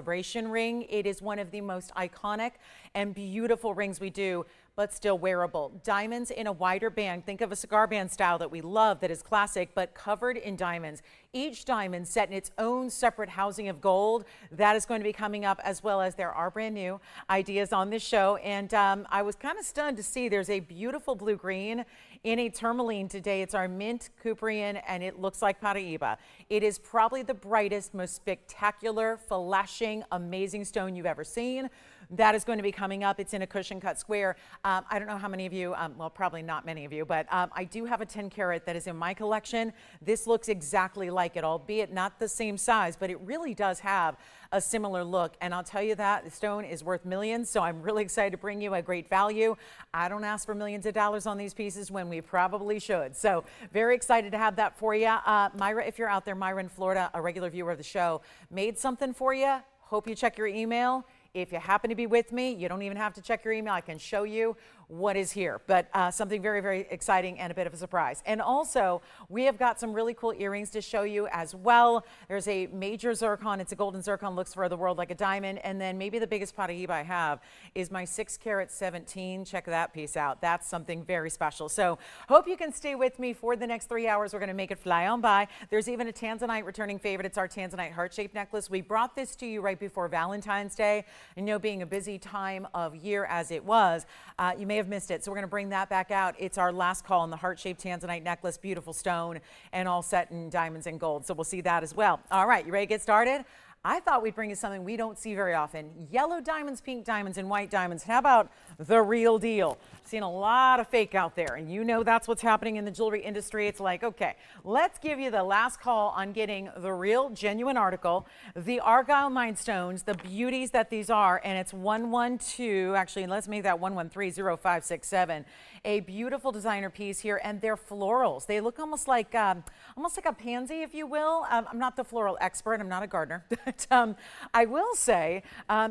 celebration ring. It is one of the most iconic and beautiful rings we do, but still wearable. Diamonds in a wider band. Think of a cigar band style that we love, that is classic, but covered in diamonds. Each diamond set in its own separate housing of gold. That is going to be coming up, as well as there are brand new ideas on this show. And I was kind of stunned to see there's a beautiful blue-green in a tourmaline today. It's our mint Cuprian, and it looks like Paraiba. It is probably the brightest, most spectacular, flashing, amazing stone you've ever seen. That is going to be coming up. It's in a cushion cut square. I don't know how many of you, well, probably not many of you, but I do have a 10 carat that is in my collection. This looks exactly like it, albeit not the same size, but it really does have a similar look. And I'll tell you that the stone is worth millions, so I'm really excited to bring you a great value. I don't ask for millions of dollars on these pieces when we probably should. So very excited to have that for you. Myra, if you're out there, Myra in Florida, a regular viewer of the show, made something for you. Hope you check your email. If you happen to be with me, you don't even have to check your email. I can show you what is here, but something very, very exciting and a bit of a surprise. And also, we have got some really cool earrings to show you as well. There's a major zircon. It's a golden zircon, looks for the world like a diamond. And then maybe the biggest Paraiba I have is my 6 carat 17. Check that piece out. That's something very special. So hope you can stay with me for the next 3 hours. We're going to make it fly on by. There's even a Tanzanite returning favorite. It's our Tanzanite heart-shaped necklace. We brought this to you right before Valentine's Day. I know, being a busy time of year as it was, you may have missed it. So we're going to bring that back out. It's our last call on the heart-shaped Tanzanite necklace, beautiful stone, and all set in diamonds and gold. So we'll see that as well. All right, you ready to get started? I thought we'd bring you something we don't see very often. Yellow diamonds, pink diamonds, and white diamonds. How about the real deal? I've seen a lot of fake out there, and you know that's what's happening in the jewelry industry. It's like, okay, let's give you the last call on getting the real, genuine article, the Argyle Mindstones, the beauties that these are, and it's 112, actually, let's make that 1130567. A beautiful designer piece here, and they're florals. They look almost like a pansy, if you will. I'm not the floral expert. I'm not a gardener. But I will say,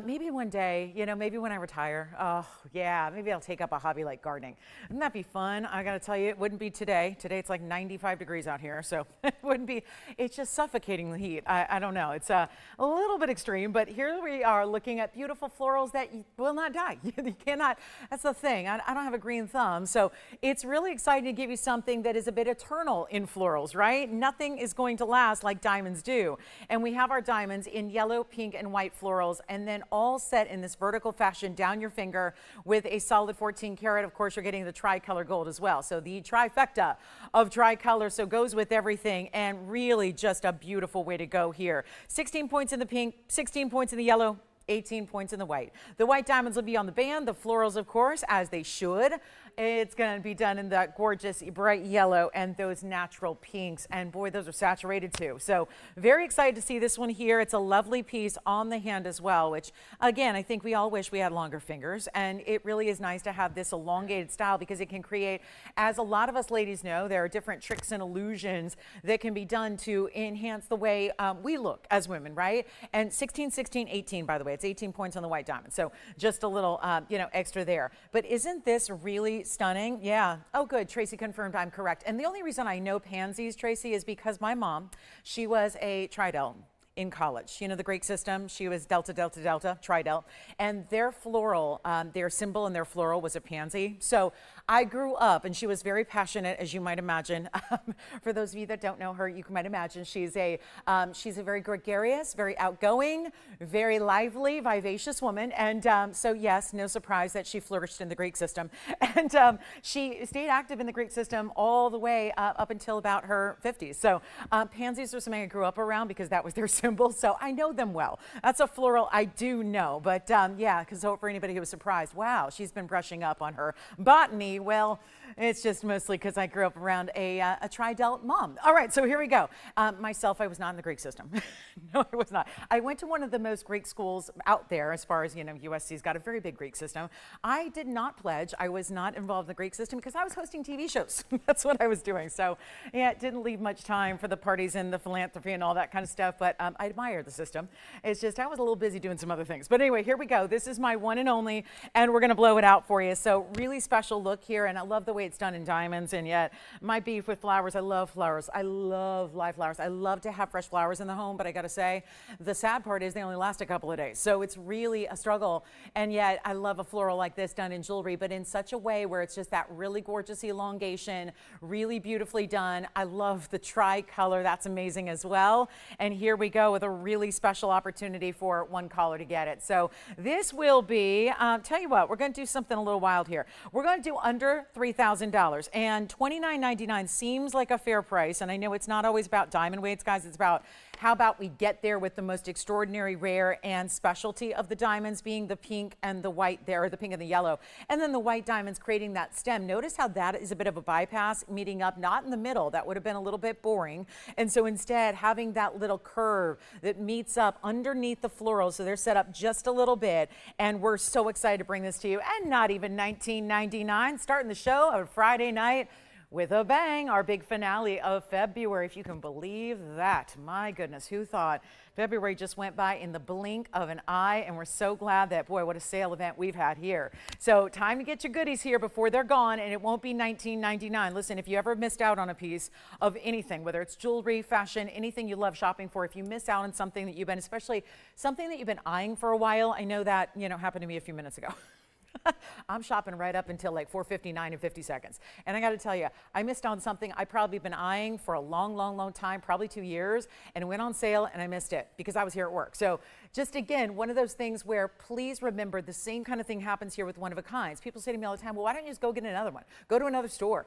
maybe one day, you know, maybe when I retire, oh yeah, maybe I'll take up a hobby like gardening. Wouldn't that be fun? I got to tell you, it wouldn't be today. Today it's like 95 degrees out here, so it wouldn't be. It's just suffocating the heat. I don't know. It's a little bit extreme, but here we are looking at beautiful florals that will not die. You cannot. That's the thing. I don't have a green thumb, so it's really exciting to give you something that is a bit eternal in florals, right? Nothing is going to last like diamonds do, and we have our diamonds in yellow, pink, and white florals, and then all set in this vertical fashion down your finger with a solid 14 karat. Of course, you're getting the tricolor gold as well. So the trifecta of tricolor, so goes with everything, and really just a beautiful way to go here. 16 points in the pink, 16 points in the yellow, 18 points in the white. The white diamonds will be on the band, the florals, of course, as they should. It's going to be done in that gorgeous bright yellow and those natural pinks. And boy, those are saturated too. So very excited to see this one here. It's a lovely piece on the hand as well, which again, I think we all wish we had longer fingers. And it really is nice to have this elongated style because it can create, as a lot of us ladies know, there are different tricks and illusions that can be done to enhance the way we look as women, right? And 16, 16, 18, by the way, it's 18 points on the white diamond. So just a little, you know, extra there. But isn't this really stunning? Yeah. Oh, good. Tracy confirmed I'm correct. And the only reason I know pansies, Tracy, is because my mom, she was a Tridel in college. You know, the Greek system, she was Delta, Delta, Delta, Tridel. And their floral, their symbol and their floral was a pansy. So I grew up, and she was very passionate, as you might imagine. For those of you that don't know her, you might imagine she's a very gregarious, very outgoing, very lively, vivacious woman. And so yes, no surprise that she flourished in the Greek system. And she stayed active in the Greek system all the way up until about her 50s. So pansies are something I grew up around because that was their symbol. So I know them well. That's a floral I do know. But yeah, because for anybody who was surprised, wow, she's been brushing up on her botany. Well, it's just mostly because I grew up around a Tridel mom. All right, so here we go. Myself, I was not in the Greek system. No, I was not. I went to one of the most Greek schools out there, as far as, you know, USC's got a very big Greek system. I did not pledge. I was not involved in the Greek system because I was hosting TV shows. That's what I was doing. So yeah, it didn't leave much time for the parties and the philanthropy and all that kind of stuff. But I admire the system. It's just I was a little busy doing some other things. But anyway, here we go. This is my one and only, and we're going to blow it out for you. So really special look here, and I love the way it's done in diamonds. And yet my beef with flowers, I love flowers. I love live flowers. I love to have fresh flowers in the home, but I got to say, the sad part is they only last a couple of days. So it's really a struggle. And yet I love a floral like this done in jewelry, but in such a way where it's just that really gorgeous elongation, really beautifully done. I love the tri-color. That's amazing as well. And here we go with a really special opportunity for one caller to get it. So this will be, tell you what, we're going to do something a little wild here. We're going to do under $3,000, and $29.99 seems like a fair price. And I know it's not always about diamond weights, guys. It's about how about we get there with the most extraordinary, rare, and specialty of the diamonds being the pink and the white there, or the pink and the yellow. And then the white diamonds creating that stem. Notice how that is a bit of a bypass, meeting up not in the middle. That would have been a little bit boring. And so instead, having that little curve that meets up underneath the floral. So they're set up just a little bit. And we're so excited to bring this to you. And not even $19.99. Starting the show on Friday night with a bang, our big finale of February, if you can believe that. My goodness, who thought February just went by in the blink of an eye, and we're so glad that, boy, what a sale event we've had here. So time to get your goodies here before they're gone, and it won't be $19.99. Listen, if you ever missed out on a piece of anything, whether it's jewelry, fashion, anything you love shopping for, if you miss out on something that you've been, especially something that you've been eyeing for a while, I know that, happened to me a few minutes ago. I'm shopping right up until like 4:59 and 50 seconds. And I got to tell you, I missed on something I've probably been eyeing for a long time, probably 2 years, and it went on sale and I missed it because I was here at work. So just again, one of those things where please remember the same kind of thing happens here with one of a kinds. People say to me all the time, well, why don't you just go get another one? Go to another store.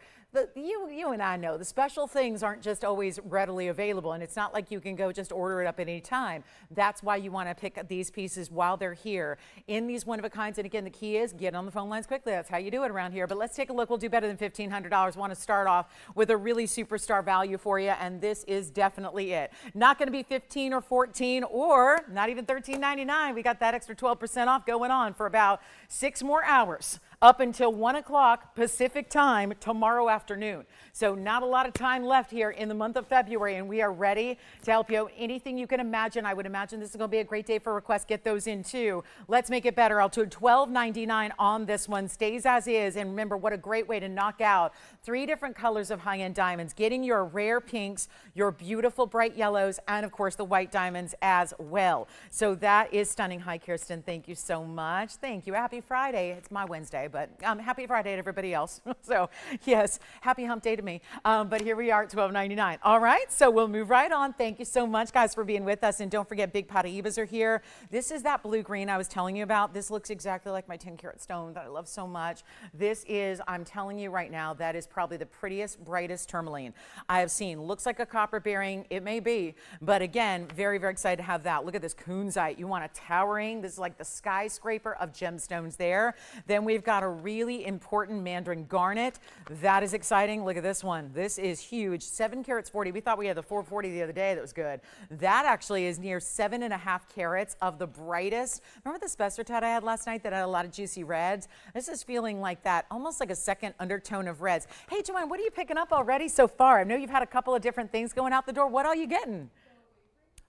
You and I know the special things aren't just always readily available, and it's not like you can go just order it up at any time. That's why you want to pick these pieces while they're here in these one of a kinds. And again, the key is get on the phone lines quickly. That's how you do it around here. But let's take a look. We'll do better than $1,500. Want to start off with a really superstar value for you, and this is definitely it. Not going to be 15 or 14 or not even $13.99. We got that extra 12% off going on for about 6 more hours, up until 1 o'clock Pacific time tomorrow afternoon. So not a lot of time left here in the month of February, and we are ready to help you. Anything you can imagine. I would imagine this is going to be a great day for requests. Get those in too. Let's make it better. I'll do $12.99 on this one. Stays as is. And remember, what a great way to knock out 3 different colors of high-end diamonds, getting your rare pinks, your beautiful bright yellows, and of course the white diamonds as well. So that is stunning. Hi, Kirsten. Thank you so much. Thank you. Happy Friday. It's my Wednesday, but happy Friday to everybody else. So yes, happy hump day to me. But here we are at $12.99. All right, so we'll move right on. Thank you so much, guys, for being with us. And don't forget, big Paraibas are here. This is that blue green I was telling you about. This looks exactly like my 10-carat stone that I love so much. This is, I'm telling you right now, that is probably the prettiest, brightest tourmaline I have seen. Looks like a copper bearing. It may be, but again, very, very excited to have that. Look at this Kunzite. You want a towering, this is like the skyscraper of gemstones there. Then we've got a really important Mandarin garnet. That is exciting. Look at this one. This is huge. 7 carats 40. We thought we had the 440 the other day. That was good. That actually is near 7.5 carats of the brightest. Remember the Spessartat I had last night that had a lot of juicy reds? This is feeling like that, almost like a second undertone of reds. Hey, Joanne, what are you picking up already so far? I know you've had a couple of different things going out the door. What are you getting?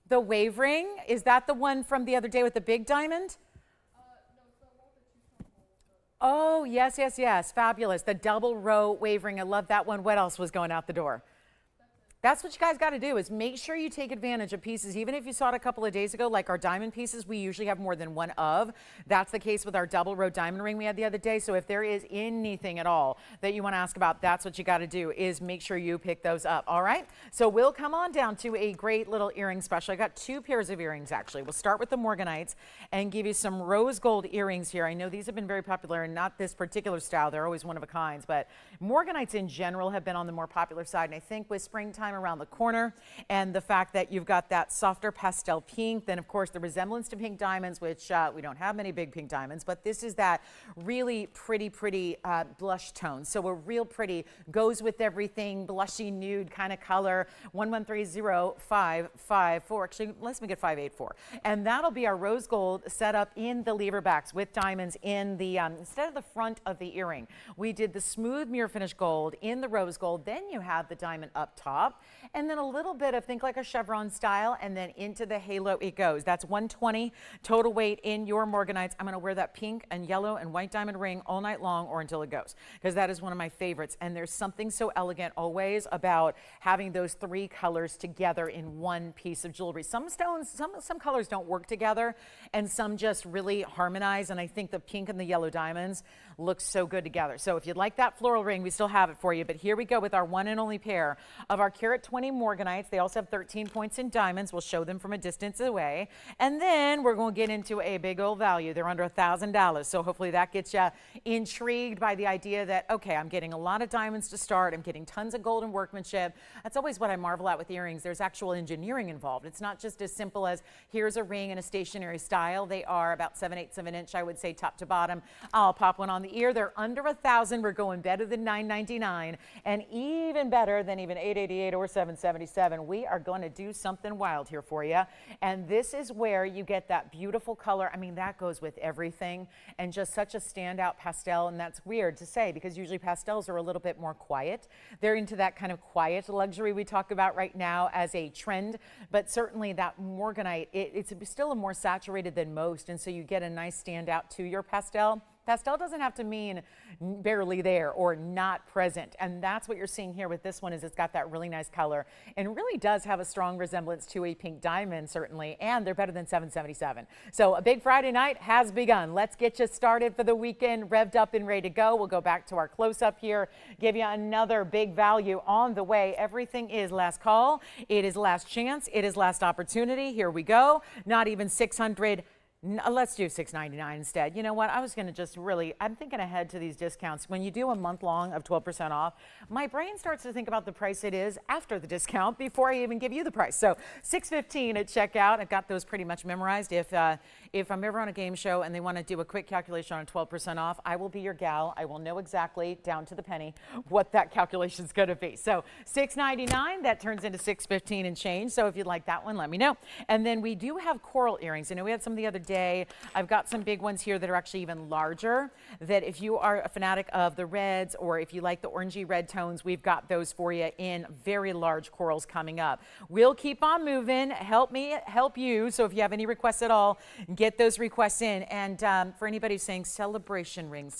The wavering. Is that the one from the other day with the big diamond? Oh, yes, yes, yes. Fabulous. The double row wavering. I love that one. What else was going out the door? That's what you guys got to do, is make sure you take advantage of pieces. Even if you saw it a couple of days ago, like our diamond pieces, we usually have more than one of. That's the case with our double row diamond ring we had the other day. So if there is anything at all that you want to ask about, that's what you got to do, is make sure you pick those up. All right. So we'll come on down to a great little earring special. I got 2 pairs of earrings, actually. We'll start with the Morganites and give you some rose gold earrings here. I know these have been very popular, and not this particular style. They're always one of a kind, but Morganites in general have been on the more popular side. And I think with springtime around the corner and the fact that you've got that softer pastel pink, then of course the resemblance to pink diamonds, which we don't have many big pink diamonds, but this is that really pretty blush tone. So a real pretty, goes with everything, blushy nude kind of color. 11305554. Actually, let's make it 584. And that'll be our rose gold set up in the lever backs with diamonds in the, instead of the front of the earring, we did the smooth mirror finish gold in the rose gold. Then you have the diamond up top. and then a little bit of, think like a chevron style, and then into the halo it goes. That's 120 total weight in your Morganites. I'm going to wear that pink and yellow and white diamond ring all night long or until it goes, because that is one of my favorites. And there's something so elegant always about having those three colors together in one piece of jewelry. Some stones, some colors don't work together, and some just really harmonize. And I think the pink and the yellow diamonds look so good together. So if you'd like that floral ring, we still have it for you. But here we go with our one and only pair of our carat 20 Morganites. They also have 13 points in diamonds. We'll show them from a distance away. And then we're going to get into a big old value. They're under $1,000. So hopefully that gets you intrigued by the idea that, okay, I'm getting a lot of diamonds to start. I'm getting tons of golden workmanship. That's always what I marvel at with earrings. There's actual engineering involved. It's not just as simple as here's a ring in a stationary style. They are about 7/8 of an inch, I would say, top to bottom. I'll pop one on the ear. They're under $1,000. We're going better than $999, and even better than even $888 or $777. We are going to do something wild here for you, and this is where you get that beautiful color. I mean, that goes with everything, and just such a standout pastel. And that's weird to say because usually pastels are a little bit more quiet. They're into that kind of quiet luxury we talk about right now as a trend, but certainly that Morganite, it's still more saturated than most, and so you get a nice standout to your pastel. Pastel doesn't have to mean barely there or not present, and that's what you're seeing here with this one. Is it's got that really nice color and really does have a strong resemblance to a pink diamond, certainly, and they're better than $777. So a big Friday night has begun. Let's get you started for the weekend, revved up and ready to go. We'll go back to our close-up here, give you another big value on the way. Everything is last call. It is last chance. It is last opportunity. Here we go. Not even 600. Let's do $699 instead. You know what? I was going to just really, I'm thinking ahead to these discounts. When you do a month long of 12% off, my brain starts to think about the price it is after the discount before I even give you the price. So $615 at checkout. I've got those pretty much memorized. If I'm ever on a game show and they want to do a quick calculation on 12% off, I will be your gal. I will know exactly down to the penny what that calculation is going to be. So $699, that turns into $615 and change. So if you'd like that one, let me know. And then we do have coral earrings. I know we had some the other day. I've got some big ones here that are actually even larger, that if you are a fanatic of the reds or if you like the orangey red tones, we've got those for you in very large corals coming up. We'll keep on moving. Help me help you. So if you have any requests at all, get those requests in. And for anybody who's saying celebration ring,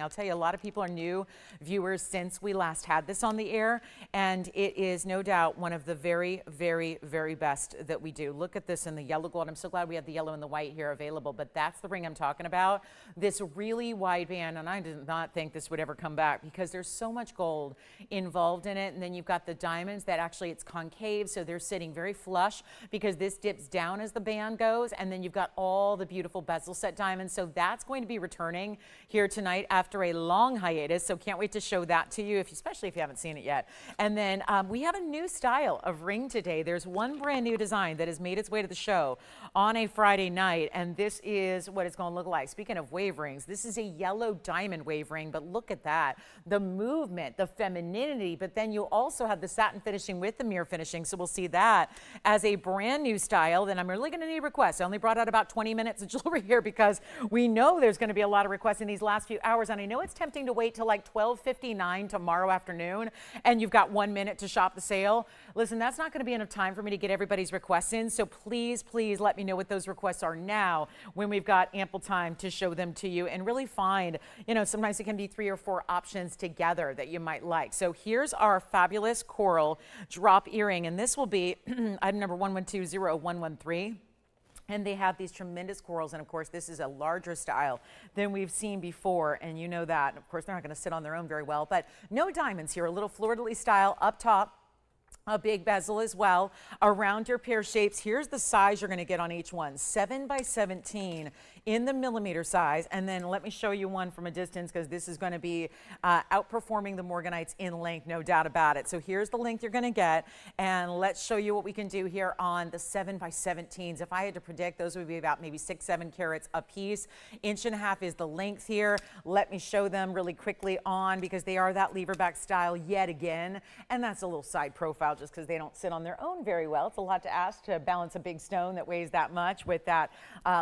I'll tell you, a lot of people are new viewers since we last had this on the air, and it is no doubt one of the very, very, very best that we do. Look at this in the yellow gold. I'm so glad we have the yellow and the white here available, but that's the ring I'm talking about. This really wide band, and I did not think this would ever come back because there's so much gold involved in it. And then you've got the diamonds that actually it's concave, so they're sitting very flush because this dips down as the band goes. And then you've got all the beautiful bezel set diamonds. So that's going to be returning here tonight after a long hiatus. So can't wait to show that to you, especially if you haven't seen it yet. And then we have a new style of ring today. There's one brand new design that has made its way to the show on a Friday night. And this is what it's going to look like. Speaking of wave rings, this is a yellow diamond wave ring, but look at that. The movement, the femininity, but then you also have the satin finishing with the mirror finishing. So we'll see that as a brand new style. Then I'm really going to need requests. I only brought out about 20 minutes of jewelry here because we know there's going to be a lot of requests in these last few hours. And I know it's tempting to wait till like 12:59 tomorrow afternoon and you've got 1 minute to shop the sale. Listen, that's not going to be enough time for me to get everybody's requests in. So please, please let me know what those requests are now when we've got ample time to show them to you and really find, sometimes it can be 3 or 4 options together that you might like. So here's our fabulous coral drop earring, and this will be item number 11200113. And they have these tremendous corals, and of course this is a larger style than we've seen before, and you know that. And of course they're not going to sit on their own very well, but no diamonds here, a little fleur-de-lis style up top. A big bezel as well around your pear shapes. Here's the size you're going to get on each one, 7 by 17 in the millimeter size. And then let me show you one from a distance because this is going to be outperforming the Morganites in length, no doubt about it. So here's the length you're going to get, and let's show you what we can do here on the 7 by 17s. If I had to predict, those would be about maybe 6-7 carats a piece. 1.5 inches is the length here. Let me show them really quickly on because they are that lever back style yet again, and that's a little side profile out just because they don't sit on their own very well. It's a lot to ask to balance a big stone that weighs that much with that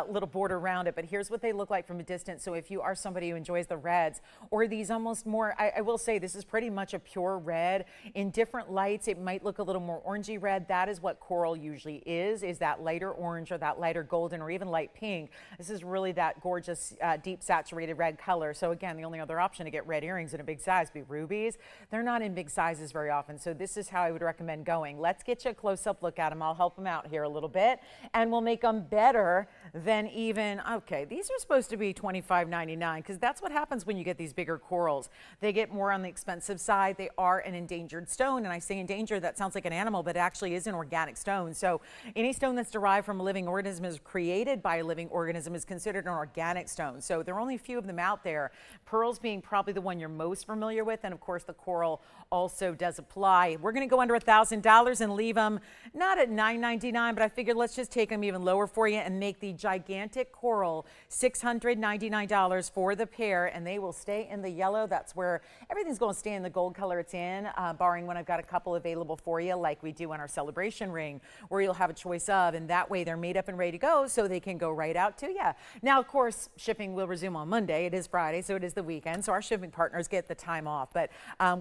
little border around it. But here's what they look like from a distance. So if you are somebody who enjoys the reds or these almost more, I will say this is pretty much a pure red. In different lights, it might look a little more orangey red. That is what coral usually is that lighter orange or that lighter golden or even light pink. This is really that gorgeous deep saturated red color. So again, the only other option to get red earrings in a big size would be rubies. They're not in big sizes very often. So this is how I would recommend going. Let's get you a close-up look at them. I'll help them out here a little bit and we'll make them better than even, okay, these are supposed to be $25.99 because that's what happens when you get these bigger corals. They get more on the expensive side. They are an endangered stone, and I say endangered, that sounds like an animal, but it actually is an organic stone. So any stone that's derived from a living organism, is created by a living organism, is considered an organic stone. So there are only a few of them out there. Pearls being probably the one you're most familiar with, and of course the coral also does apply. We're going to go under $1,000 and leave them not at $9.99, but I figured let's just take them even lower for you and make the gigantic coral $699 for the pair, and they will stay in the yellow. That's where everything's going to stay in the gold color it's in, barring when I've got a couple available for you like we do on our celebration ring, where you'll have a choice of, and that way they're made up and ready to go so they can go right out to you. Now, of course, shipping will resume on Monday. It is Friday, so it is the weekend, so our shipping partners get the time off, but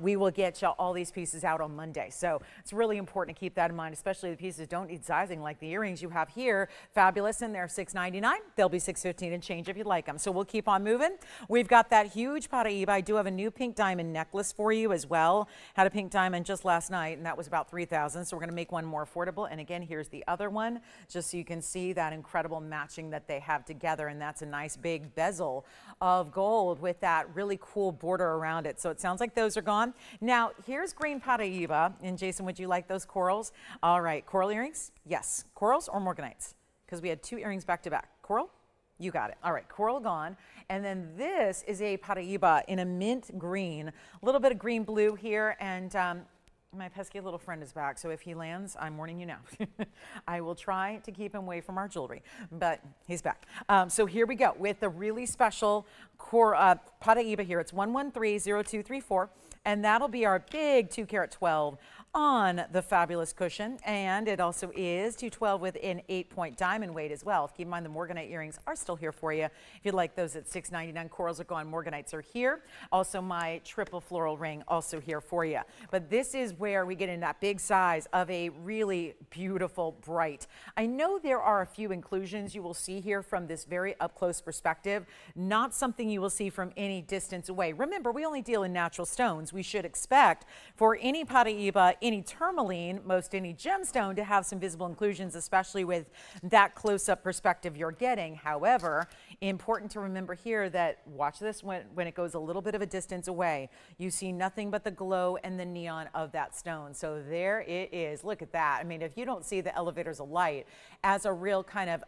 we will get you all these pieces out on Monday. So it's really important to keep that in mind, especially the pieces don't need sizing like the earrings you have here. Fabulous, and they're $6.99. They'll be $6.15 and change if you'd like them. So we'll keep on moving. We've got that huge Paraiba. I do have a new pink diamond necklace for you as well. Had a pink diamond just last night, and that was about $3,000. So we're going to make one more affordable. And again, here's the other one, just so you can see that incredible matching that they have together. And that's a nice big bezel of gold with that really cool border around it. So it sounds like those are gone. Now, here's green Paraiba. And Jason, would you like those corals? All right, coral earrings? Yes. Corals or Morganites? Because we had two earrings back to back. Coral? You got it. All right, coral gone. And then this is a Paraiba in a mint green, a little bit of green blue here, and my pesky little friend is back, so if he lands, I'm warning you now. I will try to keep him away from our jewelry, but he's back. So here we go with the really special Paraiba here. It's 1130234, and that'll be our big 2 carat 12 on the fabulous cushion, and it also is 212 with an 8-point diamond weight as well. Keep in mind the Morganite earrings are still here for you. If you'd like those at $6.99, corals are gone, Morganites are here. Also my triple floral ring also here for you. But this is where we get in that big size of a really beautiful bright. I know there are a few inclusions you will see here from this very up close perspective, not something you will see from any distance away. Remember, we only deal in natural stones. We should expect for any Paraiba, any Tourmaline, most any gemstone to have some visible inclusions, especially with that close-up perspective you're getting. However, important to remember here that, watch this, when it goes a little bit of a distance away, you see nothing but the glow and the neon of that stone. So there it is. Look at that. I mean, if you don't see the elevators of light as a real kind of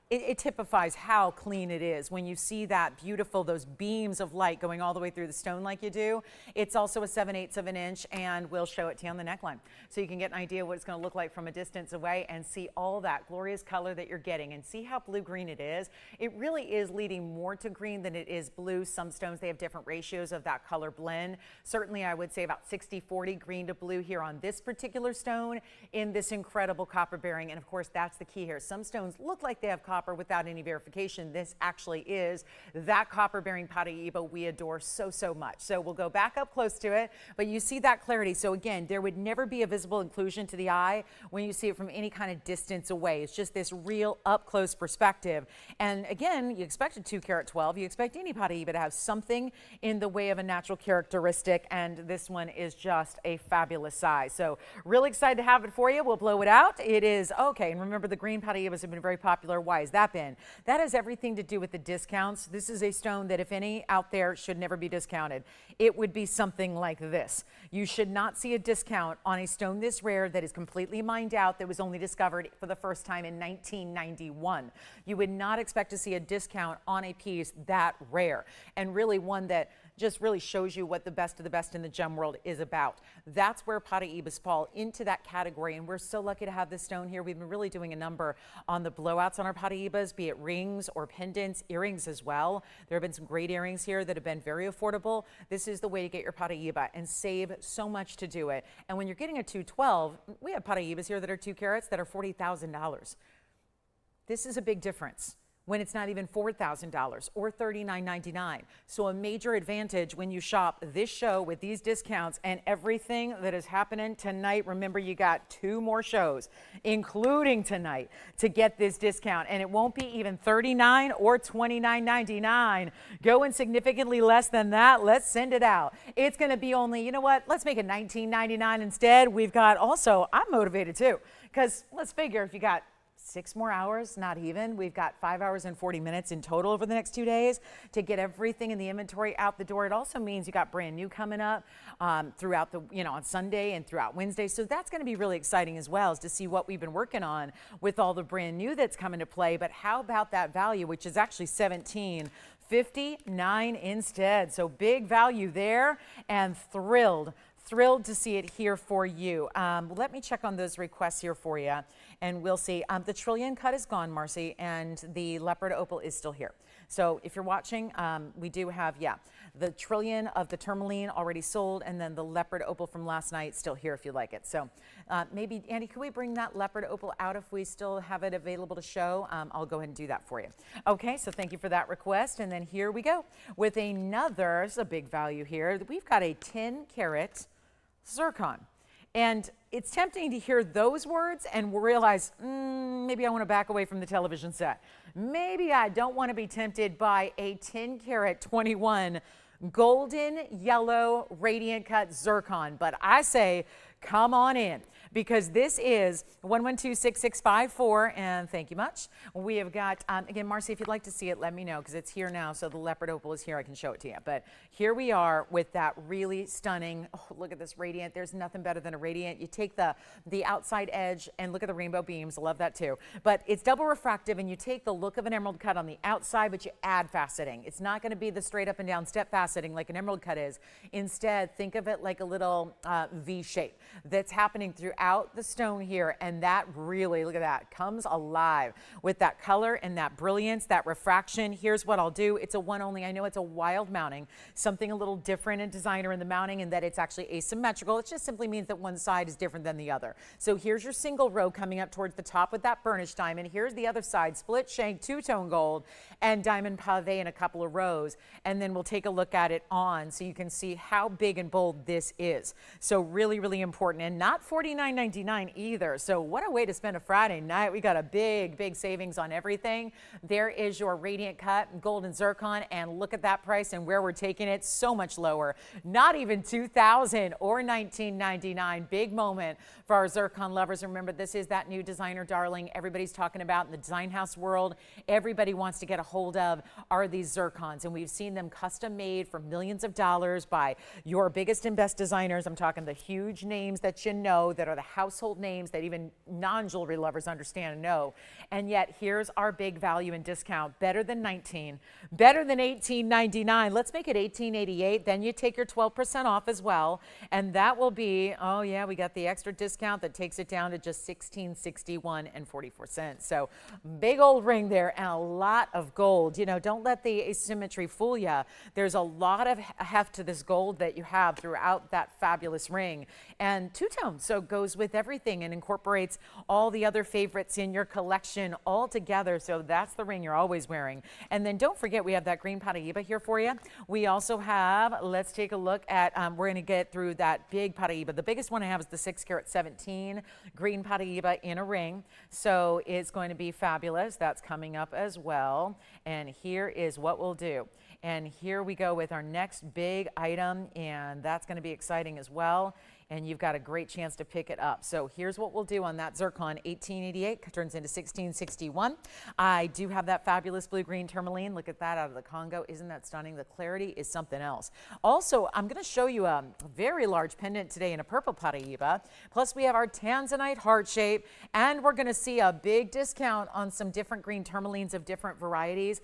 it typifies how clean it is when you see that beautiful, those beams of light going all the way through the stone like you do. It's also a 7/8 of an inch, and we'll show it to you on the neckline. So you can get an idea of what it's going to look like from a distance away and see all that glorious color that you're getting and see how blue-green it is. It really is leading more to green than it is blue. Some stones, they have different ratios of that color blend. Certainly, I would say about 60-40 green to blue here on this particular stone in this incredible copper bearing. And of course, that's the key here. Some stones look like they have copper without any verification. This actually is that copper bearing Paraiba we adore so much. So we'll go back up close to it, but you see that clarity. So again, there would never be a visible inclusion to the eye when you see it from any kind of distance away. It's just this real up close perspective. And again, you expect a 2 carat 12. You expect any Paraiba to have something in the way of a natural characteristic, and this one is just a fabulous size. So really excited to have it for you. We'll blow it out. It is okay. And remember, the green Paraibas have been very popular. Why is that been? That has everything to do with the discounts. This is a stone that, if any out there, should never be discounted. It would be something like this. You should not see a discount on a stone this rare that is completely mined out, that was only discovered for the first time in 1991. You would not expect to see a discount on a piece that rare, and really one that just really shows you what the best of the best in the gem world is about. That's where Paraibas fall into that category, and we're so lucky to have this stone here. We've been really doing a number on the blowouts on our Paraibas, be it rings or pendants, earrings as well. There have been some great earrings here that have been very affordable. This is the way to get your Paraiba and save so much to do it. And when you're getting a 212, we have Paraibas here that are 2 carats that are $40,000. This is a big difference when it's not even $4,000 or $39.99. So a major advantage when you shop this show with these discounts and everything that is happening tonight. Remember, you got 2 more shows, including tonight, to get this discount. And it won't be even $39 or $29.99. Going significantly less than that, let's send it out. It's gonna be only, you know what, let's make it $19.99 instead. We've got also, I'm motivated too, because let's figure if you got 6 more hours, not even. We've got 5 hours and 40 minutes in total over the next 2 days to get everything in the inventory out the door. It also means you got brand new coming up throughout the, on Sunday and throughout Wednesday. So that's going to be really exciting as well, is to see what we've been working on with all the brand new that's coming to play. But how about that value, which is actually $17.59 instead. So big value there, and thrilled to see it here for you. Let me check on those requests here for you, and we'll see. The trillion cut is gone, Marcy, and the leopard opal is still here. So if you're watching, we do have, the trillion of the Tourmaline already sold, and then the leopard opal from last night still here if you like it. So maybe, Andy, could we bring that leopard opal out if we still have it available to show? I'll go ahead and do that for you. Okay, so thank you for that request. And then here we go with another, this is a big value here. We've got a 10 carat zircon. And it's tempting to hear those words and realize, maybe I want to back away from the television set. Maybe I don't want to be tempted by a 10 carat 21 golden yellow radiant cut zircon. But I say, come on in, because this is 1126654, and thank you much. We have got, again, Marcy, if you'd like to see it, let me know, because it's here now. So the leopard opal is here. I can show it to you. But here we are with that really stunning, look at this radiant. There's nothing better than a radiant. You take the outside edge and look at the rainbow beams. I love that too. But it's double refractive, and you take the look of an emerald cut on the outside, but you add faceting. It's not going to be the straight up and down step faceting like an emerald cut is. Instead, think of it like a little V shape that's happening throughout the stone here, and that really, look at that, comes alive with that color and that brilliance, that refraction. Here's what I'll do. It's a one only. I know it's a wild mounting, something a little different and designer in the mounting, and that it's actually asymmetrical. It just simply means that one side is different than the other. So here's your single row coming up towards the top with that burnished diamond. Here's the other side, split shank, 2-tone gold, and diamond pave in a couple of rows. And then we'll take a look at it on so you can see how big and bold this is. So really, really important, and not $49.99 either. So what a way to spend a Friday night. We got a big savings on everything. There is your radiant cut gold and zircon, and look at that price and where we're taking it. So much lower, not even $2,000 or $19.99. Big moment for our zircon lovers. Remember, this is that new designer darling everybody's talking about in the design house world. Everybody wants to get a hold of are these zircons, and we've seen them custom made for millions of dollars by your biggest and best designers. I'm talking the huge names that you know, that are the household names that even non-jewelry lovers understand and know. And yet here's our big value and discount. Better than $19, better than $18.99. Let's make it $18.88. Then you take your 12% off as well, and that will be, oh yeah, we got the extra discount that takes it down to just $16.61 and 44 cents. So big old ring there and a lot of gold. You know, don't let the asymmetry fool you. There's a lot of heft to this gold that you have throughout that fabulous ring, and two-tone, so it goes with everything and incorporates all the other favorites in your collection all together. So that's the ring you're always wearing. And then don't forget, we have that green Paraiba here for you. We also have, let's take a look at, we're going to get through that big Paraiba. The biggest one I have is the 6 carat 17 green Paraiba in a ring. So it's going to be fabulous. That's coming up as well. And here is what we'll do. And here we go with our next big item, and that's going to be exciting as well. and you've got a great chance to pick it up. So here's what we'll do on that zircon. 1888 turns into 1661. I do have that fabulous blue-green tourmaline. Look at that out of the Congo. Isn't that stunning? The clarity is something else. Also, I'm going to show you a very large pendant today in a purple Paraiba. Plus, we have our Tanzanite heart shape, and we're going to see a big discount on some different green tourmalines of different varieties,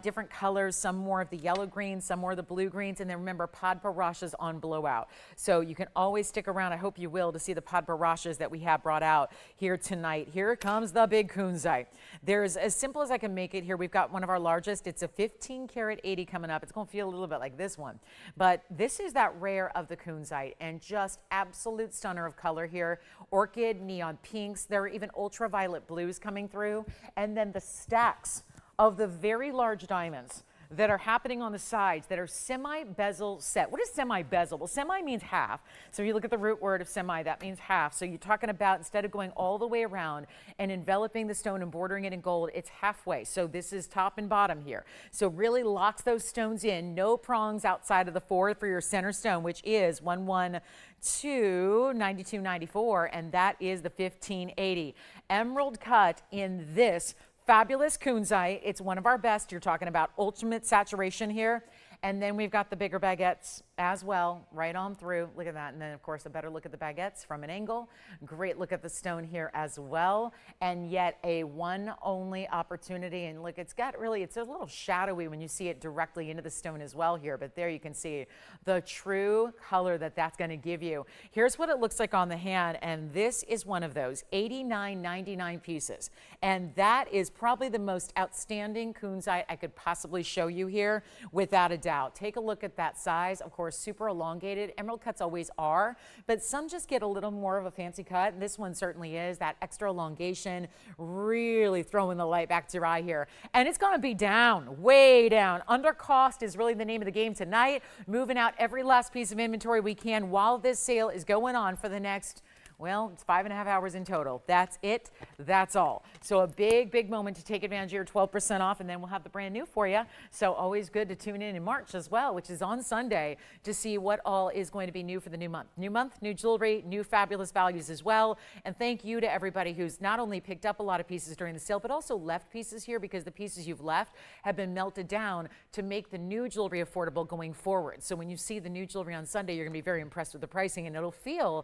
different colors, some more of the yellow greens, some more of the blue greens, and then remember, Podparashas on blowout. So you can always stick around, I hope you will, to see the Podparashas that we have brought out here tonight. Here comes the big Kunzite. There's, as simple as I can make it here, we've got one of our largest. It's a 15 karat 80 coming up. It's going to feel a little bit like this one, but this is that rare of the Kunzite, and just absolute stunner of color here. Orchid, neon pinks, there are even ultraviolet blues coming through, and then the stacks of the very large diamonds that are happening on the sides that are semi-bezel set. What is semi-bezel? Well, semi means half. So if you look at the root word of semi, that means half. So you're talking about, instead of going all the way around and enveloping the stone and bordering it in gold, it's halfway. So this is top and bottom here. So really locks those stones in. No prongs outside of the 4 for your center stone, which is 112, 92, 94, and that is the 1580. Emerald cut in this fabulous Kunzite. It's one of our best. You're talking about ultimate saturation here. And then we've got the bigger baguettes as well, right on through. Look at that. And then, of course, a better look at the baguettes from an angle. Great look at the stone here as well. And yet a one only opportunity. And look, it's got really, it's a little shadowy when you see it directly into the stone as well here. But there you can see the true color that that's going to give you. Here's what it looks like on the hand. And this is one of those 89.99 pieces. And that is probably the most outstanding Kunzite I could possibly show you here, without a doubt. Take a look at that size. Of course, super elongated. Emerald cuts always are, but some just get a little more of a fancy cut. And this one certainly is. That extra elongation, really throwing the light back to your eye here. And it's going to be down, way down. Under cost is really the name of the game tonight. Moving out every last piece of inventory we can while this sale is going on for the next, well, it's 5.5 hours in total. That's it. That's all. So a big, big moment to take advantage of your 12% off, and then we'll have the brand new for you. So always good to tune in March as well, which is on Sunday, to see what all is going to be new for the new month. New month, new jewelry, new fabulous values as well. And thank you to everybody who's not only picked up a lot of pieces during the sale, but also left pieces here, because the pieces you've left have been melted down to make the new jewelry affordable going forward. So when you see the new jewelry on Sunday, you're going to be very impressed with the pricing, and it'll feel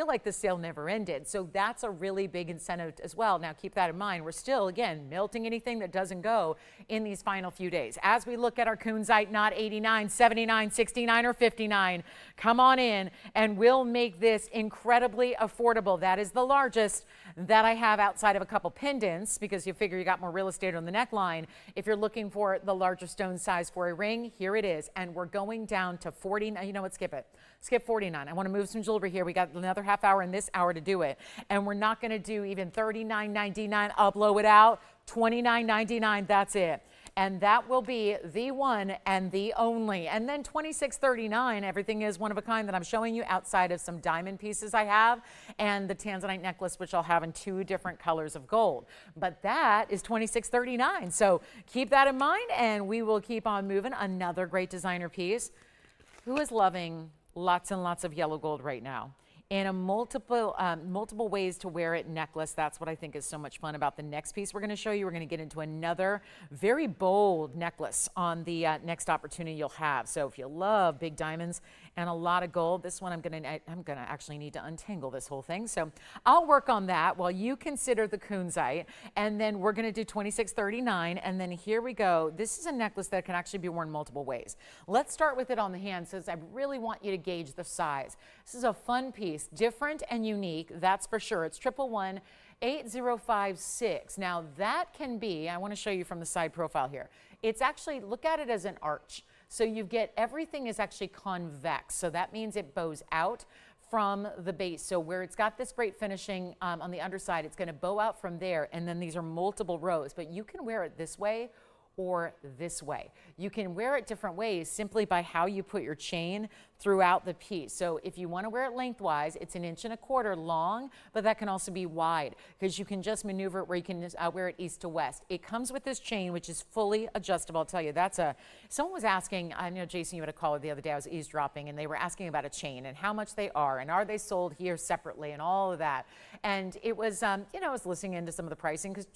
like the sale never ended. So that's a really big incentive as well. Now keep that in mind. We're still, again, melting anything that doesn't go in these final few days. As we look at our Kunzite, not 89, 79, 69, or 59, come on in and we'll make this incredibly affordable. That is the largest that I have outside of a couple pendants, because you figure you got more real estate on the neckline. If you're looking for the larger stone size for a ring, here it is. And we're going down to 49. You know what? Skip it. Skip 49. I want to move some jewelry here. We got another half hour in this hour to do it. And we're not going to do even $39.99. I'll blow it out. $29.99. That's it. And that will be the one and the only. And then $26.39. Everything is one of a kind that I'm showing you, outside of some diamond pieces I have, and the Tanzanite necklace, which I'll have in 2 different colors of gold. But that is $26.39. So keep that in mind, and we will keep on moving. Another great designer piece. Who is loving lots and lots of yellow gold right now? And a multiple ways to wear it necklace. That's what I think is so much fun about the next piece we're going to show you. We're going to get into another very bold necklace on the next opportunity you'll have. So if you love big diamonds and a lot of gold, this one I'm going to actually need to untangle this whole thing. So I'll work on that while you consider the Kunzite, and then we're going to do $26.39. And then here we go. This is a necklace that can actually be worn multiple ways. Let's start with it on the hand, since I really want you to gauge the size. This is a fun piece. Different and unique, that's for sure. It's 111 8056. Now that can be, I want to show you from the side profile here. It's actually, look at it as an arch. So you get, everything is actually convex. So that means it bows out from the base. So where it's got this great finishing on the underside, it's going to bow out from there. And then these are multiple rows, but you can wear it this way or this way. You can wear it different ways simply by how you put your chain throughout the piece. So if you want to wear it lengthwise, it's 1.25 inches long, but that can also be wide because you can just maneuver it where you can wear it east to west. It comes with this chain, which is fully adjustable. I'll tell you, someone was asking, I know Jason, you had a caller the other day, I was eavesdropping, and they were asking about a chain and how much they are and are they sold here separately and all of that. And it was, I was listening into some of the pricing because,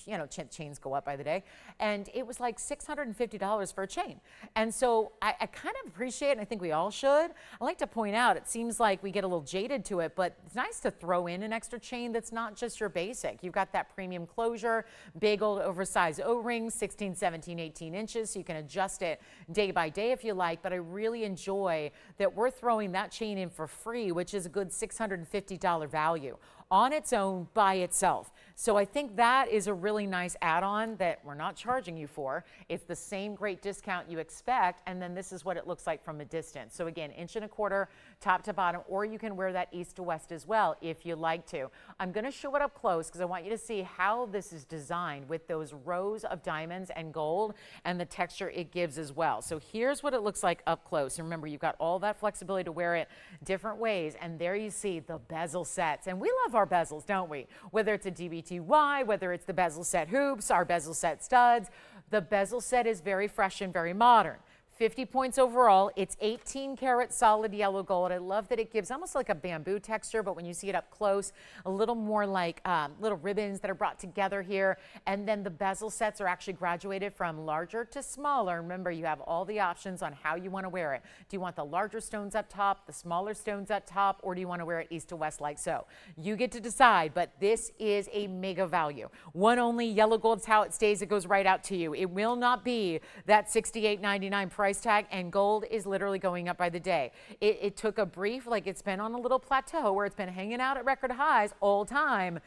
chains go up by the day. And it was like $650 for a chain. And so I kind of appreciate it, and I think we all should. I like to point out, it seems like we get a little jaded to it, but it's nice to throw in an extra chain that's not just your basic. You've got that premium closure, big old oversized O-rings, 16, 17, 18 inches, so you can adjust it day by day if you like, but I really enjoy that we're throwing that chain in for free, which is a good $650 value on its own by itself. So I think that is a really nice add-on that we're not charging you for. It's the same great discount you expect, and then this is what it looks like from a distance. So again, 1.25 inches top to bottom, or you can wear that east to west as well if you like to. I'm gonna show it up close because I want you to see how this is designed with those rows of diamonds and gold and the texture it gives as well. So here's what it looks like up close. And remember, you've got all that flexibility to wear it different ways, and there you see the bezel sets. And we love our bezels, don't we? Whether it's a DBTY, whether it's the bezel set hoops, our bezel set studs, the bezel set is very fresh and very modern. 50 points overall. It's 18 karat solid yellow gold. I love that it gives almost like a bamboo texture, but when you see it up close, a little more like little ribbons that are brought together here. And then the bezel sets are actually graduated from larger to smaller. Remember, you have all the options on how you want to wear it. Do you want the larger stones up top, the smaller stones up top, or do you want to wear it east to west like so? You get to decide, but this is a mega value. One only, yellow gold's how it stays. It goes right out to you. It will not be that $68.99 price tag, and gold is literally going up by the day. It took a brief, like it's been on a little plateau where it's been hanging out at record highs all time.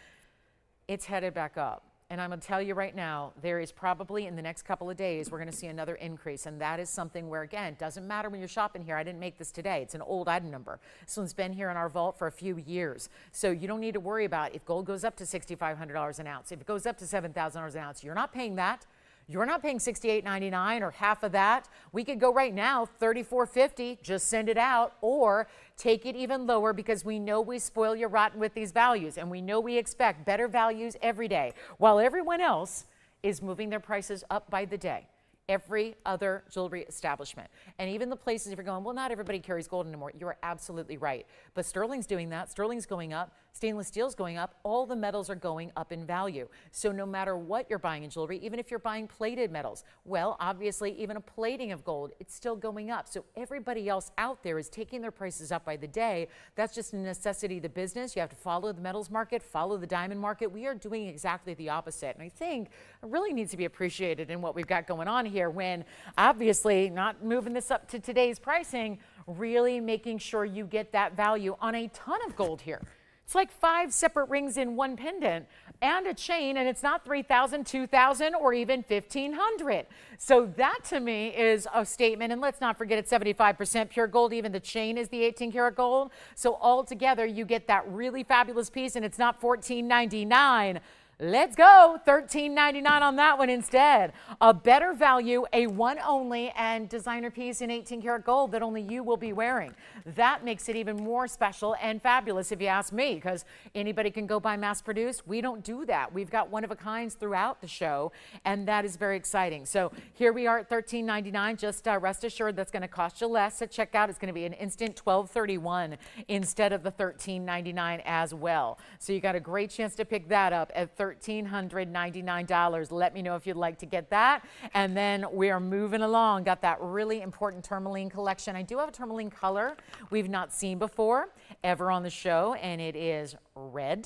It's headed back up. And I'm going to tell you right now, there is probably in the next couple of days, we're going to see another increase. And that is something where, again, it doesn't matter when you're shopping here. I didn't make this today. It's an old item number. This one's been here in our vault for a few years. So you don't need to worry about if gold goes up to $6,500 an ounce. If it goes up to $7,000 an ounce, you're not paying that. You're not paying $68.99 or half of that. We could go right now, $34.50, just send it out, or take it even lower because we know we spoil you rotten with these values, and we know we expect better values every day, while everyone else is moving their prices up by the day. Every other jewelry establishment. And even the places, if you're going, well, not everybody carries gold anymore, you're absolutely right. But sterling's doing that. Sterling's going up. Stainless steel's going up. All the metals are going up in value. So no matter what you're buying in jewelry, even if you're buying plated metals, well, obviously, even a plating of gold, it's still going up. So everybody else out there is taking their prices up by the day. That's just a necessity of the business. You have to follow the metals market, follow the diamond market. We are doing exactly the opposite. And I think it really needs to be appreciated in what we've got going on here, when obviously not moving this up to today's pricing, really making sure you get that value on a ton of gold here. It's like 5 separate rings in one pendant and a chain, and it's not $3,000, $2,000, or even $1,500. So that to me is a statement. And let's not forget it's 75% pure gold. Even the chain is the 18 karat gold. So altogether you get that really fabulous piece, and it's not $14.99. Let's go, $13.99 on that one instead. A better value, a one only, and designer piece in 18 karat gold that only you will be wearing. That makes it even more special and fabulous if you ask me, because anybody can go buy mass produced. We don't do that. We've got one of a kinds throughout the show, and that is very exciting. So here we are at $13.99. Just rest assured that's going to cost you less at checkout. It's going to be an instant $12.31 instead of the $13.99 as well. So you got a great chance to pick that up at $1,399. Let me know if you'd like to get that. And then we are moving along. Got that really important tourmaline collection. I do have a tourmaline color we've not seen before ever on the show, and it is red.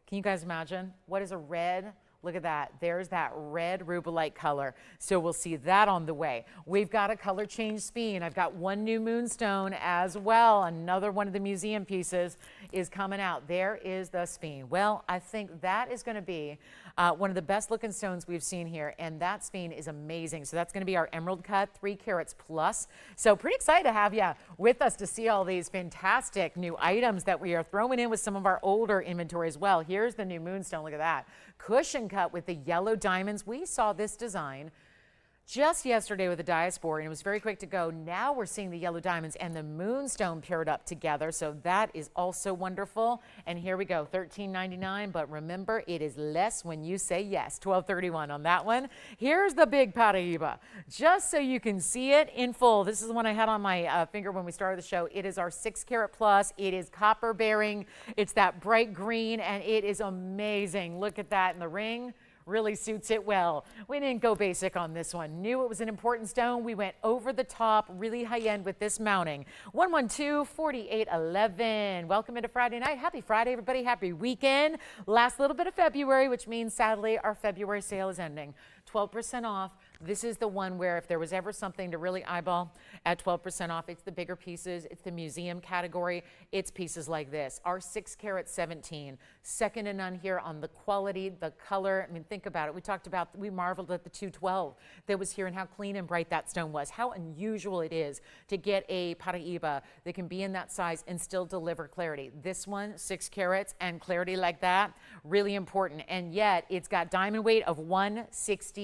Can you guys imagine? What is a red? Look at that. There's that red rubellite color. So we'll see that on the way. We've got a color change sphene. I've got one new moonstone as well. Another one of the museum pieces is coming out. There is the sphene. Well, I think that is going to be one of the best looking stones we've seen here, and that sphene is amazing. So that's going to be our emerald cut, 3 carats plus. So pretty excited to have you with us to see all these fantastic new items that we are throwing in with some of our older inventory as well. Here's the new moonstone. Look at that. Cushion cut with the yellow diamonds. We saw this design just yesterday with the diaspora, and it was very quick to go. Now we're seeing the yellow diamonds and the moonstone paired up together, so that is also wonderful. And here we go, $13.99, but remember, it is less when you say yes. $12.31 on that one. Here's the big Paraiba, just so you can see it in full. This is the one I had on my finger when we started the show. It is our 6 carat plus. It is copper bearing. It's that bright green, and it is amazing. Look at that in the ring. Really suits it well. We didn't go basic on this one. Knew it was an important stone. We went over the top, really high end with this mounting. 112-4811. Welcome into Friday night. Happy Friday, everybody. Happy weekend. Last little bit of February, which means sadly our February sale is ending. 12% off. This is the one where if there was ever something to really eyeball at 12% off, it's the bigger pieces. It's the museum category. It's pieces like this. Our 6 carat 17. Second to none here on the quality, the color. I mean, think about it. We marveled at the 212 that was here and how clean and bright that stone was. How unusual it is to get a Paraiba that can be in that size and still deliver clarity. This one, 6 carats and clarity like that, really important. And yet it's got diamond weight of 168.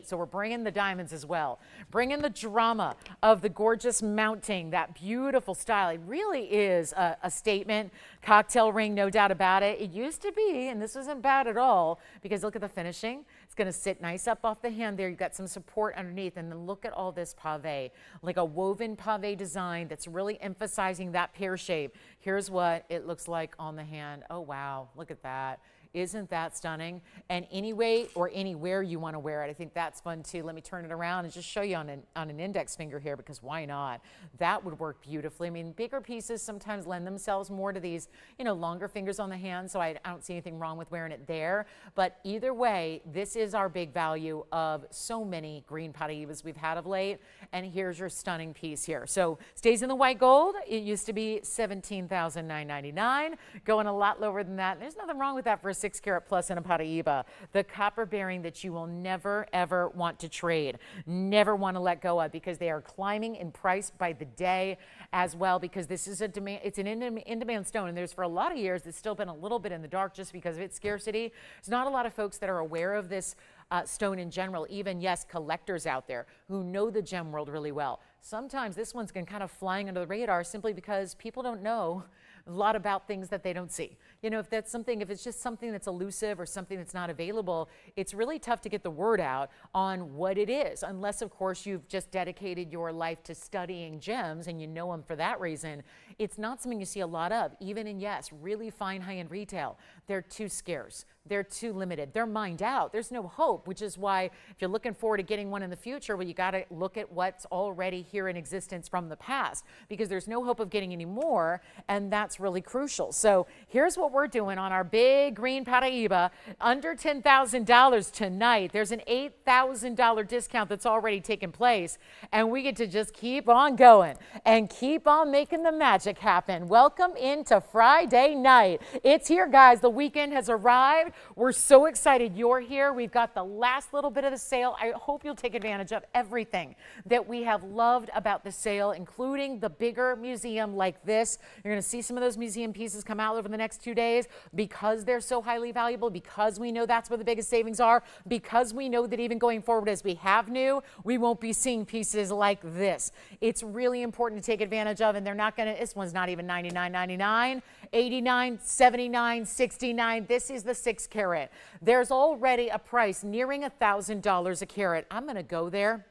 So we're bringing the diamonds as well. Bringing the drama of the gorgeous mounting, that beautiful style. It really is a statement. Cocktail ring, no doubt about it. It used to be, and this isn't bad at all, because look at the finishing. It's going to sit nice up off the hand there. You've got some support underneath, and then look at all this pave, like a woven pave design that's really emphasizing that pear shape. Here's what it looks like on the hand. Oh, wow. Look at that. Isn't that stunning? And any way or anywhere you want to wear it, I think that's fun too. Let me turn it around and just show you on an index finger here, because why not? That would work beautifully. I mean, bigger pieces sometimes lend themselves more to these, longer fingers on the hand, so I don't see anything wrong with wearing it there. But either way, this is our big value of so many green Paraibas we've had of late. And here's your stunning piece here. So stays in the white gold. It used to be $17,999, going a lot lower than that. And there's nothing wrong with that for a 6 carat plus and a Paraiba. The copper bearing that you will never ever want to trade, never want to let go of, because they are climbing in price by the day as well, because this is a demand, it's an in-demand stone, and there's for a lot of years it's still been a little bit in the dark just because of its scarcity. There's not a lot of folks that are aware of this stone in general, even, yes, collectors out there who know the gem world really well. Sometimes this one's been kind of flying under the radar simply because people don't know a lot about things that they don't see. If it's just something that's elusive or something that's not available, it's really tough to get the word out on what it is, unless, of course, you've just dedicated your life to studying gems and you know them for that reason. It's not something you see a lot of, even in, yes, really fine high-end retail. They're too scarce. They're too limited. They're mined out. There's no hope, which is why if you're looking forward to getting one in the future, well, you got to look at what's already here in existence from the past, because there's no hope of getting any more, and that's really crucial. So here's what we're doing on our big green Paraiba, under $10,000 tonight. There's an $8,000 discount that's already taken place, and we get to just keep on going and keep on making the magic happen. Welcome into Friday night. It's here, guys. The weekend has arrived. We're so excited you're here. We've got the last little bit of the sale. I hope you'll take advantage of everything that we have loved about the sale, including the bigger museum like this. You're going to see some of those museum pieces come out over the next 2 days, because they're so highly valuable, because we know that's where the biggest savings are, because we know that even going forward as we have new, we won't be seeing pieces like this. It's really important to take advantage of, and they're not going to, this one's not even $99.99, $89, $79, $69. This is the 6 carat. There's already a price nearing $1,000 a carat. I'm going to go there,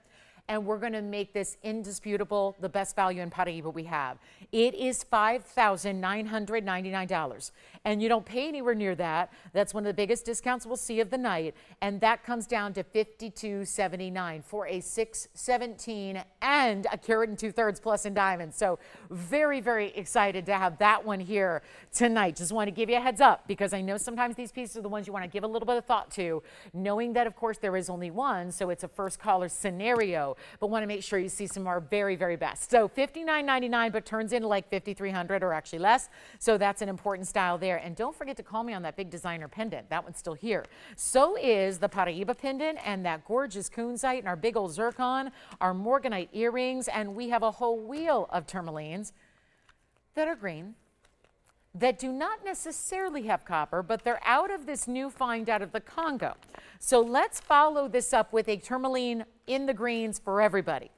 and we're going to make this indisputable, the best value in Paraiba we have. It is $5,999, and you don't pay anywhere near that. That's one of the biggest discounts we'll see of the night, and that comes down to $52.79 for a 617 and a carat and 2/3 plus in diamonds. So very, very excited to have that one here tonight. Just want to give you a heads up, because I know sometimes these pieces are the ones you want to give a little bit of thought to, knowing that, of course, there is only one, so it's a first caller scenario, but want to make sure you see some of our very, very best. So $59.99, but turns into like $5,300 or actually less. So that's an important style there. And don't forget to call me on that big designer pendant. That one's still here. So is the Paraiba pendant and that gorgeous Kunzite and our big old zircon, our Morganite earrings, and we have a whole wheel of tourmalines that are green, that do not necessarily have copper, but they're out of this new find out of the Congo. So let's follow this up with a tourmaline in the greens for everybody.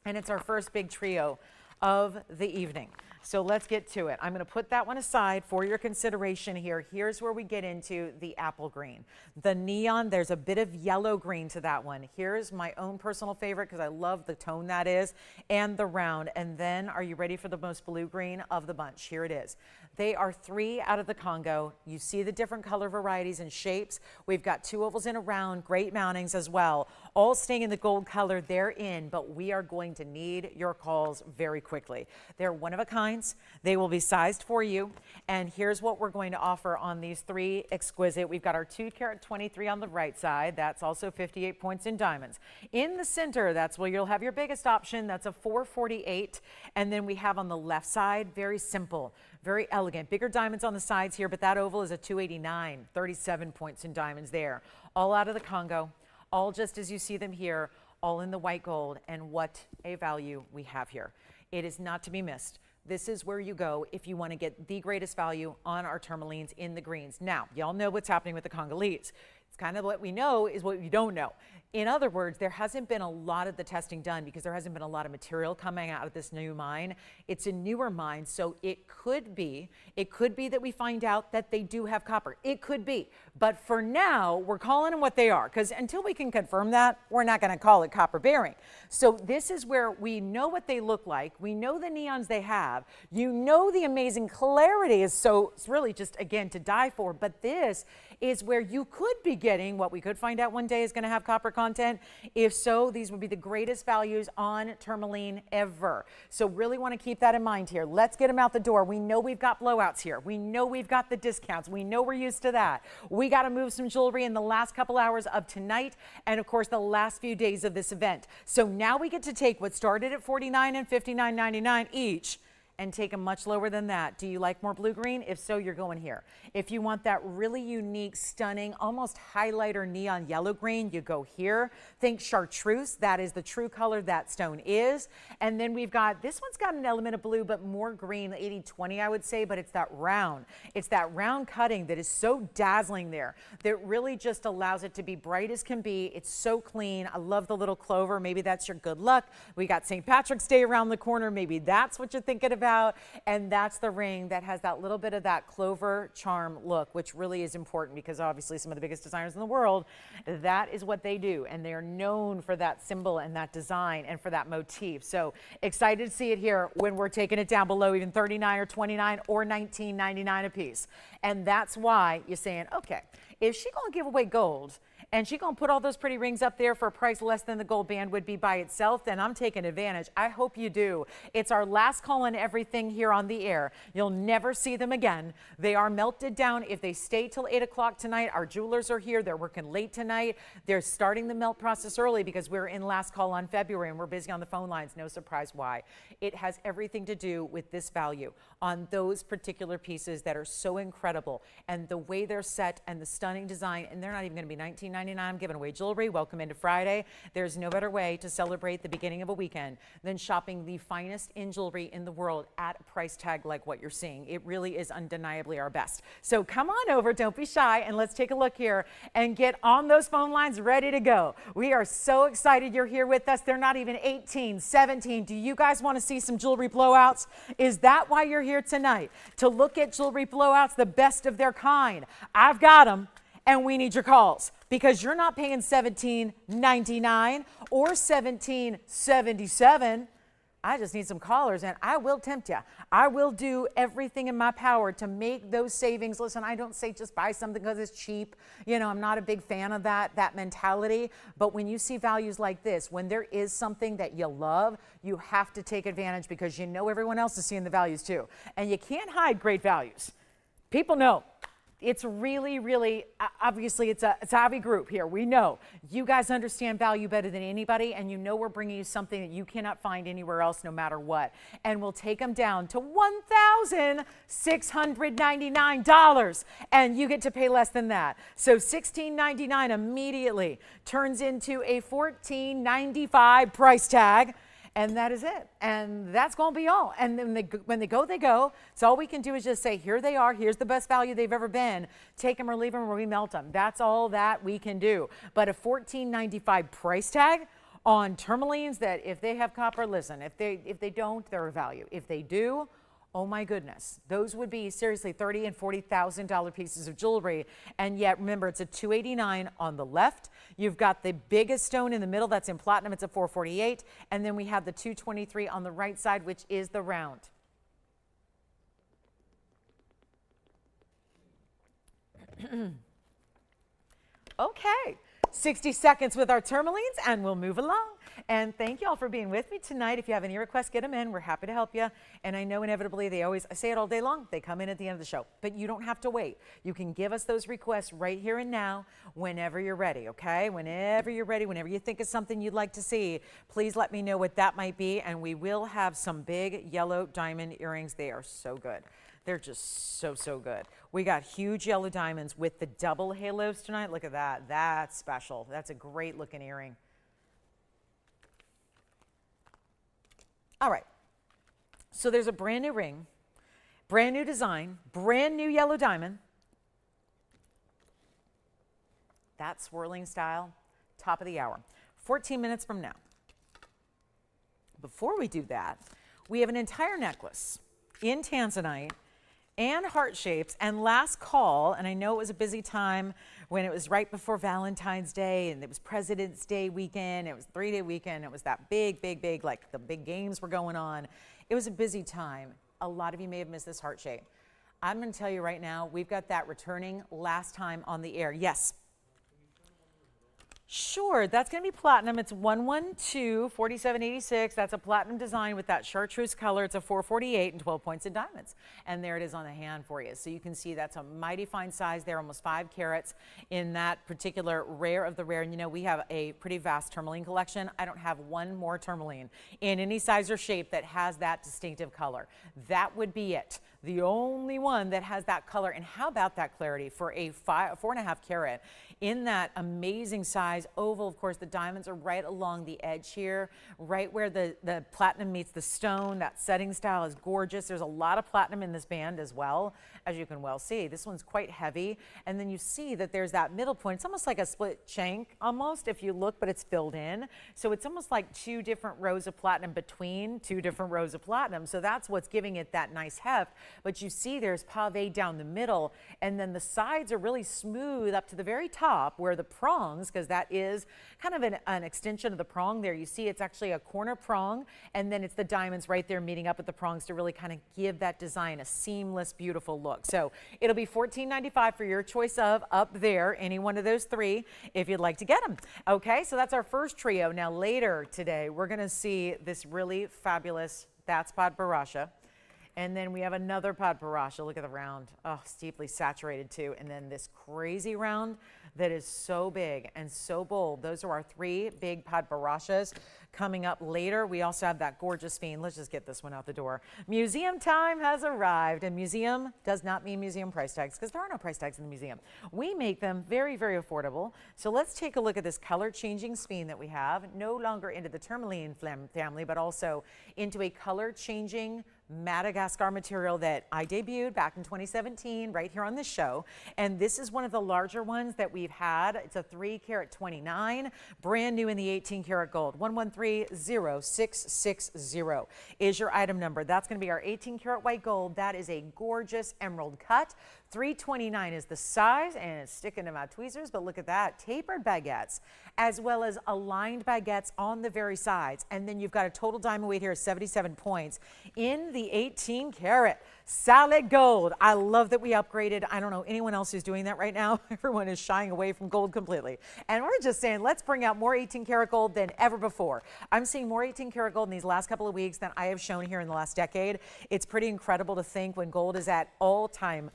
And it's our first big trio of the evening. So let's get to it. I'm going to put that one aside for your consideration here. Here's where we get into the apple green. The neon, there's a bit of yellow green to that one. Here's my own personal favorite because I love the tone that is, and the round. And then, are you ready for the most blue green of the bunch? Here it is. They are 3 out of the Congo. You see the different color varieties and shapes. We've got 2 ovals in a round, great mountings as well, all staying in the gold color they're in, but we are going to need your calls very quickly. They're one of a kinds. They will be sized for you. And here's what we're going to offer on these 3 exquisite. We've got our 2-carat 23 on the right side. That's also 58 points in diamonds. In the center, that's where you'll have your biggest option. That's a 448. And then we have on the left side, very simple, very elegant. Bigger diamonds on the sides here, but that oval is a 289, 37 points in diamonds there. All out of the Congo, all just as you see them here, all in the white gold, and what a value we have here. It is not to be missed. This is where you go if you want to get the greatest value on our tourmalines in the greens. Now, y'all know what's happening with the Congolese. It's kind of what we know is what you don't know. In other words, there hasn't been a lot of the testing done because there hasn't been a lot of material coming out of this new mine. It's a newer mine, so it could be that we find out that they do have copper. It could be. But for now, we're calling them what they are, because until we can confirm that, we're not going to call it copper bearing. So this is where we know what they look like. We know the neons they have. You know the amazing clarity is so, it's really just, again, to die for. But this is where you could be getting what we could find out one day is going to have copper content. If so, these would be the greatest values on tourmaline ever. So really want to keep that in mind here. Let's get them out the door. We know we've got blowouts here. We know we've got the discounts. We know we're used to that. We got to move some jewelry in the last couple hours of tonight and, of course, the last few days of this event. So now we get to take what started at $49 and $59.99 each and take them much lower than that. Do you like more blue green? If so, you're going here. If you want that really unique, stunning, almost highlighter neon yellow green, you go here. Think chartreuse. That is the true color that stone is. And then we've got, this one's got an element of blue, but more green, 80-20 I would say, but it's that round. It's that round cutting that is so dazzling there that really just allows it to be bright as can be. It's so clean. I love the little clover. Maybe that's your good luck. We got St. Patrick's Day around the corner. Maybe that's what you're thinking about. And that's the ring that has that little bit of that clover charm look, which really is important because obviously some of the biggest designers in the world, that is what they do. And they are known for that symbol and that design and for that motif. So excited to see it here when we're taking it down below even $39 or $29 or $19.99 a piece. And that's why you're saying, okay, if she's going to give away gold, and she's going to put all those pretty rings up there for a price less than the gold band would be by itself, then I'm taking advantage. I hope you do. It's our last call on everything here on the air. You'll never see them again. They are melted down. If they stay till 8 o'clock tonight, our jewelers are here. They're working late tonight. They're starting the melt process early because we're in last call on February and we're busy on the phone lines. No surprise why. It has everything to do with this value on those particular pieces that are so incredible and the way they're set and the stunning design. And they're not even going to be $19.99. I'm giving away jewelry. Welcome into Friday. There's no better way to celebrate the beginning of a weekend than shopping the finest in jewelry in the world at a price tag like what you're seeing. It really is undeniably our best. So come on over, don't be shy, and let's take a look here and get on those phone lines ready to go. We are so excited you're here with us. They're not even 18, 17. Do you guys want to see some jewelry blowouts? Is that why you're here tonight? To look at jewelry blowouts, the best of their kind. I've got them. And we need your calls because you're not paying $17.99 or $17.77. I just need some callers and I will tempt you. I will do everything in my power to make those savings. Listen, I don't say just buy something because it's cheap. You know, I'm not a big fan of that mentality. But when you see values like this, when there is something that you love, you have to take advantage because you know everyone else is seeing the values too. And you can't hide great values. People know. It's really, really, obviously it's a hobby group here. We know you guys understand value better than anybody, and you know we're bringing you something that you cannot find anywhere else no matter what. And we'll take them down to $1,699, and you get to pay less than that. So $16.99 immediately turns into a $14.95 price tag. And that is it. And that's going to be all. And then when they go, they go. So all we can do is just say, here they are. Here's the best value they've ever been. Take them or leave them or we melt them. That's all that we can do. But a $14.95 price tag on tourmalines that if they have copper, listen, if they don't, they're a value. If they do, oh my goodness, those would be seriously $30,000 and $40,000 pieces of jewelry. And yet, remember, it's a $289 on the left. You've got the biggest stone in the middle, that's in platinum, it's a $448. And then we have the $223 on the right side, which is the round. Okay, 60 seconds with our tourmalines and we'll move along. And thank you all for being with me tonight. If you have any requests, get them in. We're happy to help you. And I know inevitably I say it all day long, they come in at the end of the show. But you don't have to wait. You can give us those requests right here and now whenever you're ready, okay? Whenever you're ready, whenever you think of something you'd like to see, please let me know what that might be. And we will have some big yellow diamond earrings. They are so good. They're just so, so good. We got huge yellow diamonds with the double halos tonight. Look at that. That's special. That's a great looking earring. All right, so there's a brand new ring, brand new design, brand new yellow diamond. That swirling style, top of the hour, 14 minutes from now. Before we do that, we have an entire necklace in Tanzanite and heart shapes and last call, and I know it was a busy time when it was right before Valentine's Day and it was President's Day weekend, it was 3-day weekend, it was that big, like the big games were going on. It was a busy time. A lot of you may have missed this heart shape. I'm gonna tell you right now, we've got that returning last time on the air. Yes. Sure, that's going to be platinum. It's 112, 4786. That's a platinum design with that chartreuse color. It's a 448 and 12 points in diamonds. And there it is on the hand for you. So you can see that's a mighty fine size there, almost 5 carats in that particular rare of the rare. And you know, we have a pretty vast tourmaline collection. I don't have one more tourmaline in any size or shape that has that distinctive color. That would be it. The only one that has that color. And how about that clarity for a 4.5 carat in that amazing size oval? Of course, the diamonds are right along the edge here, right where the platinum meets the stone. That setting style is gorgeous. There's a lot of platinum in this band as well, as you can well see. This one's quite heavy. And then you see that there's that middle point. It's almost like a split shank almost if you look, but it's filled in. So it's almost like 2 different rows of platinum between 2 different rows of platinum. So that's what's giving it that nice heft. But you see there's pave down the middle, and then the sides are really smooth up to the very top where the prongs, because that is kind of an extension of the prong there. You see it's actually a corner prong, and then it's the diamonds right there meeting up with the prongs to really kind of give that design a seamless, beautiful look. So it'll be $14.95 for your choice of up there, any one of those 3, if you'd like to get them. Okay, so that's our first trio. Now later today, we're going to see this really fabulous, that's Podparasha. And then we have another Podparasha. Look at the round. Oh, steeply saturated too. And then this crazy round that is so big and so bold. Those are our 3 big Podparashas. Coming up later, we also have that gorgeous sphene. Let's just get this one out the door. Museum time has arrived. And museum does not mean museum price tags, because there are no price tags in the museum. We make them very, very affordable. So let's take a look at this color-changing sphene that we have. No longer into the tourmaline family, but also into a color-changing Madagascar material that I debuted back in 2017 right here on this show. And this is one of the larger ones that we've had. It's a 3 carat 29, brand new in the 18 karat gold. 1130-660 is your item number. That's going to be our 18 karat white gold. That is a gorgeous emerald cut. 329 is the size, and it's sticking to my tweezers, but look at that. Tapered baguettes, as well as aligned baguettes on the very sides. And then you've got a total diamond weight here of 77 points in the 18 karat solid gold. I love that we upgraded. I don't know anyone else who's doing that right now. Everyone is shying away from gold completely. And we're just saying, let's bring out more 18 karat gold than ever before. I'm seeing more 18 karat gold in these last couple of weeks than I have shown here in the last decade. It's pretty incredible to think when gold is at all-time,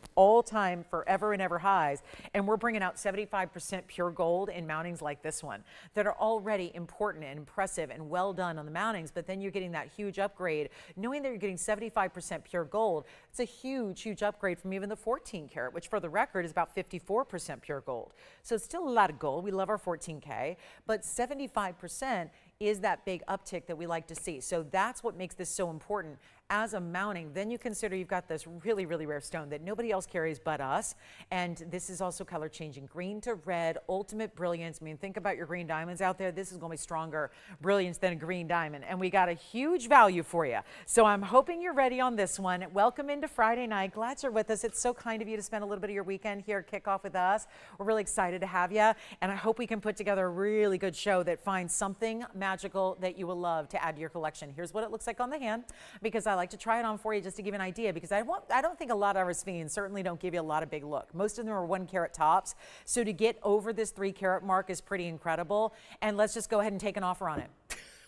forever and ever highs, and we're bringing out 75% pure gold in mountings like this one that are already important and impressive and well done on the mountings, but then you're getting that huge upgrade knowing that you're getting 75% pure gold. It's a huge upgrade from even the 14 karat, which for the record is about 54% pure gold. So it's still a lot of gold. We love our 14K, but 75% is that big uptick that we like to see. So that's what makes this so important as a mounting. Then you consider you've got this really, really rare stone that nobody else carries but us. And this is also color changing, green to red, ultimate brilliance. I mean, think about your green diamonds out there. This is going to be stronger brilliance than a green diamond. And we got a huge value for you. So I'm hoping you're ready on this one. Welcome into Friday night. Glad you're with us. It's so kind of you to spend a little bit of your weekend here, kick off with us. We're really excited to have you. And I hope we can put together a really good show that finds something magical that you will love to add to your collection. Here's what it looks like on the hand, because I like to try it on for you just to give you an idea, because I don't think a lot of our sphenes certainly don't give you a lot of big look. Most of them are 1 carat tops. So to get over this 3 carat mark is pretty incredible. And let's just go ahead and take an offer on it.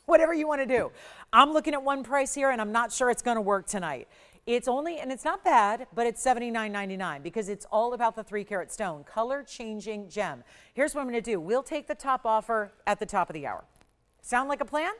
Whatever you want to do. I'm looking at one price here and I'm not sure it's going to work tonight. It's only, and it's not bad, but it's $79.99 because it's all about the 3 carat stone, color changing gem. Here's what I'm going to do. We'll take the top offer at the top of the hour. Sound like a plan?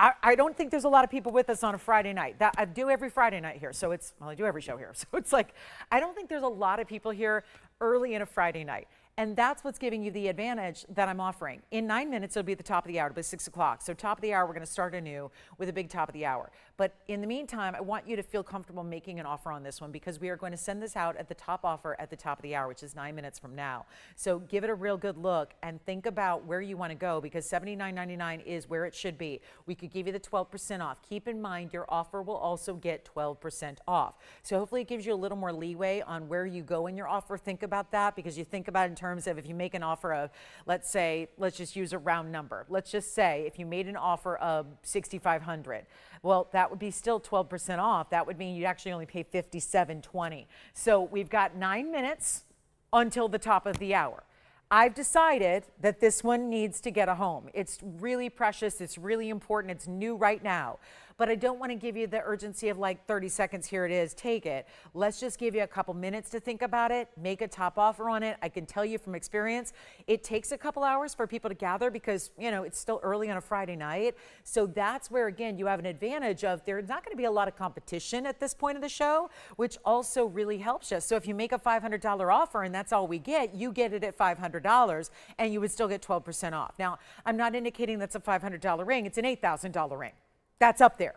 I don't think there's a lot of people with us on a Friday night. That I do every Friday night here, so it's, well, I do every show here. So it's like, I don't think there's a lot of people here early in a Friday night. And that's what's giving you the advantage that I'm offering. In 9 minutes, it'll be at the top of the hour. It'll be 6 o'clock. So top of the hour, we're going to start anew with a big top of the hour. But in the meantime, I want you to feel comfortable making an offer on this one, because we are going to send this out at the top offer at the top of the hour, which is 9 minutes from now. So give it a real good look and think about where you want to go, because $79.99 is where it should be. We could give you the 12% off. Keep in mind, your offer will also get 12% off. So hopefully it gives you a little more leeway on where you go in your offer. Think about that, because you think about it in terms of if you make an offer of, let's say, let's just use a round number. Let's just say if you made an offer of $6,500, well, that would be still 12% off. That would mean you'd actually only pay $57.20. So we've got 9 minutes until the top of the hour. I've decided that this one needs to get a home. It's really precious. It's really important. It's new right now. But I don't want to give you the urgency of like 30 seconds, here it is, take it. Let's just give you a couple minutes to think about it, make a top offer on it. I can tell you from experience, it takes a couple hours for people to gather because, you know, it's still early on a Friday night. So that's where, again, you have an advantage of there's not going to be a lot of competition at this point of the show, which also really helps you. So if you make a $500 offer and that's all we get, you get it at $500 and you would still get 12% off. Now, I'm not indicating that's a $500 ring. It's an $8,000 ring. That's up there.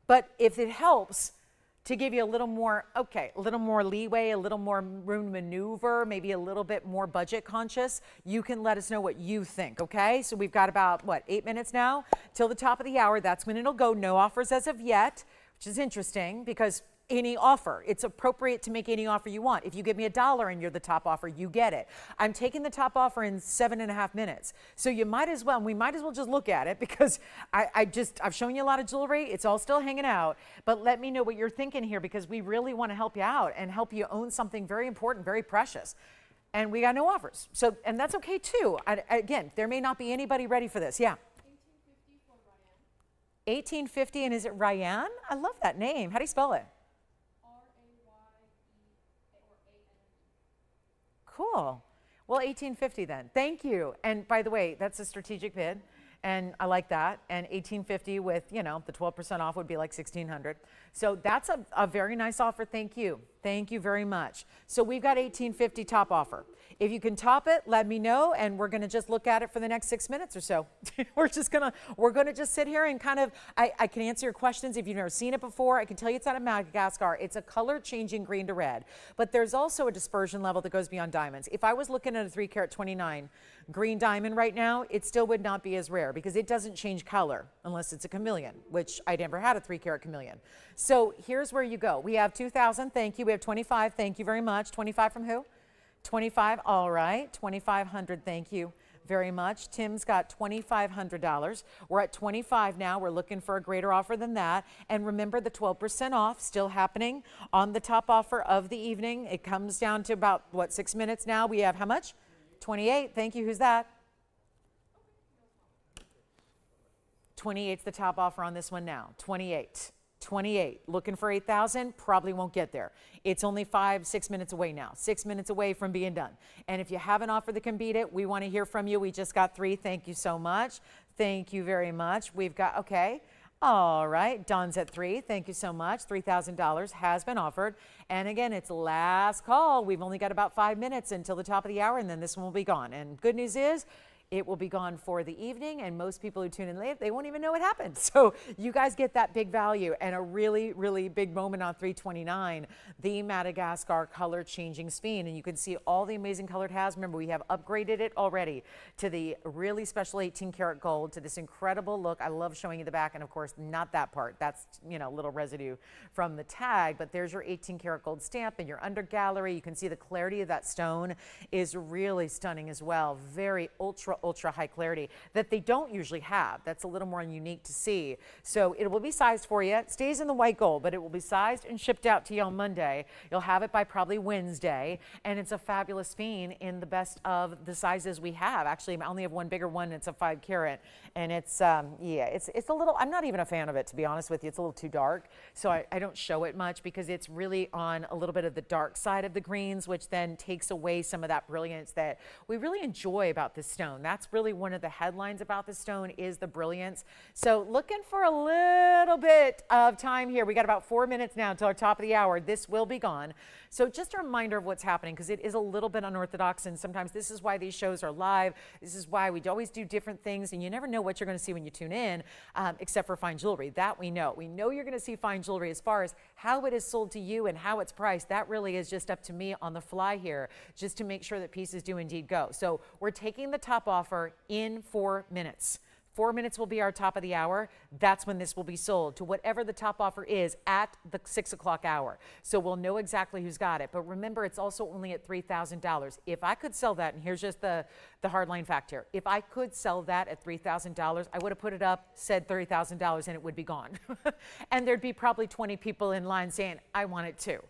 But if it helps to give you a little more, okay, a little more leeway, a little more room to maneuver, maybe a little bit more budget conscious, you can let us know what you think, okay? So we've got about, what, 8 minutes now till the top of the hour. That's when it'll go. No offers as of yet, which is interesting because any offer, it's appropriate to make any offer you want. If you give me $1 and you're the top offer, you get it. I'm taking the top offer in 7.5 minutes. So you might as well, and we might as well just look at it because I've shown you a lot of jewelry. It's all still hanging out, but let me know what you're thinking here because we really want to help you out and help you own something very important, very precious. And we got no offers. So, and that's okay too. Again, there may not be anybody ready for this. Yeah. 1850, and is it Ryan? I love that name. How do you spell it? Cool. Well, 1850 then. Thank you. And by the way, that's a strategic bid, and I like that. And 1850 with, you know, the 12% off would be like 1600. So that's a very nice offer. Thank you. Thank you very much. So we've got 1850 top offer. If you can top it, let me know, and we're going to just look at it for the next 6 minutes or so. we're going to just sit here and kind of, I can answer your questions if you've never seen it before. I can tell you it's out of Madagascar. It's a color changing green to red, but there's also a dispersion level that goes beyond diamonds. If I was looking at a 3 carat 29 green diamond right now, it still would not be as rare because it doesn't change color unless it's a chameleon, which I never had a 3 carat chameleon. So here's where you go. We have 2,000. Thank you. We have 25. Thank you very much. 25 from who? 25, all right, 2,500, thank you very much. Tim's got $2,500. We're at 25 now. We're looking for a greater offer than that. And remember the 12% off still happening on the top offer of the evening. It comes down to about, what, 6 minutes now. We have how much? 28, thank you. Who's that? 28's the top offer on this one now, 28. 28, looking for 8,000, probably won't get there. It's only 5-6 minutes away now, 6 minutes away from being done. And if you have an offer that can beat it, we want to hear from you. We just got 3. Thank you so much. Thank you very much. We've got, okay. All right, Don's at 3. Thank you so much. $3,000 has been offered. And again, it's last call. We've only got about 5 minutes until the top of the hour, and then this one will be gone. And good news is, it will be gone for the evening, and most people who tune in late, they won't even know it happened. So you guys get that big value and a really, really big moment on 329, the Madagascar color changing sphene. And you can see all the amazing color it has. Remember, we have upgraded it already to the really special 18 karat gold, to this incredible look. I love showing you the back, and of course, not that part. That's, you know, a little residue from the tag, but there's your 18 karat gold stamp and your under gallery. You can see the clarity of that stone is really stunning as well. Very ultra high clarity that they don't usually have. That's a little more unique to see. So it will be sized for you. It stays in the white gold, but it will be sized and shipped out to you on Monday. You'll have it by probably Wednesday, and it's a fabulous sphene in the best of the sizes we have. Actually, I only have one bigger one. It's a 5 karat, and it's yeah, it's a little, I'm not even a fan of it, to be honest with you. It's a little too dark, so I don't show it much because it's really on a little bit of the dark side of the greens, which then takes away some of that brilliance that we really enjoy about this stone. That's really one of the headlines about this stone, is the brilliance. So looking for a little bit of time here. We got about 4 minutes now until our top of the hour. This will be gone. So just a reminder of what's happening, because it is a little bit unorthodox, and sometimes this is why these shows are live. This is why we always do different things, and you never know what you're going to see when you tune in, except for fine jewelry. That we know. We know you're going to see fine jewelry. As far as how it is sold to you and how it's priced, that really is just up to me on the fly here, just to make sure that pieces do indeed go. So we're taking the top offer in 4 minutes. 4 minutes will be our top of the hour. That's when this will be sold to whatever the top offer is at the 6 o'clock hour. So we'll know exactly who's got it. But remember, it's also only at $3,000. If I could sell that, and here's just the hardline fact here. If I could sell that at $3,000, I would have put it up, said $30,000, and it would be gone. And there'd be probably 20 people in line saying, I want it too.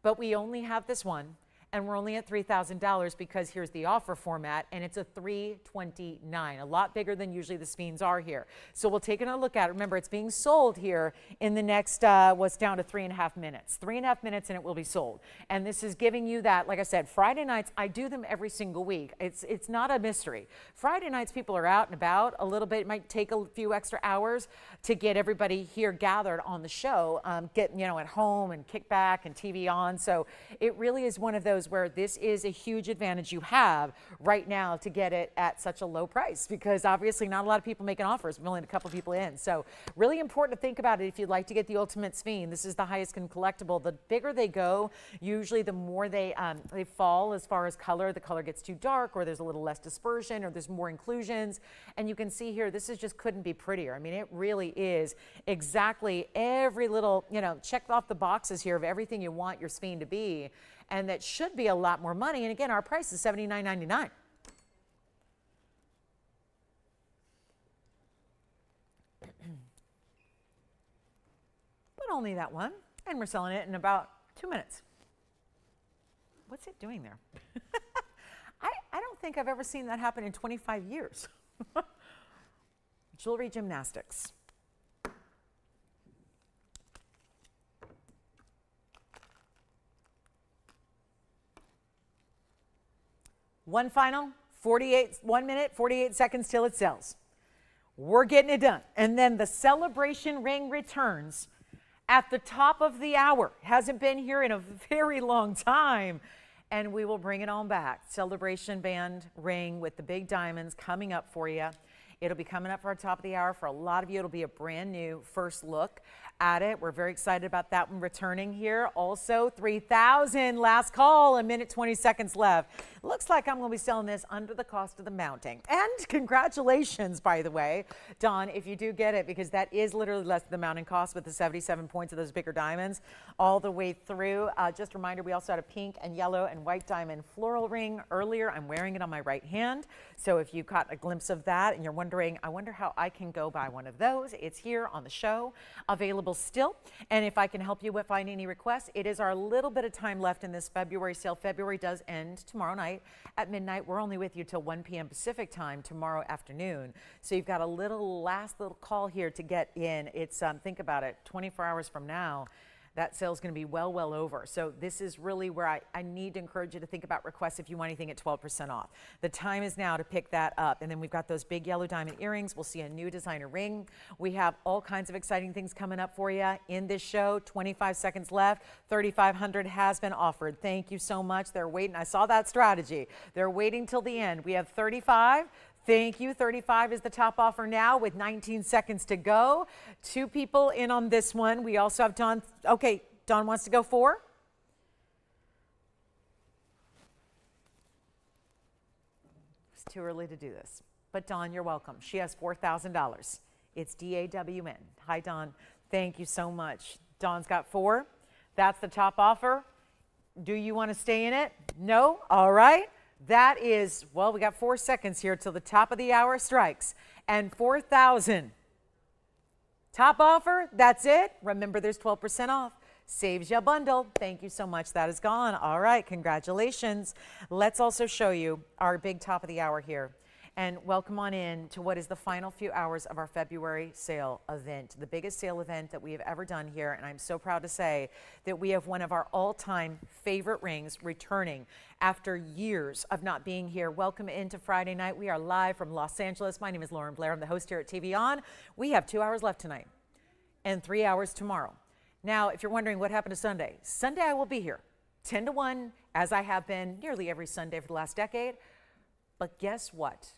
But we only have this one. And we're only at $3,000 because here's the offer format, and it's a $329, a lot bigger than usually the sphenes are here. So we'll take another look at it. Remember, it's being sold here in the next, what's down to 3.5 minutes. 3.5 minutes and it will be sold. And this is giving you that, like I said, Friday nights, I do them every single week. It's not a mystery. Friday nights, people are out and about a little bit. It might take a few extra hours to get everybody here gathered on the show, get, you know, at home and kick back and TV on. So it really is one of those where this is a huge advantage you have right now to get it at such a low price, because obviously not a lot of people making offers. We're only a couple people in. So really important to think about it if you'd like to get the ultimate sphene. This is the highest end collectible. The bigger they go, usually the more they fall as far as color. The color gets too dark, or there's a little less dispersion, or there's more inclusions. And you can see here, this is just couldn't be prettier. I mean, it really is exactly every little, you know, check off the boxes here of everything you want your sphene to be. And that should be a lot more money. And again, our price is $79.99. But only that one. And we're selling it in about 2 minutes. What's it doing there? I don't think I've ever seen that happen in 25 years. Jewelry gymnastics. One final, 1 minute, 48 seconds till it sells. We're getting it done. And then the celebration ring returns at the top of the hour. Hasn't been here in a very long time. And we will bring it on back. Celebration band ring with the big diamonds coming up for you. It'll be coming up for our top of the hour. For a lot of you, it'll be a brand new first look at it. We're very excited about that one returning here. Also, 3,000 last call, a minute, 20 seconds left. Looks like I'm going to be selling this under the cost of the mounting. And congratulations, by the way, Dawn, if you do get it, because that is literally less than the mounting cost with the 77 points of those bigger diamonds all the way through. Just a reminder, we also had a pink and yellow and white diamond floral ring earlier. I'm wearing it on my right hand. So if you caught a glimpse of that and you're wondering, I wonder how I can go buy one of those, it's here on the show, available still. And if I can help you with finding any requests, it is our little bit of time left in this February sale. February does end tomorrow night at midnight. We're only with you till 1 p.m. Pacific time tomorrow afternoon. So you've got a last little call here to get in. It's, think about it, 24 hours from now. That sale is going to be well over. So this is really where I need to encourage you to think about requests if you want anything at 12% off. The time is now to pick that up. And then we've got those big yellow diamond earrings. We'll see a new designer ring. We have all kinds of exciting things coming up for you in this show. 25 seconds left. 3,500 has been offered. Thank you so much. They're waiting. I saw that strategy. They're waiting till the end. We have 35, Thank you. 35 is the top offer now with 19 seconds to go. 2 people in on this one. We also have Dawn. Okay, Dawn wants to go 4. It's too early to do this. But Dawn, you're welcome. She has $4,000. It's DAWN. Hi, Dawn. Thank you so much. Dawn's got 4. That's the top offer. Do you want to stay in it? No? All right. That is, well, we got 4 seconds here till the top of the hour strikes. And 4,000. Top offer, that's it. Remember, there's 12% off. Saves you a bundle. Thank you so much. That is gone. All right, congratulations. Let's also show you our big top of the hour here. And welcome on in to what is the final few hours of our February sale event, the biggest sale event that we have ever done here. And I'm so proud to say that we have one of our all-time favorite rings returning after years of not being here. Welcome into Friday night. We are live from Los Angeles. My name is Blair. I'm the host here at TVON. We have 2 hours left tonight and 3 hours tomorrow. Now, if you're wondering what happened to Sunday, Sunday I will be here 10 to 1, as I have been nearly every Sunday for the last decade. But guess what?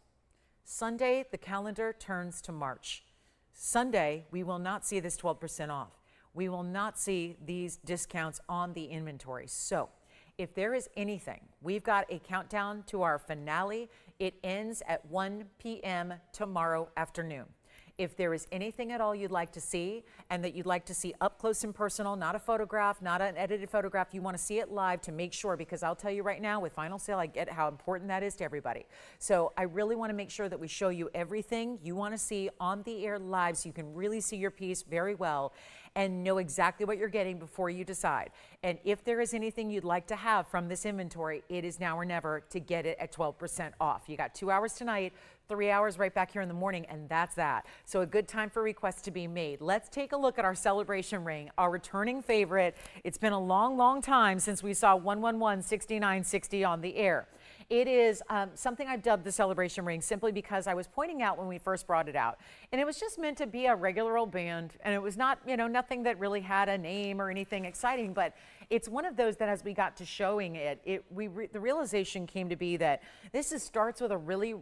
Sunday, the calendar turns to March. Sunday, we will not see this 12% off. We will not see these discounts on the inventory. So if there is anything, we've got a countdown to our finale. It ends at 1 p.m. tomorrow afternoon. If there is anything at all you'd like to see and that you'd like to see up close and personal, not a photograph, not an edited photograph, you want to see it live to make sure, because I'll tell you right now with final sale, I get how important that is to everybody. So I really want to make sure that we show you everything you want to see on the air live so you can really see your piece very well and know exactly what you're getting before you decide. And if there is anything you'd like to have from this inventory, it is now or never to get it at 12% off. You got 2 hours tonight, 3 hours right back here in the morning, and that's that. So a good time for requests to be made. Let's take a look at our celebration ring, our returning favorite. It's been a long, long time since we saw 111-6960 on the air. It is something I've dubbed the celebration ring simply because I was pointing out when we first brought it out, and it was just meant to be a regular old band, and it was not, you know, nothing that really had a name or anything exciting, but it's one of those that as we got to showing it, the realization came to be that this starts with a really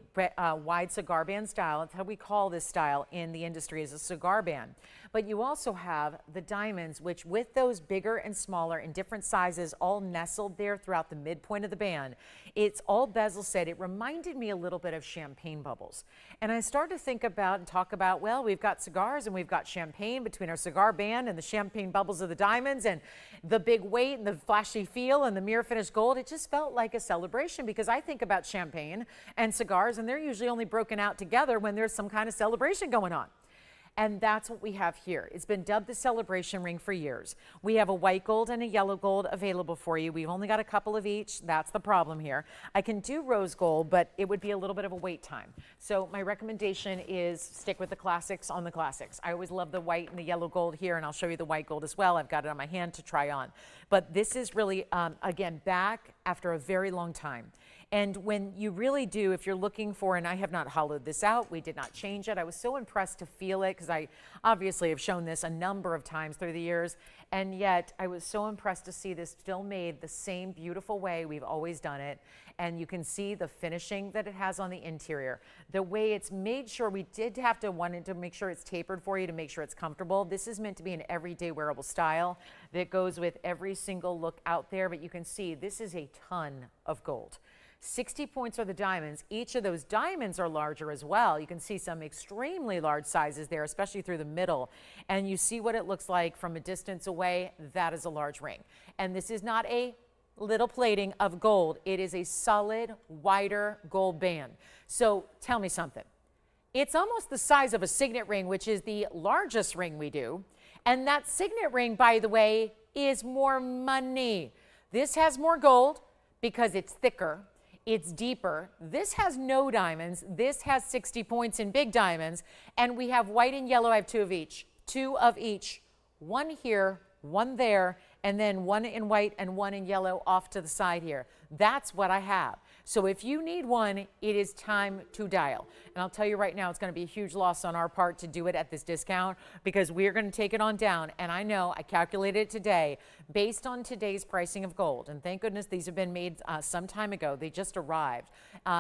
wide cigar band style. It's how we call this style in the industry, as a cigar band. But you also have the diamonds, which with those bigger and smaller in different sizes all nestled there throughout the midpoint of the band, it's all bezel set. It reminded me a little bit of champagne bubbles. And I started to think about and talk about, well, we've got cigars and we've got champagne between our cigar band and the champagne bubbles of the diamonds and the big weight and the flashy feel and the mirror finished gold. It just felt like a celebration, because I think about champagne and cigars and they're usually only broken out together when there's some kind of celebration going on. And that's what we have here. It's been dubbed the celebration ring for years. We have a white gold and a yellow gold available for you. We've only got a couple of each. That's the problem here. I can do rose gold, but it would be a little bit of a wait time. So my recommendation is stick with the classics on the classics. I always love the white and the yellow gold here, and I'll show you the white gold as well. I've got it on my hand to try on. But this is really, again, back after a very long time. And when you really do, if you're looking for, and I have not hollowed this out, we did not change it. I was so impressed to feel it, because I obviously have shown this a number of times through the years, and yet I was so impressed to see this still made the same beautiful way we've always done it. And you can see the finishing that it has on the interior. The way it's made sure, we did have to wanted to make sure it's tapered for you to make sure it's comfortable. This is meant to be an everyday wearable style that goes with every single look out there, but you can see this is a ton of gold. 60 points are the diamonds. Each of those diamonds are larger as well. You can see some extremely large sizes there, especially through the middle. And you see what it looks like from a distance away. That is a large ring. And this is not a little plating of gold. It is a solid, wider gold band. So tell me something. It's almost the size of a signet ring, which is the largest ring we do. And that signet ring, by the way, is more money. This has more gold because it's thicker. It's deeper. This has no diamonds. This has 60 points in big diamonds. And we have white and yellow. I have 2 of each. 2 of each. 1 here, 1 there, and then 1 in white and 1 in yellow off to the side here. That's what I have. So if you need one, it is time to dial. And I'll tell you right now, it's going to be a huge loss on our part to do it at this discount because we're going to take it on down. And I know I calculated it today based on today's pricing of gold. And thank goodness these have been made some time ago. They just arrived,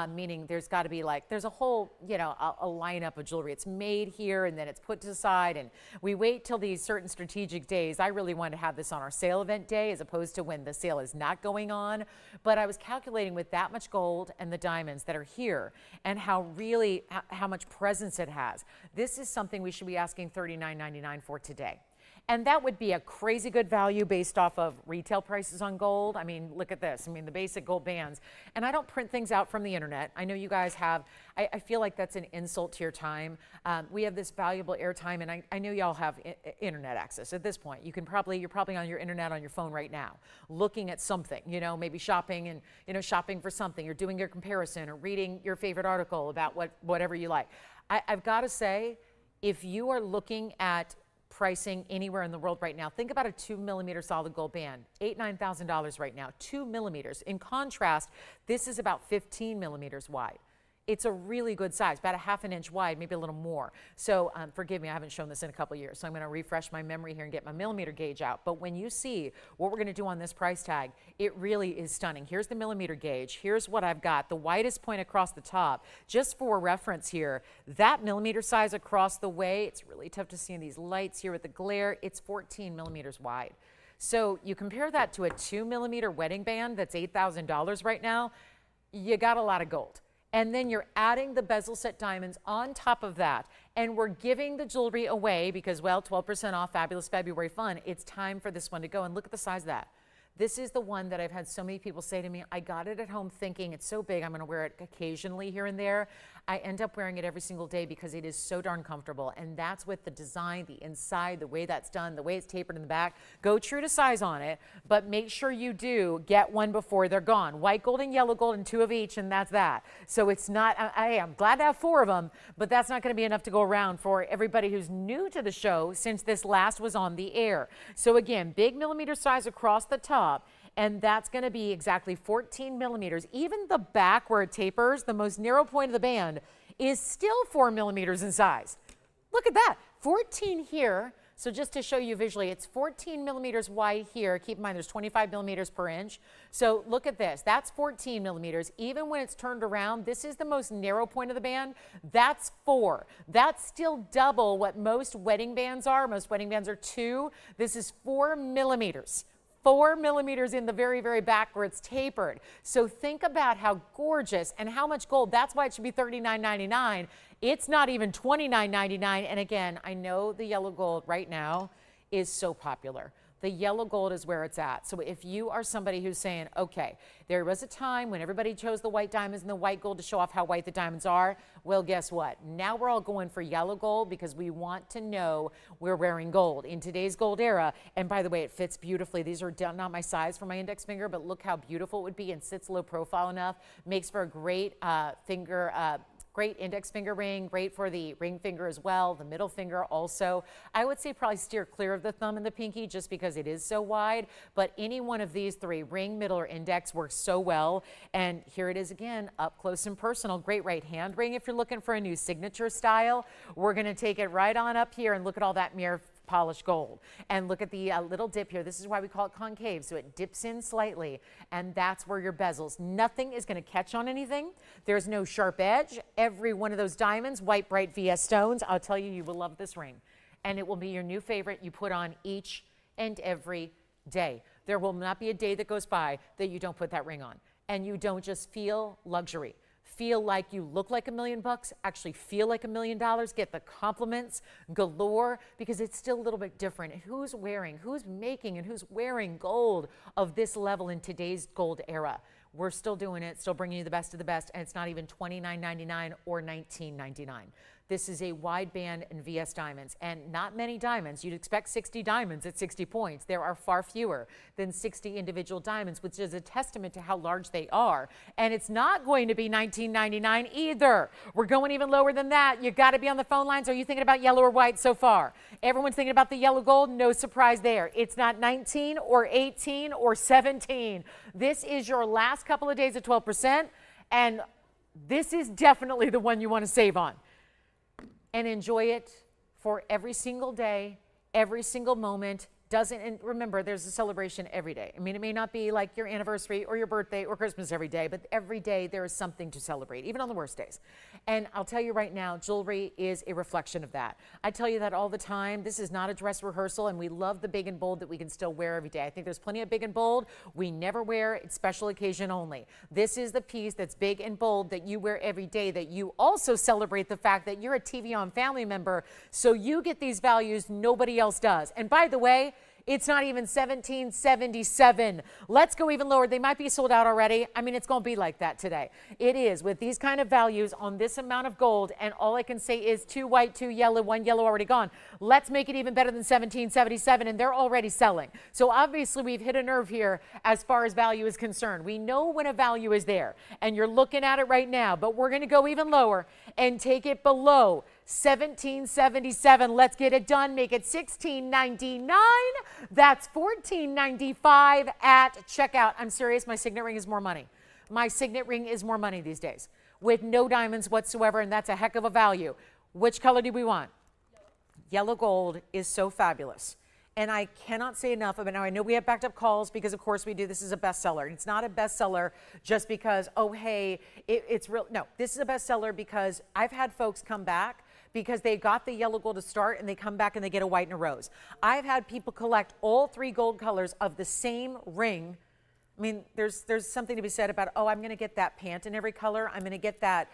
meaning there's got to be like, there's a whole, you know, a lineup of jewelry. It's made here and then it's put to the side. And we wait till these certain strategic days. I really wanted to have this on our sale event day as opposed to when the sale is not going on. But I was calculating with that much gold and the diamonds that are here and how much presence it has. This is something we should be asking $39.99 for today. And that would be a crazy good value based off of retail prices on gold. I mean, look at this. I mean, the basic gold bands. And I don't print things out from the internet. I know you guys have. I feel like that's an insult to your time. We have this valuable airtime, and I know y'all have internet access at this point. You're probably on your internet on your phone right now, looking at something, you know, maybe shopping and, you know, shopping for something. You're doing your comparison or reading your favorite article about whatever you like. I've got to say, if you are looking at pricing anywhere in the world right now, think about a 2 millimeter solid gold band, $8,000-9,000 right now, 2 millimeters. In contrast, this is about 15 millimeters wide. It's a really good size, about a ½ an inch wide, maybe a little more. So forgive me, I haven't shown this in a couple years, so I'm going to refresh my memory here and get my millimeter gauge out. But when you see what we're going to do on this price tag, it really is stunning. Here's the millimeter gauge. Here's what I've got, the widest point across the top. Just for reference here, that millimeter size across the way, it's really tough to see in these lights here with the glare, it's 14 millimeters wide. So you compare that to a 2 millimeter wedding band that's $8,000 right now, you got a lot of gold. And then you're adding the bezel set diamonds on top of that. And we're giving the jewelry away because, well, 12% off Fabulous February Fun. It's time for this one to go. And look at the size of that. This is the one that I've had so many people say to me, I got it at home thinking it's so big, I'm going to wear it occasionally here and there. I end up wearing it every single day because it is so darn comfortable. And that's with the design, the inside, the way that's done, the way it's tapered in the back. Go true to size on it, but make sure you do get one before they're gone. White gold and yellow gold and 2 of each, and that's that. So it's not, I am glad to have 4 of them, but that's not going to be enough to go around for everybody who's new to the show since this last was on the air. So again, big millimeter size across the top. And that's going to be exactly 14 millimeters. Even the back where it tapers, the most narrow point of the band, is still 4 millimeters in size. Look at that, 14 here. So just to show you visually, it's 14 millimeters wide here. Keep in mind there's 25 millimeters per inch. So look at this, that's 14 millimeters. Even when it's turned around, this is the most narrow point of the band. That's 4. That's still double what most wedding bands are. Most wedding bands are 2. This is 4 millimeters. 4 millimeters in the very, very back where it's tapered. So think about how gorgeous and how much gold. That's why it should be $39.99. It's not even $29.99. And again, I know the yellow gold right now is so popular. The yellow gold is where it's at. So if you are somebody who's saying, okay, there was a time when everybody chose the white diamonds and the white gold to show off how white the diamonds are. Well, guess what? Now we're all going for yellow gold because we want to know we're wearing gold in today's gold era. And by the way, it fits beautifully. These are not my size for my index finger, but look how beautiful it would be and sits low profile enough. Makes for a great great index finger ring, great for the ring finger as well, the middle finger also. I would say probably steer clear of the thumb and the pinky just because it is so wide, but any one of these 3, ring, middle, or index, works so well. And here it is again, up close and personal. Great right hand ring if you're looking for a new signature style. We're gonna take it right on up here and look at all that mirror polished gold. And look at the little dip here. This is why we call it concave. So it dips in slightly, and that's where your bezels. Nothing is going to catch on anything. There's no sharp edge. Every one of those diamonds, white bright VS stones. I'll tell you, you will love this ring. And it will be your new favorite you put on each and every day. There will not be a day that goes by that you don't put that ring on. And you don't just feel luxury. Feel like you look like $1 million, actually feel like $1 million, get the compliments galore, because it's still a little bit different. Who's wearing, who's making, and who's wearing gold of this level in today's gold era? We're still doing it, still bringing you the best of the best, and it's not even $29.99 or $19.99. This is a wide band and VS diamonds, and not many diamonds. You'd expect 60 diamonds at 60 points. There are far fewer than 60 individual diamonds, which is a testament to how large they are. And it's not going to be $19.99 either. We're going even lower than that. You got to be on the phone lines. Are you thinking about yellow or white so far? Everyone's thinking about the yellow gold. No surprise there. It's not 19 or 18 or 17. This is your last couple of days at 12%. And this is definitely the one you want to save on. And enjoy it for every single day, every single moment. And remember, there's a celebration every day. I mean, it may not be like your anniversary or your birthday or Christmas every day, but every day there is something to celebrate, even on the worst days. And I'll tell you right now, jewelry is a reflection of that. I tell you that all the time. This is not a dress rehearsal, and we love the big and bold that we can still wear every day. I think there's plenty of big and bold. We never wear it. It's special occasion only. This is the piece that's big and bold that you wear every day, that you also celebrate the fact that you're a TVON family member, so you get these values nobody else does. And by the way, it's not even $17.77. Let's go even lower. They might be sold out already. I mean, it's going to be like that today. It is with these kind of values on this amount of gold. And all I can say is 2 white, 2 yellow, 1 yellow already gone. Let's make it even better than $17.77. And they're already selling. So obviously we've hit a nerve here as far as value is concerned. We know when a value is there and you're looking at it right now, but we're going to go even lower and take it below $17.77. Let's get it done. Make it $16.99. That's $14.95 at checkout. I'm serious. My signet ring is more money. My signet ring is more money these days with no diamonds whatsoever, and that's a heck of a value. Which color do we want? Yellow gold is so fabulous. And I cannot say enough about it. Now, I know we have backed up calls because, of course, we do. This is a bestseller. And it's not a bestseller just because, oh, hey, it's real. No, this is a bestseller because I've had folks come back because they got the yellow gold to start and they come back and they get a white and a rose. I've had people collect all 3 gold colors of the same ring. I mean, there's something to be said about, oh, I'm going to get that pant in every color. I'm going to get that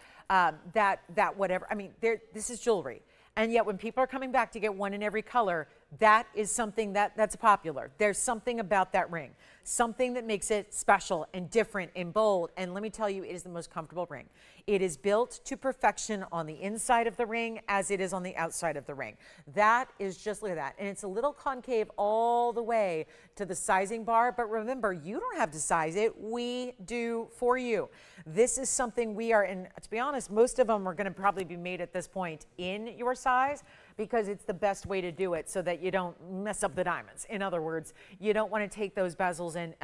whatever. I mean, this is jewelry. And yet when people are coming back to get one in every color, that is something that's popular. There's something about that ring, something that makes it special and different and bold. And let me tell you, it is the most comfortable ring. It is built to perfection on the inside of the ring as it is on the outside of the ring. That is just like that. And it's a little concave all the way to the sizing bar. But remember, you don't have to size it. We do for you. This is something we are, and to be honest, most of them are going to probably be made at this point in your size, because it's the best way to do it so that you don't mess up the diamonds. In other words, you don't want to take those bezels and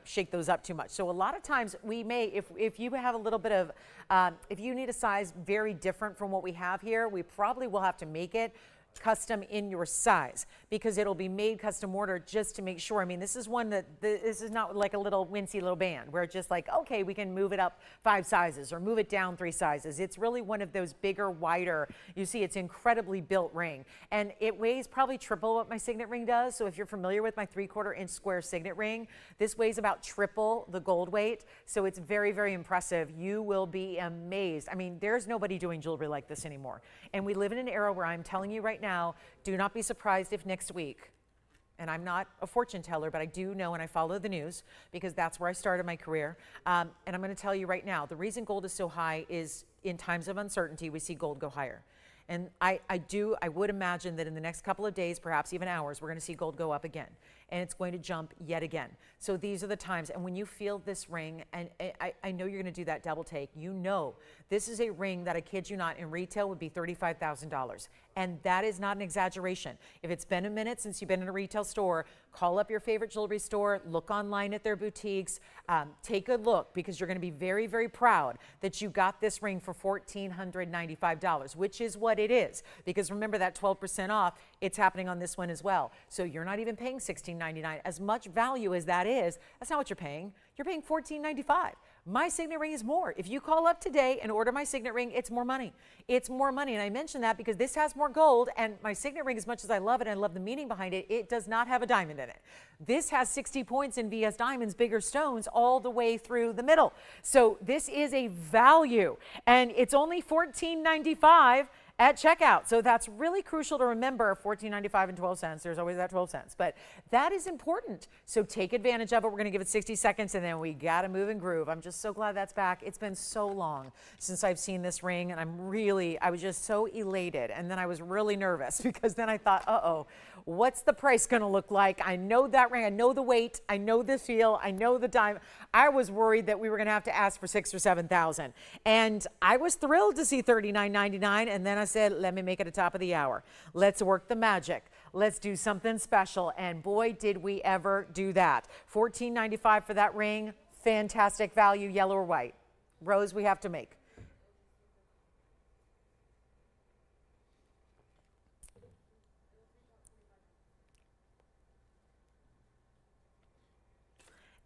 shake those up too much. So a lot of times we may, if you have a little bit of, if you need a size very different from what we have here, we probably will have to make it custom in your size, because it'll be made custom order just to make sure. I mean, this is one that this is not like a little wincy little band where it's just like, okay, we can move it up 5 sizes or move it down 3 sizes. It's really one of those bigger, wider, you see, it's incredibly built ring, and it weighs probably triple what my signet ring does. So if you're familiar with my 3/4 inch square signet ring, this weighs about triple the gold weight. So it's very, very impressive. You will be amazed. I mean, there's nobody doing jewelry like this anymore. And we live in an era where I'm telling you right now, do not be surprised if next week, and I'm not a fortune teller, but I do know and I follow the news because that's where I started my career. And I'm going to tell you right now, the reason gold is so high is in times of uncertainty, we see gold go higher. And I would imagine that in the next couple of days, perhaps even hours, we're going to see gold go up again. And it's going to jump yet again. So these are the times. And when you feel this ring, and I know you're going to do that double take, you know this is a ring that, I kid you not, in retail would be $35,000. And that is not an exaggeration. If it's been a minute since you've been in a retail store, call up your favorite jewelry store, look online at their boutiques, take a look, because you're going to be very, very proud that you got this ring for $1,495, which is what it is. Because remember that 12% off, it's happening on this one as well. So you're not even paying $16.99. As much value as that is, that's not what you're paying. You're paying $14.95. My signet ring is more. If you call up today and order my signet ring, it's more money. It's more money. And I mention that because this has more gold, and my signet ring, as much as I love it and I love the meaning behind it, it does not have a diamond in it. This has 60 points in VS diamonds, bigger stones all the way through the middle. So this is a value, and it's only $14.95 at checkout. So that's really crucial to remember. $14.95 and 12 cents. There's always that 12 cents, but that is important. So take advantage of it. We're going to give it 60 seconds and then we got to move and groove. I'm just so glad that's back. It's been so long since I've seen this ring, and I was just so elated. And then I was really nervous because then I thought, uh-oh, what's the price going to look like? I know that ring. I know the weight. I know the feel. I know the diamond. I was worried that we were going to have to ask for $6,000 or $7,000. And I was thrilled to see $39.99. And then I said, let me make it a top of the hour. Let's work the magic. Let's do something special. And boy, did we ever do that. $14.95 for that ring. Fantastic value, yellow or white. rows we have to make.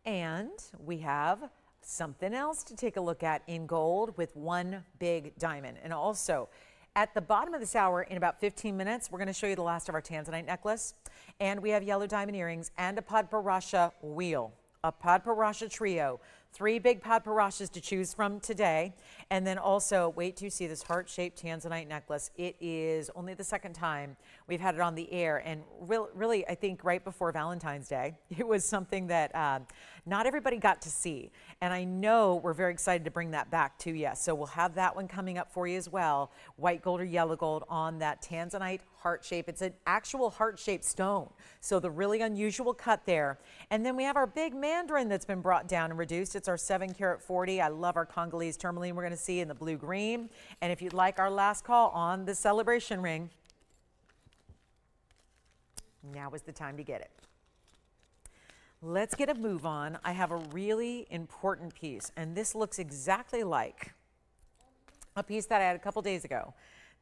And we have something else to take a look at in gold with one big diamond. And also, at the bottom of this hour, in about 15 minutes, we're going to show you the last of our Tanzanite necklace. And we have yellow diamond earrings and a Podparasha wheel, a Podparasha trio. 3 big Podparashas to choose from today. And then also, wait till you see this heart-shaped Tanzanite necklace. It is only the second time we've had it on the air. And really, I think right before Valentine's Day, it was something that not everybody got to see. And I know we're very excited to bring that back to you. So we'll have that one coming up for you as well. White gold or yellow gold on that Tanzanite heart shape. It's an actual heart-shaped stone. So the really unusual cut there. And then we have our big Mandarin that's been brought down and reduced. It's our 7 karat 40. I love our Congolese tourmaline we're going to see in the blue green. And if you'd like our last call on the celebration ring, now is the time to get it. Let's get a move on. I have a really important piece, and this looks exactly like a piece that I had a couple days ago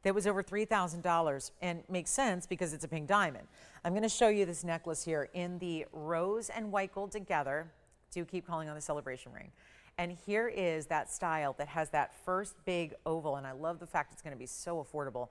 that was over $3,000, and makes sense because it's a pink diamond. I'm going to show you this necklace here in the rose and white gold together. Do keep calling on the celebration ring. And here is that style that has that first big oval, and I love the fact it's going to be so affordable.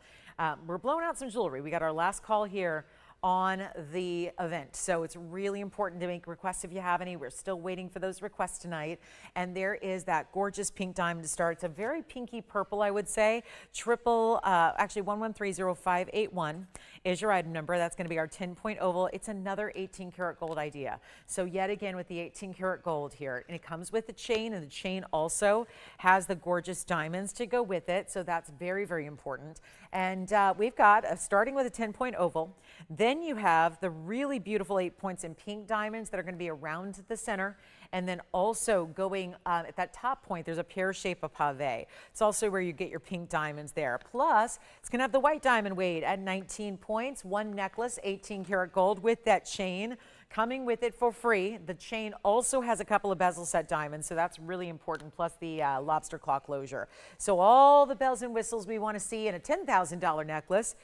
We're blowing out some jewelry. We got our last call here on the event. So it's really important to make requests if you have any. We're still waiting for those requests tonight. And there is that gorgeous pink diamond to start. It's a very pinky purple, I would say. Actually 1130581 is your item number. That's going to be our 10-point oval. It's another 18 karat gold idea. So yet again with the 18 karat gold here. And it comes with the chain, and the chain also has the gorgeous diamonds to go with it. So that's very, very important. And we've got, starting with a 10-point oval, then you have the really beautiful 8 points in pink diamonds that are going to be around the center. And then also going at that top point, there's a pear shape of pave. It's also where you get your pink diamonds there. Plus, it's going to have the white diamond weight at 19 points, one necklace, 18 karat gold with that chain coming with it for free. The chain also has a couple of bezel set diamonds, so that's really important, plus the lobster claw closure. So all the bells and whistles we want to see in a $10,000 necklace.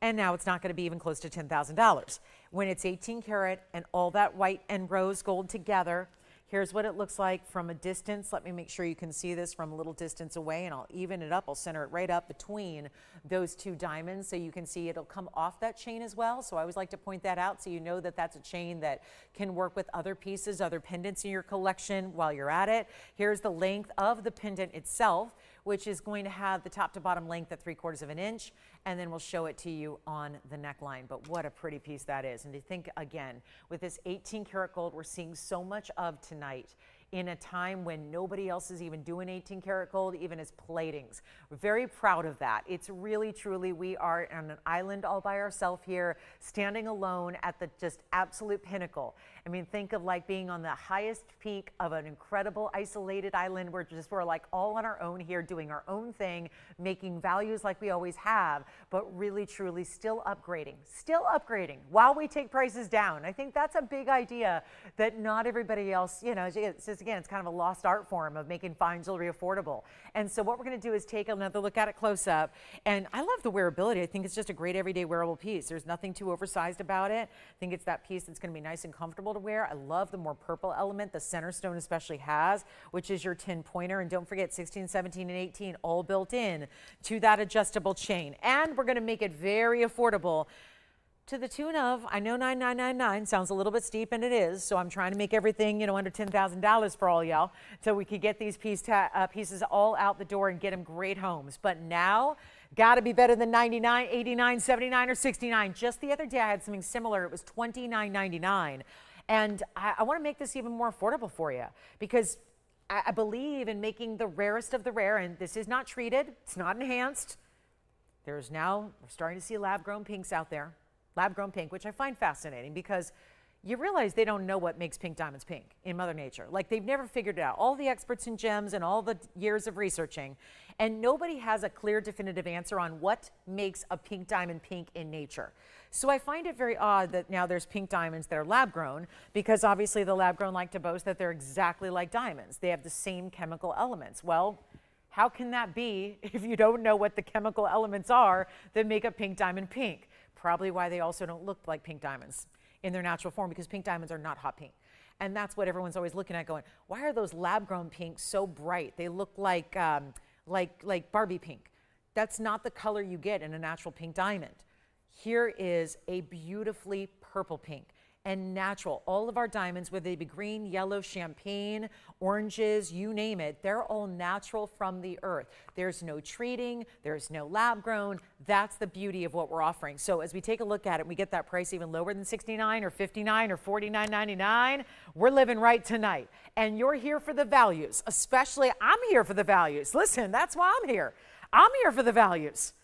And now it's not going to be even close to $10,000. When it's 18 karat and all that white and rose gold together, here's what it looks like from a distance. Let me make sure you can see this from a little distance away, and I'll even it up. I'll center it right up between those two diamonds so you can see it'll come off that chain as well. So I always like to point that out so you know that that's a chain that can work with other pieces, other pendants in your collection while you're at it. Here's the length of the pendant itself, which is going to have the top to bottom length at 3/4 of an inch, and then we'll show it to you on the neckline. But what a pretty piece that is. And to think again, with this 18 karat gold we're seeing so much of tonight, in a time when nobody else is even doing 18 karat gold, even as platings. We're very proud of that. It's really, truly, we are on an island all by ourselves here, standing alone at the just absolute pinnacle. I mean, think of like being on the highest peak of an incredible isolated island. We're like all on our own here, doing our own thing, making values like we always have, but really, truly still upgrading while we take prices down. I think that's a big idea that not everybody else, you know, it's just, again, it's kind of a lost art form of making fine jewelry affordable. And so what we're going to do is take another look at it close up. And I love the wearability. I think it's just a great everyday wearable piece. There's nothing too oversized about it. I think it's that piece that's going to be nice and comfortable to wear. I love the more purple element the center stone especially has, which is your 10-pointer. And don't forget 16, 17, and 18 all built in to that adjustable chain. And we're going to make it very affordable, to the tune of, I know $9,999 sounds a little bit steep, and it is, so I'm trying to make everything, you know, under $10,000 for all y'all, so we could get these pieces all out the door and get them great homes. But now, got to be better than $99, $89, $79, or $69. Just the other day, I had something similar. It was $29.99, and I want to make this even more affordable for you, because I believe in making the rarest of the rare, and this is not treated, it's not enhanced. We're starting to see lab-grown pinks out there. Lab-grown pink, which I find fascinating because you realize they don't know what makes pink diamonds pink in Mother Nature. Like, they've never figured it out. All the experts in gems and all the years of researching, and nobody has a clear, definitive answer on what makes a pink diamond pink in nature. So I find it very odd that now there's pink diamonds that are lab grown, because obviously the lab grown like to boast that they're exactly like diamonds. They have the same chemical elements. Well, how can that be if you don't know what the chemical elements are that make a pink diamond pink? Probably why they also don't look like pink diamonds in their natural form, because pink diamonds are not hot pink. And that's what everyone's always looking at going, why are those lab-grown pinks so bright? They look like Barbie pink. That's not the color you get in a natural pink diamond. Here is a beautifully purple pink and natural. All of our diamonds, whether they be green, yellow, champagne, oranges, you name it, they're all natural from the earth. There's no treating, there's no lab grown. That's the beauty of what we're offering. So as we take a look at it, we get that price even lower than $69 or $59 or $49.99. We're living right tonight. And you're here for the values, especially I'm here for the values. Listen, that's why I'm here. I'm here for the values.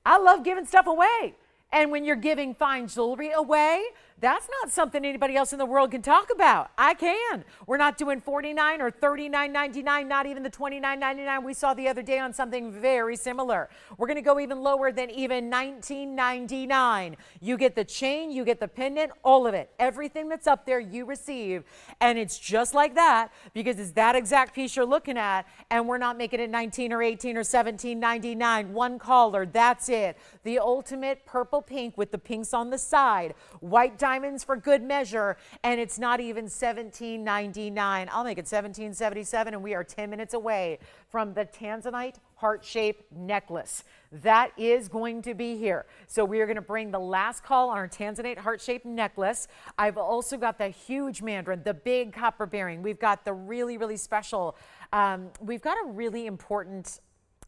I love giving stuff away. And when you're giving fine jewelry away, that's not something anybody else in the world can talk about. I can. We're not doing $49 or $39.99, not even the $29.99 we saw the other day on something very similar. We're going to go even lower than even $19.99. You get the chain, you get the pendant, all of it. Everything that's up there you receive. And it's just like that, because it's that exact piece you're looking at, and we're not making it $19 or $18 or $17.99. One color, that's it. The ultimate purple pink with the pinks on the side. White diamonds for good measure, and it's not even $17.99. I'll make it $17.77, and we are 10 minutes away from the Tanzanite heart-shaped necklace. That is going to be here. So we are going to bring the last call on our Tanzanite heart-shaped necklace. I've also got the huge Mandarin, the big copper bearing. We've got the really, really special, we've got a really important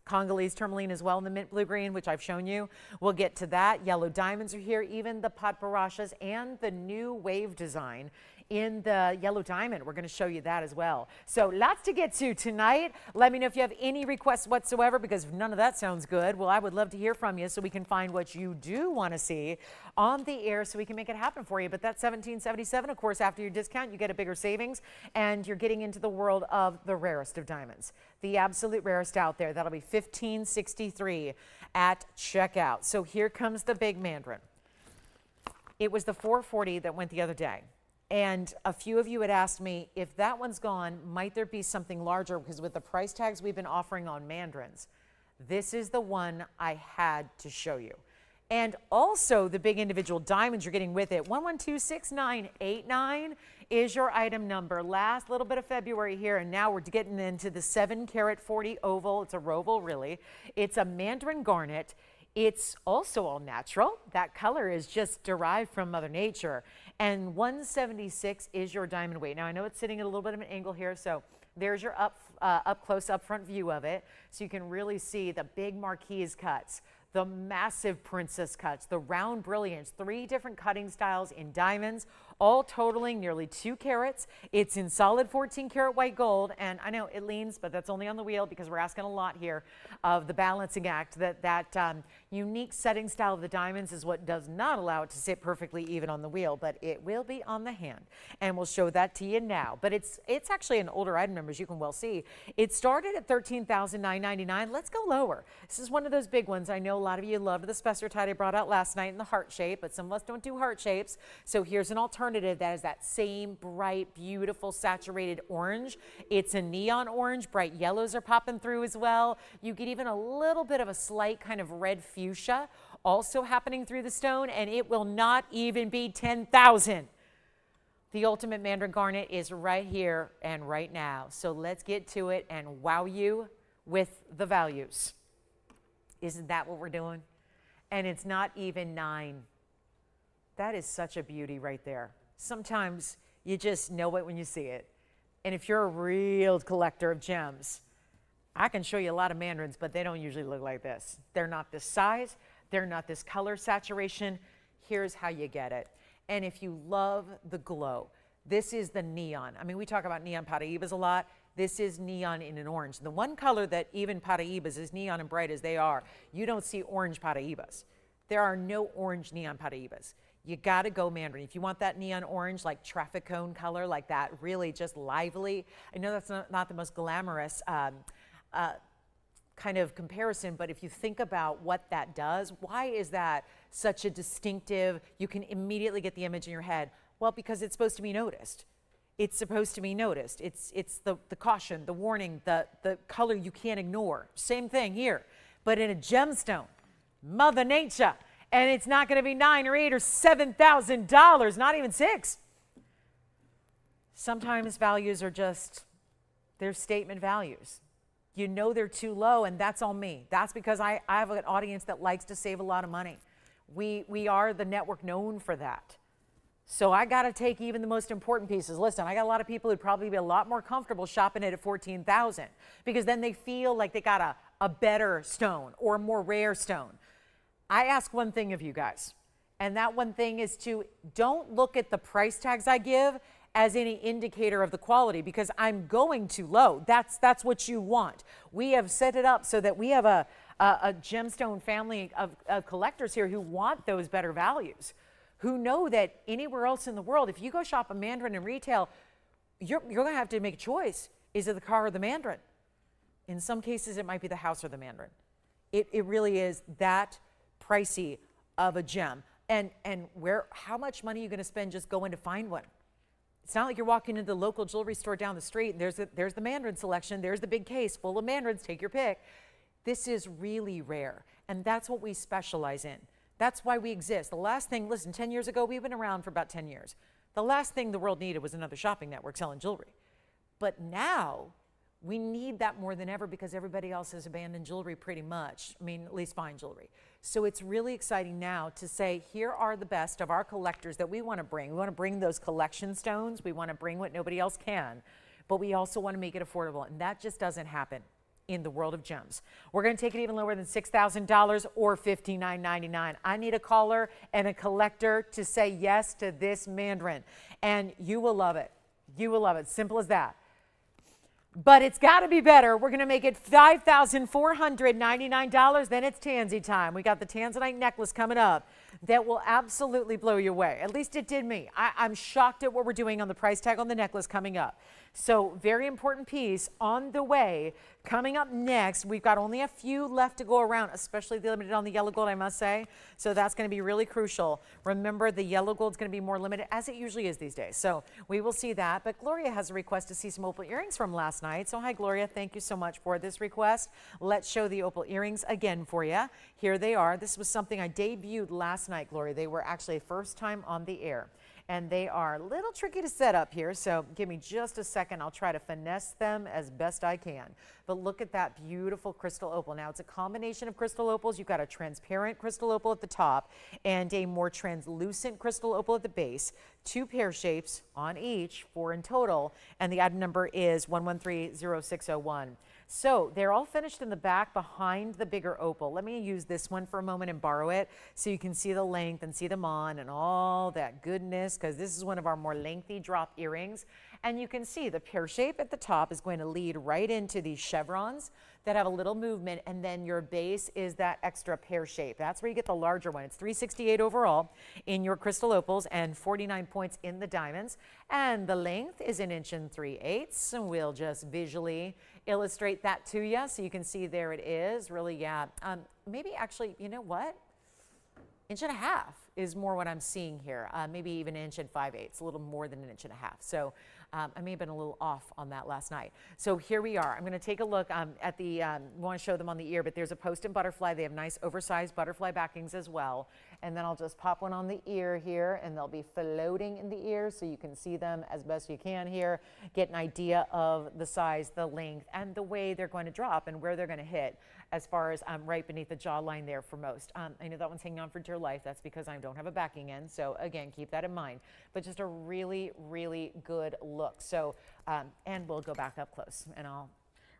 Congolese tourmaline as well in the mint blue green, which I've shown you. We'll get to that. Yellow diamonds are here, even the Podparashas and the new wave design in the yellow diamond. We're going to show you that as well. So lots to get to tonight. Let me know if you have any requests whatsoever, because if none of that sounds good, well, I would love to hear from you so we can find what you do want to see on the air so we can make it happen for you. But that's $17.77. Of course, after your discount, you get a bigger savings, and you're getting into the world of the rarest of diamonds, the absolute rarest out there. That'll be $15.63 at checkout. So here comes the big Mandarin. It was the $440 that went the other day. And a few of you had asked me, if that one's gone, might there be something larger? Because with the price tags we've been offering on Mandarins, this is the one I had to show you. And also the big individual diamonds you're getting with it. 1126989 is your item number. Last little bit of February here, and now we're getting into the 7-carat 40 oval. It's a roval, really. It's a Mandarin garnet. It's also all natural. That color is just derived from Mother Nature. And 176 is your diamond weight. Now, I know it's sitting at a little bit of an angle here, so there's your up close, up front view of it. So you can really see the big marquise cuts, the massive princess cuts, the round brilliance, 3 different cutting styles in diamonds, all totaling nearly 2 carats. It's in solid 14-carat white gold, and I know it leans, but that's only on the wheel because we're asking a lot here of the balancing act. That unique setting style of the diamonds is what does not allow it to sit perfectly even on the wheel, but it will be on the hand, and we'll show that to you now. But it's actually an older item number, as you can well see. It started at $13,999. Let's go lower. This is one of those big ones. I know a lot of you loved the spessartite I brought out last night in the heart shape, but some of us don't do heart shapes. So here's an alternative that is that same bright, beautiful, saturated orange. It's a neon orange. Bright yellows are popping through as well. You get even a little bit of a slight kind of red fuchsia also happening through the stone, and it will not even be $10,000. The ultimate Mandarin garnet is right here and right now. So let's get to it and wow you with the values. Isn't that what we're doing? And it's not even $9. That is such a beauty right there. Sometimes you just know it when you see it. And if you're a real collector of gems, I can show you a lot of Mandarins, but they don't usually look like this. They're not this size. They're not this color saturation. Here's how you get it. And if you love the glow, this is the neon. I mean, we talk about neon Paraibas a lot. This is neon in an orange. The one color that even Paraibas, as neon and bright as they are, you don't see orange Paraibas. There are no orange neon Paraibas. You got to go Mandarin. If you want that neon orange, like traffic cone color, like that, really just lively. I know that's not the most glamorous kind of comparison, but if you think about what that does, why is that such a distinctive, you can immediately get the image in your head? Well, because it's supposed to be noticed. It's supposed to be noticed. It's the caution, the warning, the color you can't ignore. Same thing here, but in a gemstone, Mother Nature, and it's not going to be $9,000 or $8,000 or $7,000, not even $6,000. Sometimes values are just, they're statement values. You know they're too low, and that's on me. That's because I have an audience that likes to save a lot of money. We are the network known for that. So I got to take even the most important pieces. Listen, I got a lot of people who'd probably be a lot more comfortable shopping it at $14,000 because then they feel like they got a better stone or a more rare stone. I ask one thing of you guys, and that one thing is to don't look at the price tags I give as any indicator of the quality, because I'm going too low. That's what you want. We have set it up so that we have a gemstone family of collectors here who want those better values, who know that anywhere else in the world, if you go shop a Mandarin in retail, you're going to have to make a choice. Is it the car or the Mandarin? In some cases, it might be the house or the Mandarin. It really is that pricey of a gem. And how much money are you going to spend just going to find one? It's not like you're walking into the local jewelry store down the street and there's the Mandarin selection, there's the big case full of Mandarins, take your pick. This is really rare, and that's what we specialize in. That's why we exist. The last thing, listen, 10 years ago, we've been around for about 10 years. The last thing the world needed was another shopping network selling jewelry. But now, we need that more than ever because everybody else has abandoned jewelry pretty much. I mean, at least fine jewelry. So it's really exciting now to say, here are the best of our collectors that we want to bring. We want to bring those collection stones. We want to bring what nobody else can. But we also want to make it affordable. And that just doesn't happen in the world of gems. We're going to take it even lower than $6,000 or $59.99. I need a caller and a collector to say yes to this Mandarin. And you will love it. You will love it. Simple as that. But it's got to be better. We're going to make it $5,499. Then it's Tansy time. We got the Tanzanite necklace coming up that will absolutely blow you away. At least it did me. I'm shocked at what we're doing on the price tag on the necklace coming up. So very important piece on the way. Coming up next, we've got only a few left to go around, especially the limited on the yellow gold, I must say. So that's going to be really crucial. Remember, the yellow gold is going to be more limited, as it usually is these days. So we will see that. But Gloria has a request to see some opal earrings from last night. So hi, Gloria. Thank you so much for this request. Let's show the opal earrings again for you. Here they are. This was something I debuted last night, Gloria. They were actually first time on the air. And they are a little tricky to set up here, so give me just a second. I'll try to finesse them as best I can. But look at that beautiful crystal opal. Now, it's a combination of crystal opals. You've got a transparent crystal opal at the top and a more translucent crystal opal at the base. 2 pear shapes on each, 4 in total, and the item number is 1130601. So they're all finished in the back behind the bigger opal. Let me use this one for a moment and borrow it so you can see the length and see them on and all that goodness, because this is one of our more lengthy drop earrings. And you can see the pear shape at the top is going to lead right into these chevrons that have a little movement, and then your base is that extra pear shape. That's where you get the larger one. It's 368 overall in your crystal opals and 49 points in the diamonds. And the length is 1 3/8. And we'll just visually illustrate that to you so you can see there it is. Really, yeah. Maybe actually, you know what? 1.5 inches is more what I'm seeing here. Maybe even 1 5/8, a little more than 1.5 inches. So I may have been a little off on that last night. So here we are. I'm going to take a look at the, we want to show them on the ear, but there's a post and butterfly. They have nice oversized butterfly backings as well. And then I'll just pop one on the ear here, and they'll be floating in the ear so you can see them as best you can here, get an idea of the size, the length, and the way they're going to drop and where they're going to hit as far as right beneath the jawline there for most. I know that one's hanging on for dear life. That's because I don't have a backing end. So again, keep that in mind. But just a really, really good look. So, and we'll go back up close and I'll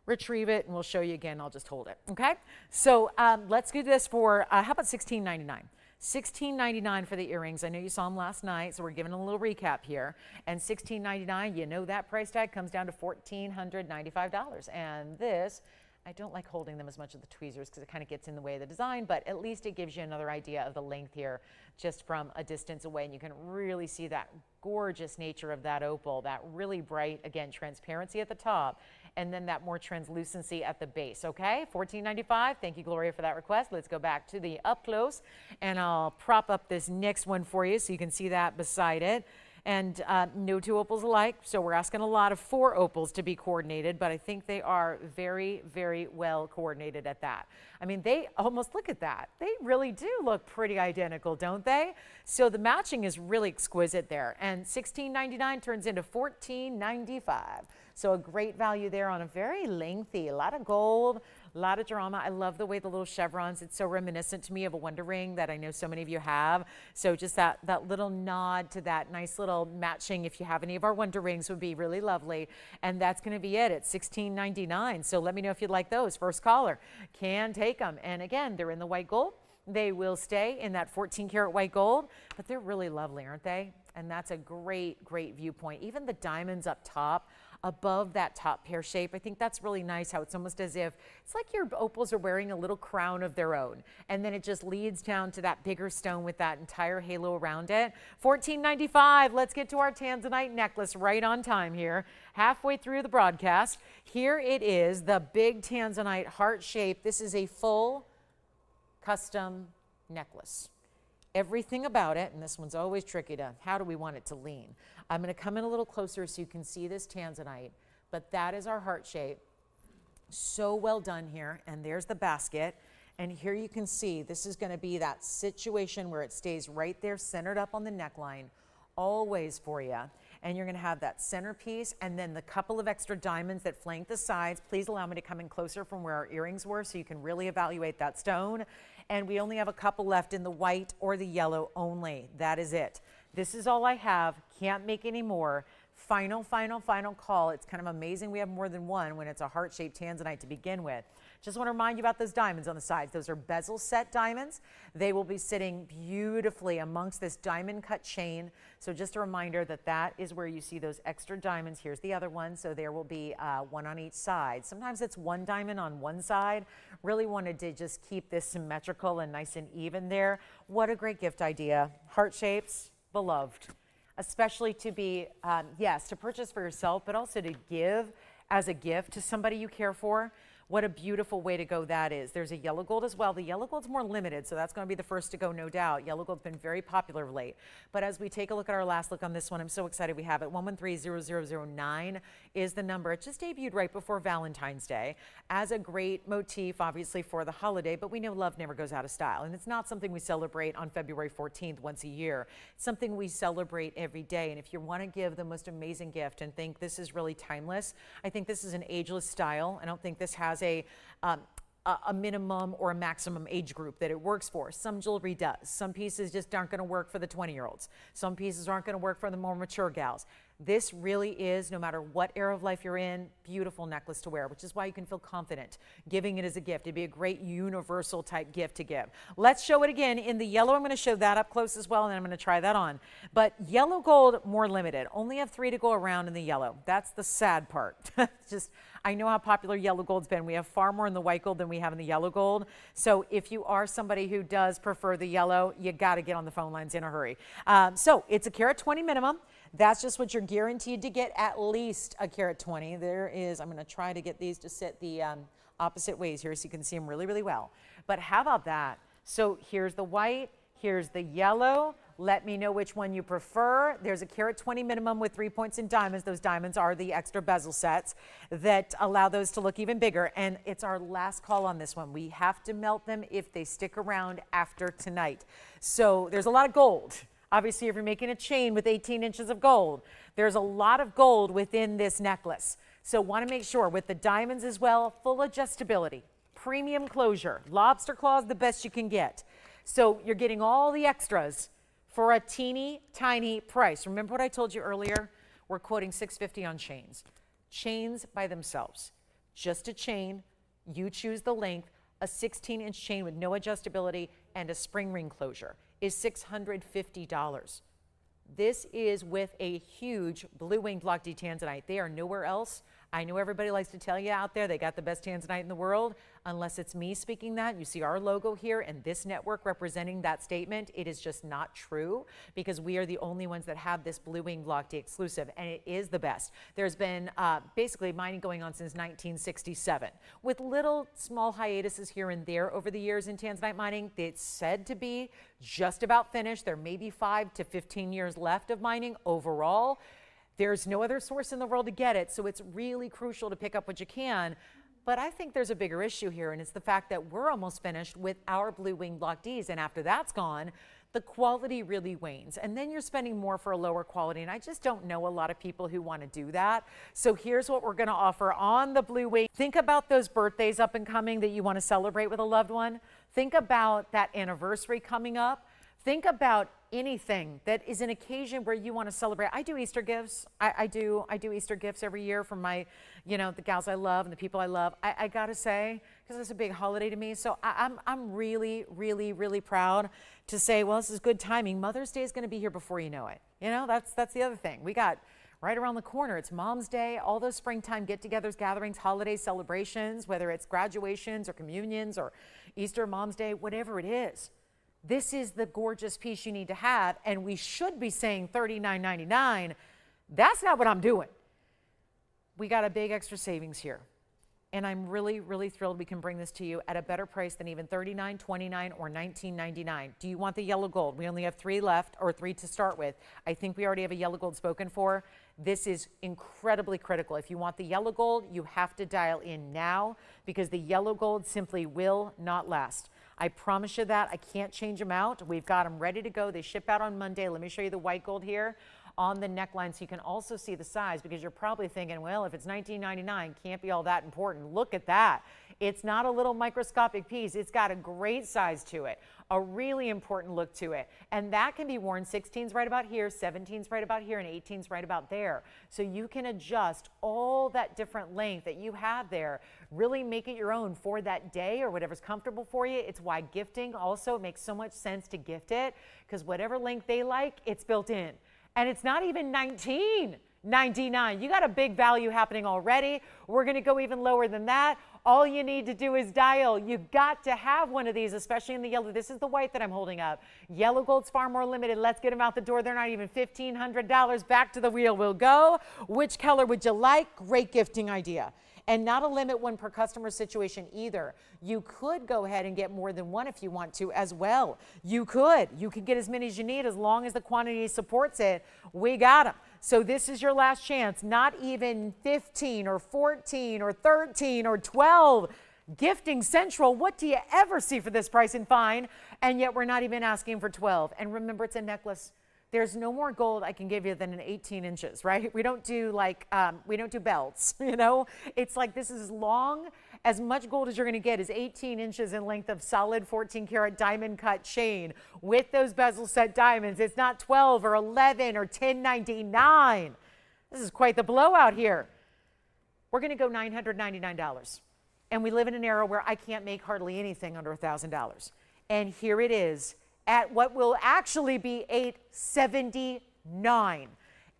retrieve it and we'll show you again. I'll just hold it. Okay. So let's do this for, how about $16.99? $16.99 for the earrings. I know you saw them last night, so we're giving a little recap here. And $16.99, you know that price tag comes down to $1,495. And this, I don't like holding them as much as the tweezers because it kind of gets in the way of the design, but at least it gives you another idea of the length here just from a distance away, and you can really see that gorgeous nature of that opal, that really bright, again, transparency at the top, and then that more translucency at the base, okay? $14.95. Thank you, Gloria, for that request. Let's go back to the up close, and I'll prop up this next one for you so you can see that beside it. And no two opals alike, so we're asking a lot of 4 opals to be coordinated, but I think they are very, very well coordinated at that. I mean, they almost, look at that. They really do look pretty identical, don't they? So the matching is really exquisite there. And $16.99 turns into $14.95. So a great value there on a very lengthy, a lot of gold, a lot of drama. I love the way the little chevrons, it's so reminiscent to me of a Wonder Ring that I know so many of you have. So just that little nod to that nice little matching, if you have any of our Wonder Rings, would be really lovely. And that's going to be it at $16.99. So let me know if you'd like those. First caller can take them. And again, they're in the white gold. They will stay in that 14 karat white gold, but they're really lovely, aren't they? And that's a great, great viewpoint. Even the diamonds up top, above that top pear shape, I think that's really nice how it's almost as if it's like your opals are wearing a little crown of their own. And then it just leads down to that bigger stone with that entire halo around it. $14.95. Let's get to our Tanzanite necklace right on time here. Halfway through the broadcast. Here it is, the big Tanzanite heart shape. This is a full custom necklace. Everything about it, and this one's always tricky to, how do we want it to lean? I'm going to come in a little closer so you can see this Tanzanite, but that is our heart shape. So well done here, and there's the basket. And here you can see this is going to be that situation where it stays right there centered up on the neckline, always for you. And you're going to have that centerpiece and then the couple of extra diamonds that flank the sides. Please allow me to come in closer from where our earrings were so you can really evaluate that stone. And we only have a couple left in the white or the yellow only. That is it. This is all I have. Can't make any more. Final, final, final call. It's kind of amazing we have more than one when it's a heart-shaped Tanzanite to begin with. Just want to remind you about those diamonds on the sides. Those are bezel set diamonds. They will be sitting beautifully amongst this diamond cut chain. So just a reminder that that is where you see those extra diamonds. Here's the other one. So there will be one on each side. Sometimes it's one diamond on one side. Really wanted to just keep this symmetrical and nice and even there. What a great gift idea. Heart shapes, beloved. Especially to be, yes, to purchase for yourself, but also to give as a gift to somebody you care for. What a beautiful way to go that is. There's a yellow gold as well. The yellow gold's more limited, so that's going to be the first to go, no doubt. Yellow gold's been very popular of late. But as we take a look at our last look on this one, I'm so excited we have it. 1130009 is the number. It just debuted right before Valentine's Day as a great motif, obviously, for the holiday, but we know love never goes out of style. And it's not something we celebrate on February 14th once a year. It's something we celebrate every day. And if you want to give the most amazing gift and think this is really timeless, I think this is an ageless style. I don't think this has a minimum or a maximum age group that it works for. Some jewelry does. Some pieces just aren't going to work for the 20-year-olds. Some pieces aren't going to work for the more mature gals. This really is, no matter what era of life you're in, beautiful necklace to wear, which is why you can feel confident giving it as a gift. It'd be a great universal type gift to give. Let's show it again in the yellow. I'm going to show that up close as well, and then I'm going to try that on. But yellow gold, more limited. Only have 3 to go around in the yellow. That's the sad part. Just, I know how popular yellow gold's been. We have far more in the white gold than we have in the yellow gold. So if you are somebody who does prefer the yellow, you got to get on the phone lines in a hurry. So it's a carat 20 minimum. That's just what you're guaranteed to get, at least a carat 20. There is, I'm going to try to get these to sit the opposite ways here so you can see them really, really well. But how about that? So here's the white, here's the yellow. Let me know which one you prefer. There's a carat 20 minimum with 3 points in diamonds. Those diamonds are the extra bezel sets that allow those to look even bigger. And it's our last call on this one. We have to melt them if they stick around after tonight. So there's a lot of gold. Obviously, if you're making a chain with 18 inches of gold, there's a lot of gold within this necklace. So want to make sure with the diamonds as well, full adjustability, premium closure, lobster claws, the best you can get. So you're getting all the extras for a teeny tiny price. Remember what I told you earlier? We're quoting $650 on chains. Chains by themselves, just a chain, you choose the length, a 16-inch chain with no adjustability and a spring ring closure is $650. This is with a huge blue winged block D Tanzanite. They are nowhere else. I know everybody likes to tell you out there they got the best Tanzanite in the world. Unless it's me speaking that, you see our logo here and this network representing that statement, it is just not true, because we are the only ones that have this Blue Wing Block D exclusive, and it is the best. There's been basically mining going on since 1967, with little small hiatuses here and there over the years in Tanzanite mining. It's said to be just about finished. There may be 5 to 15 years left of mining overall. There's no other source in the world to get it, so it's really crucial to pick up what you can. But I think there's a bigger issue here, and it's the fact that we're almost finished with our Blue Wing Block Ds, and after that's gone, the quality really wanes. And then you're spending more for a lower quality, and I just don't know a lot of people who want to do that. So here's what we're going to offer on the Blue Wing. Think about those birthdays up and coming that you want to celebrate with a loved one. Think about that anniversary coming up. Think about anything that is an occasion where you want to celebrate. I do Easter gifts. I do Easter gifts every year for my, the gals I love and the people I love. I gotta say, because it's a big holiday to me. So I'm really, really, really proud to say, well, this is good timing. Mother's Day is going to be here before you know it. That's the other thing. We got right around the corner. It's Mom's Day, all those springtime get-togethers, gatherings, holidays, celebrations, whether it's graduations or communions or Easter, Mom's Day, whatever it is. This is the gorgeous piece you need to have, and we should be saying $39.99. That's not what I'm doing. We got a big extra savings here, and I'm really, really thrilled we can bring this to you at a better price than even $39, $29, or $19.99. Do you want the yellow gold? We only have 3 left, or 3 to start with. I think we already have a yellow gold spoken for. This is incredibly critical. If you want the yellow gold, you have to dial in now, because the yellow gold simply will not last. I promise you that. I can't change them out. We've got them ready to go. They ship out on Monday. Let me show you the white gold here on the neckline so you can also see the size, because you're probably thinking, well, if it's $19.99, can't be all that important. Look at that. It's not a little microscopic piece. It's got a great size to it, a really important look to it. And that can be worn 16s right about here, 17s right about here, and 18s right about there. So you can adjust all that different length that you have there, really make it your own for that day or whatever's comfortable for you. It's why gifting also makes so much sense to gift it, because whatever length they like, it's built in. And it's not even $19.99. You got a big value happening already. We're going to go even lower than that. All you need to do is dial. You've got to have one of these, especially in the yellow. This is the white that I'm holding up. Yellow gold's far more limited. Let's get them out the door. They're not even $1,500. Back to the wheel we'll go. Which color would you like? Great gifting idea. And not a limit one per customer situation either. You could go ahead and get more than one if you want to as well. You could get as many as you need as long as the quantity supports it. We got them. So this is your last chance. Not even 15 or 14 or 13 or 12. Gifting Central, what do you ever see for this price and fine? And yet we're not even asking for 12. And remember, it's a necklace. There's no more gold I can give you than an 18 inches, right? We don't do we don't do belts, It's like this is as much gold as you're going to get is 18 inches in length of solid 14 karat diamond cut chain with those bezel set diamonds. It's not 12 or 11 or $10.99. This is quite the blowout here. We're going to go $999. And we live in an era where I can't make hardly anything under $1,000. And here it is, at what will actually be $879.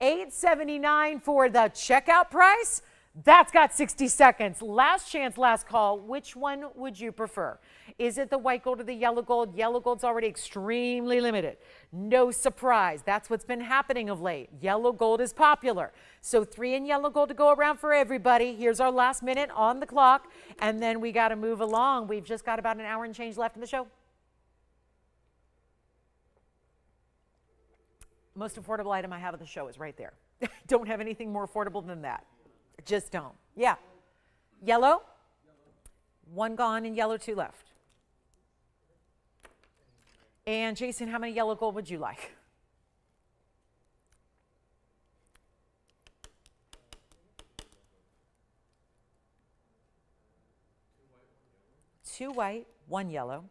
$879 for the checkout price. That's got 60 seconds. Last chance, last call. Which one would you prefer? Is it the white gold or the yellow gold? Yellow gold's already extremely limited. No surprise. That's what's been happening of late. Yellow gold is popular. So 3 in yellow gold to go around for everybody. Here's our last minute on the clock. And then we got to move along. We've just got about an hour and change left in the show. Most affordable item I have at the show is right there. Don't have anything more affordable than that. Just don't. Yeah. Yellow? 1 gone and yellow 2 left. And Jason, how many yellow gold would you like? Two white, 1 yellow.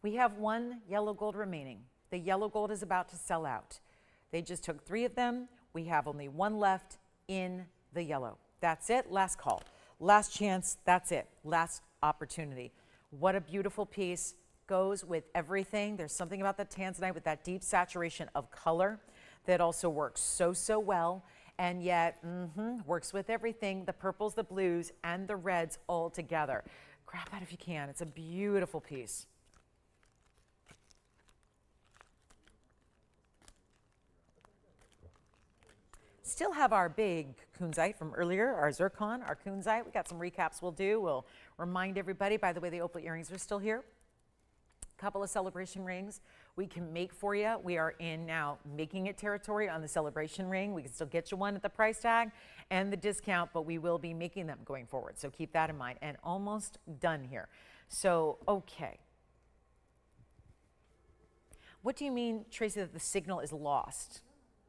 We have 1 yellow gold remaining. The yellow gold is about to sell out. They just took 3 of them. We have only 1 left in the yellow. That's it. Last call. Last chance. That's it. Last opportunity. What a beautiful piece. Goes with everything. There's something about the Tanzanite with that deep saturation of color that also works so well. and yet works with everything, the purples, the blues, and the reds all together. Grab that if you can. It's a beautiful piece. Still have our big Kunzite from earlier, our zircon, our Kunzite. We got some recaps we'll do. We'll remind everybody, by the way, the opal earrings are still here. A couple of celebration rings we can make for you. We are in now making it territory on the celebration ring. We can still get you one at the price tag and the discount, but we will be making them going forward. So keep that in mind. And almost done here. So, okay. What do you mean, Tracy, that the signal is lost?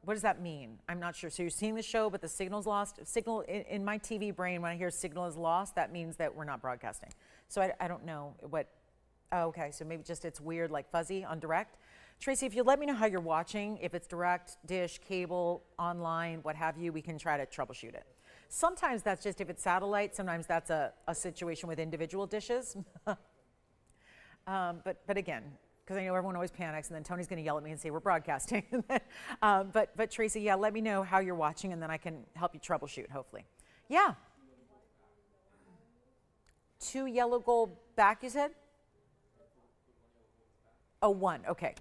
What does that mean? I'm not sure. So you're seeing the show, but the signal's lost. Signal in my TV brain, when I hear signal is lost, that means that we're not broadcasting. So I don't know what. Oh, okay, so maybe just it's weird, like fuzzy on direct. Tracy, if you let me know how you're watching, if it's direct, dish, cable, online, what have you, we can try to troubleshoot it. Sometimes that's just if it's satellite. Sometimes that's a situation with individual dishes. But again, because I know everyone always panics, and then Tony's going to yell at me and say we're broadcasting. But Tracy, yeah, let me know how you're watching, and then I can help you troubleshoot, hopefully. Yeah. 2 yellow gold back, you said? Oh, 1, okay.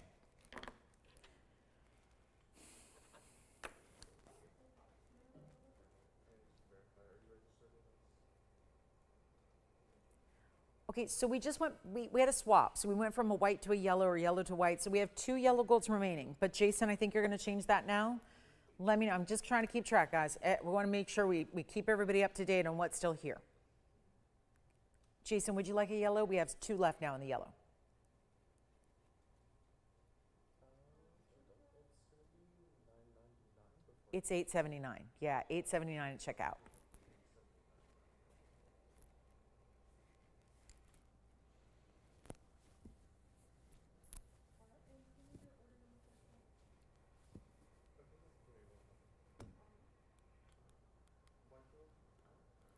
Okay, so we just went, we had a swap. So we went from a white to a yellow or yellow to white. So we have 2 yellow golds remaining. But Jason, I think you're going to change that now. Let me know. I'm just trying to keep track, guys. We want to make sure we keep everybody up to date on what's still here. Jason, would you like a yellow? We have 2 left now in the yellow. It's $8.79. Yeah, $8.79 at checkout.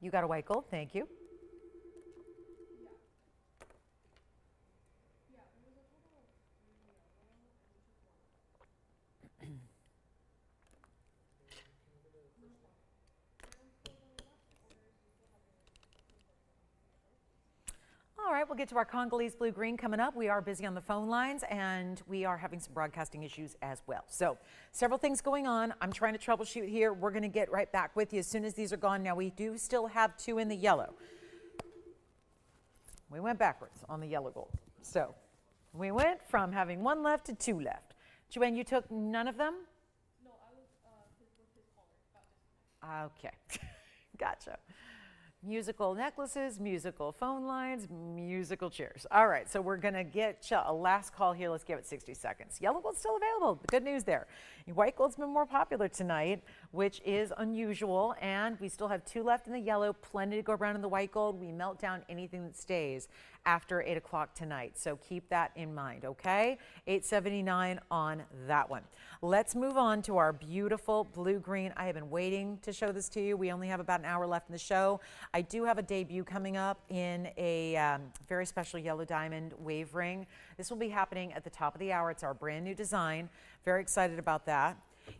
You got a white gold, thank you. All right, we'll get to our Congolese blue-green coming up. We are busy on the phone lines, and we are having some broadcasting issues as well. So several things going on. I'm trying to troubleshoot here. We're going to get right back with you as soon as these are gone. Now, we do still have 2 in the yellow. We went backwards on the yellow gold. So we went from having 1 left to 2 left. Joanne, you took none of them? No, I was his caller. Okay, gotcha. Musical necklaces, musical phone lines, musical chairs. All right, so we're gonna get a last call here. Let's give it 60 seconds. Yellow gold's still available. Good news there. White gold's been more popular tonight, which is unusual, and we still have 2 left in the yellow, plenty to go around in the white gold. We melt down anything that stays after 8 o'clock tonight, so keep that in mind, okay? $8.79 on that one. Let's move on to our beautiful blue-green. I have been waiting to show this to you. We only have about an hour left in the show. I do have a debut coming up in a very special yellow diamond wave ring. This will be happening at the top of the hour. It's our brand new design. Very excited about that.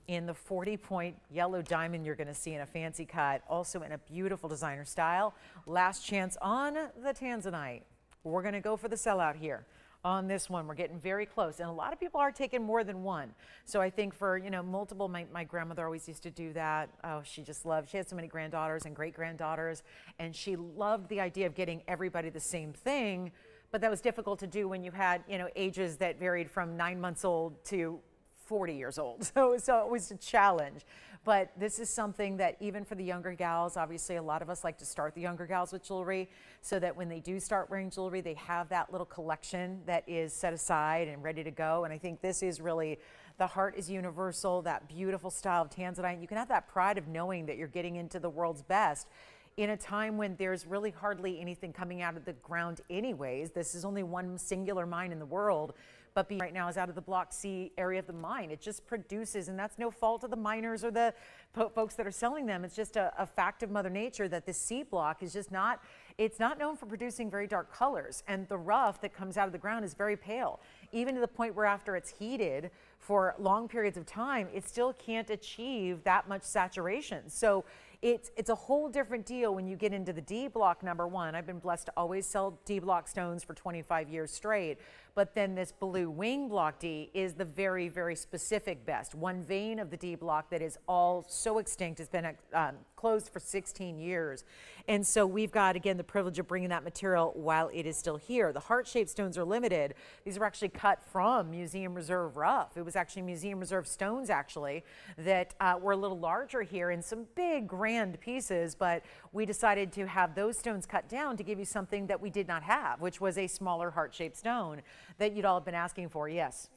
In the 40-point yellow diamond you're going to see in a fancy cut, also in a beautiful designer style. Last chance on the Tanzanite. We're going to go for the sellout here on this one. We're getting very close, and a lot of people are taking more than one. So I think for, you know, multiple, my grandmother always used to do that. Oh, she just loved, she had so many granddaughters and great granddaughters, and she loved the idea of getting everybody the same thing, but that was difficult to do when you had, you know, ages that varied from 9 months old to 40 years old. So it was a challenge. But this is something that even for the younger gals, obviously a lot of us like to start the younger gals with jewelry so that when they do start wearing jewelry, they have that little collection that is set aside and ready to go. And I think this is really, the heart is universal, that beautiful style of Tanzanite. You can have that pride of knowing that you're getting into the world's best in a time when there's really hardly anything coming out of the ground anyways. This is only one singular mine in the world, but right now is out of the Block C area of the mine. It just produces, and that's no fault of the miners or the folks that are selling them. It's just a fact of Mother Nature that this C block is just not, it's not known for producing very dark colors, and the rough that comes out of the ground is very pale. even to the point where after it's heated for long periods of time, it still can't achieve that much saturation. So it's a whole different deal when you get into the D block number one. I've been blessed to always sell D block stones for 25 years straight. But then this blue wing block D is the very, very specific best. One vein of the D block that is all so extinct has been closed for 16 years. And so we've got, again, the privilege of bringing that material while it is still here. The heart-shaped stones are limited. These were actually cut from Museum Reserve rough. It was actually Museum Reserve stones, actually, that were a little larger here in some big, grand pieces. But we decided to have those stones cut down to give you something that we did not have, which was a smaller heart-shaped stone that you'd all have been asking for. Yes.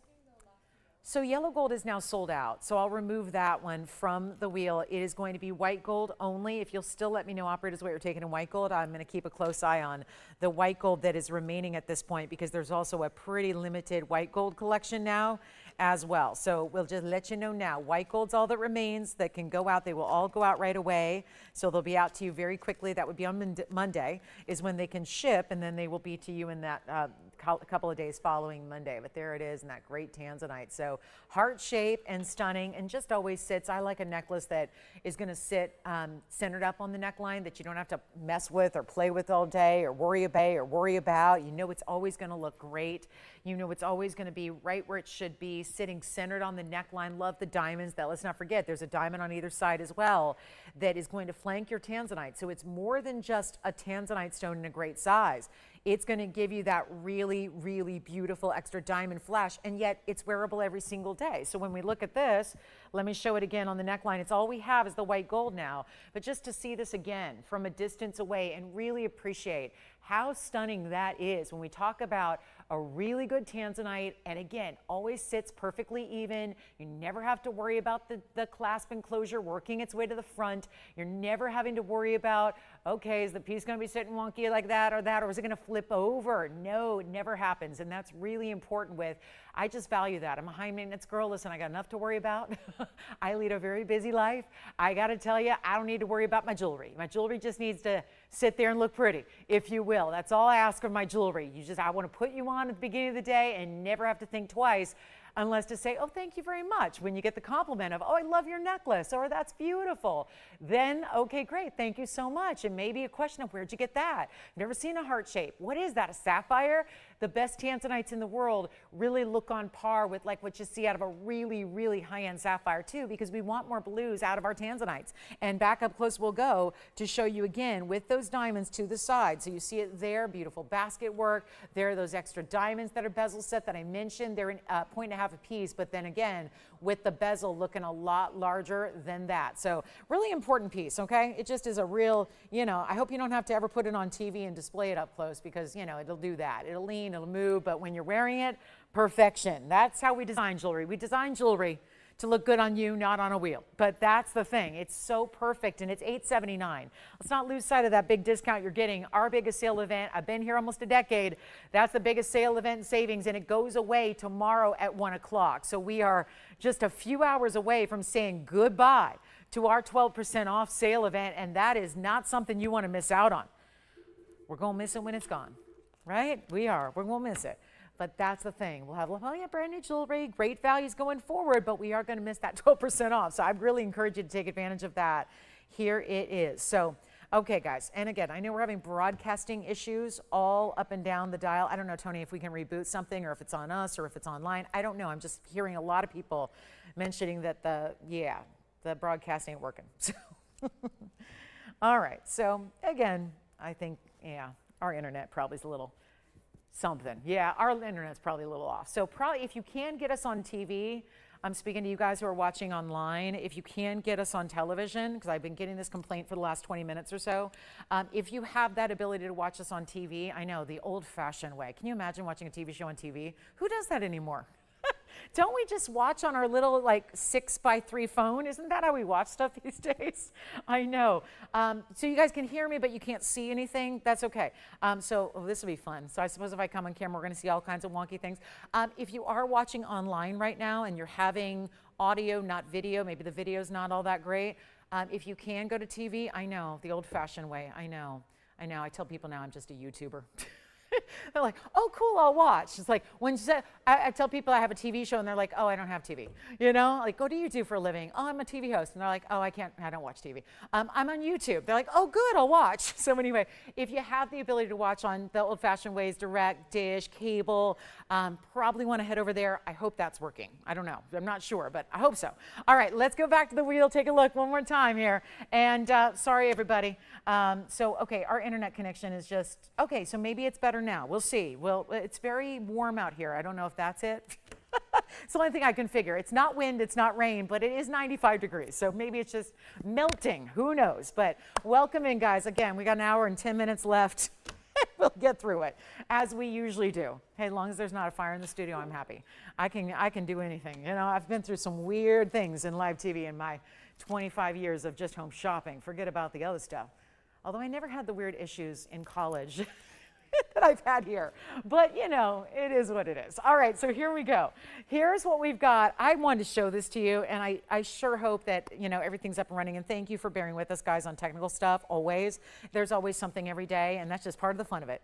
So yellow gold is now sold out. So I'll remove that one from the wheel. It is going to be white gold only. If you'll still let me know, operators, what you're taking in white gold, I'm going to keep a close eye on the white gold that is remaining at this point, because there's also a pretty limited white gold collection now as well. So we'll just let you know now, white gold's all that remains that can go out. They will all go out right away. So they'll be out to you very quickly. That would be on Monday is when they can ship, and then they will be to you in that a couple of days following Monday. But there it is in that great Tanzanite. So heart shape and stunning, and just always sits. I like a necklace that is going to sit centered up on the neckline, that you don't have to mess with or play with all day or worry about. You know it's always going to look great. You know it's always going to be right where it should be, sitting centered on the neckline. Love the diamonds. That, let's not forget, there's a diamond on either side as well that is going to flank your Tanzanite. So it's more than just a Tanzanite stone in a great size. It's going to give you that really, really beautiful extra diamond flash, and yet it's wearable every single day. So when we look at this, let me show it again on the neckline. It's all we have is the white gold now, but just to see this again from a distance away and really appreciate how stunning that is when we talk about a really good Tanzanite, and again, always sits perfectly even. You never have to worry about the clasp enclosure working its way to the front. You're never having to worry about, okay, is the piece going to be sitting wonky like that, or is it going to flip over? No, it never happens, and that's really important with, I just value that. I'm a high maintenance girl. Listen, I got enough to worry about. I lead a very busy life. I got to tell you, I don't need to worry about my jewelry. My jewelry just needs to sit there and look pretty, if you will. That's all I ask of my jewelry. I want to put you on at the beginning of the day and never have to think twice, unless to say, oh, thank you very much, when you get the compliment of, oh, I love your necklace, or that's beautiful. Then, okay, great, thank you so much. And maybe a question of, where'd you get that? Never seen a heart shape. What is that, a sapphire? The best Tanzanites in the world really look on par with like what you see out of a really, really high-end sapphire too, because we want more blues out of our Tanzanites. And back up close we'll go to show you again with those diamonds to the side. So you see it there, beautiful basket work. There are those extra diamonds that are bezel set that I mentioned. They're in 1.5 a piece, but then again, with the bezel looking a lot larger than that. So really important piece, okay? It just is a real, I hope you don't have to ever put it on TV and display it up close, because, it'll do that. It'll lean, it'll move, but when you're wearing it, perfection. That's how we design jewelry. We design jewelry to look good on you, not on a wheel. But that's the thing. It's so perfect, and it's $879. Let's not lose sight of that big discount you're getting. Our biggest sale event, I've been here almost a decade. That's the biggest sale event and savings, and it goes away tomorrow at 1 o'clock. So we are just a few hours away from saying goodbye to our 12% off sale event, and that is not something you want to miss out on. We're going to miss it when it's gone, right? We are. We're going to miss it. But that's the thing. We'll have brand new jewelry, great values going forward, but we are going to miss that 12% off. So I really encourage you to take advantage of that. Here it is. So, okay, guys. And again, I know we're having broadcasting issues all up and down the dial. I don't know, Tony, if we can reboot something, or if it's on us, or if it's online. I don't know. I'm just hearing a lot of people mentioning that the broadcast ain't working. So, all right. So again, I think, our internet probably is a little something. Yeah, our internet's probably a little off. So probably if you can get us on TV, I'm speaking to you guys who are watching online, if you can get us on television, because I've been getting this complaint for the last 20 minutes or so. If you have that ability to watch us on TV, I know, the old-fashioned way. Can you imagine watching a TV show on TV? Who does that anymore? Don't we just watch on our little 6x3 phone? Isn't that how we watch stuff these days? I know. So you guys can hear me, but you can't see anything. That's okay. This will be fun. So I suppose if I come on camera, we're going to see all kinds of wonky things. If you are watching online right now and you're having audio, not video, maybe the video's not all that great. If you can go to TV, I know, the old-fashioned way. I know. I tell people now I'm just a YouTuber. They're like, oh, cool, I'll watch. It's like when I tell people I have a TV show and they're like, oh, I don't have TV. You know, like, what do you do for a living? Oh, I'm a TV host. And they're like, oh, I don't watch TV. I'm on YouTube. They're like, oh, good, I'll watch. So anyway, if you have the ability to watch on the old fashioned ways, direct, dish, cable, probably want to head over there. I hope that's working. I don't know. I'm not sure, but I hope so. All right, let's go back to the wheel. Take a look one more time here. And sorry, everybody. Okay, our internet connection is just, okay, so maybe it's better now. We'll see. Well, it's very warm out here. I don't know if that's it. It's the only thing I can figure. It's not wind, it's not rain, but it is 95 degrees. So maybe it's just melting. Who knows? But welcome in, guys. Again, we got an hour and 10 minutes left. We'll get through it, as we usually do. Hey, as long as there's not a fire in the studio, I'm happy. I can do anything. You know, I've been through some weird things in live TV in my 25 years of just home shopping. Forget about the other stuff. Although I never had the weird issues in college that I've had here. But, you know, it is what it is. All right, so here we go. Here's what we've got. I wanted to show this to you, and I sure hope that, you know, everything's up and running. And thank you for bearing with us, guys, on technical stuff, always. There's always something every day, and that's just part of the fun of it.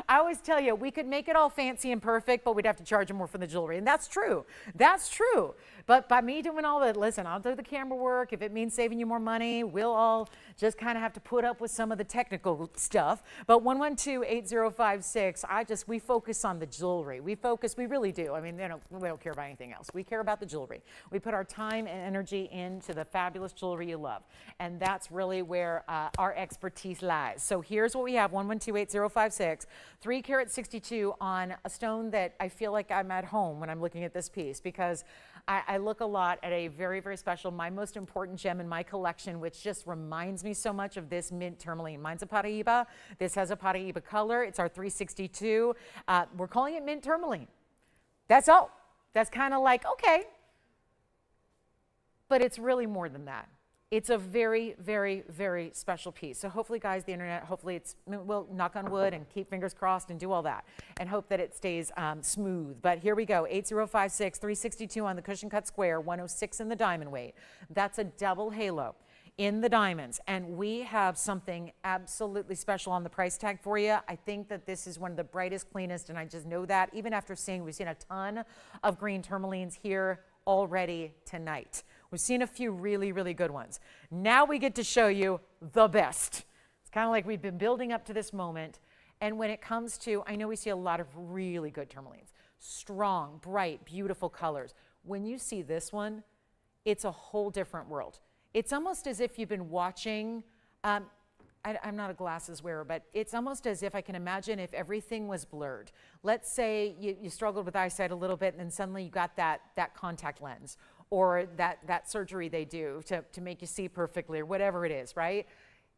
I always tell you, we could make it all fancy and perfect, but we'd have to charge them more for the jewelry. And that's true. That's true. But by me doing all that, listen, I'll do the camera work. If it means saving you more money, we'll all just kind of have to put up with some of the technical stuff. But 112-8056, we focus on the jewelry. We really do. I mean, we don't care about anything else. We care about the jewelry. We put our time and energy into the fabulous jewelry you love. And that's really where our expertise lies. So here's what we have, 112-8056, 3 carat 62 on a stone that I feel like I'm at home when I'm looking at this piece, because I look a lot at a very, very special, my most important gem in my collection, which just reminds me so much of this mint tourmaline. Mine's a Paraiba. This has a Paraiba color. It's our 362. We're calling it mint tourmaline. That's all. That's kind of like, okay. But it's really more than that. It's a very, very, very special piece. So hopefully, guys, the internet, hopefully we'll knock on wood and keep fingers crossed and do all that and hope that it stays smooth. But here we go, 8056, 362 on the cushion cut square, 106 in the diamond weight. That's a double halo in the diamonds. And we have something absolutely special on the price tag for you. I think that this is one of the brightest, cleanest, and I just know that. Even after we've seen a ton of green tourmalines here already tonight. We've seen a few really, really good ones. Now we get to show you the best. It's kind of like we've been building up to this moment. And when it comes to, I know we see a lot of really good tourmalines. Strong, bright, beautiful colors. When you see this one, it's a whole different world. It's almost as if you've been watching, I'm not a glasses wearer, but it's almost as if I can imagine if everything was blurred. Let's say you struggled with eyesight a little bit and then suddenly you got that contact lens, or that surgery they do to make you see perfectly, or whatever it is, right?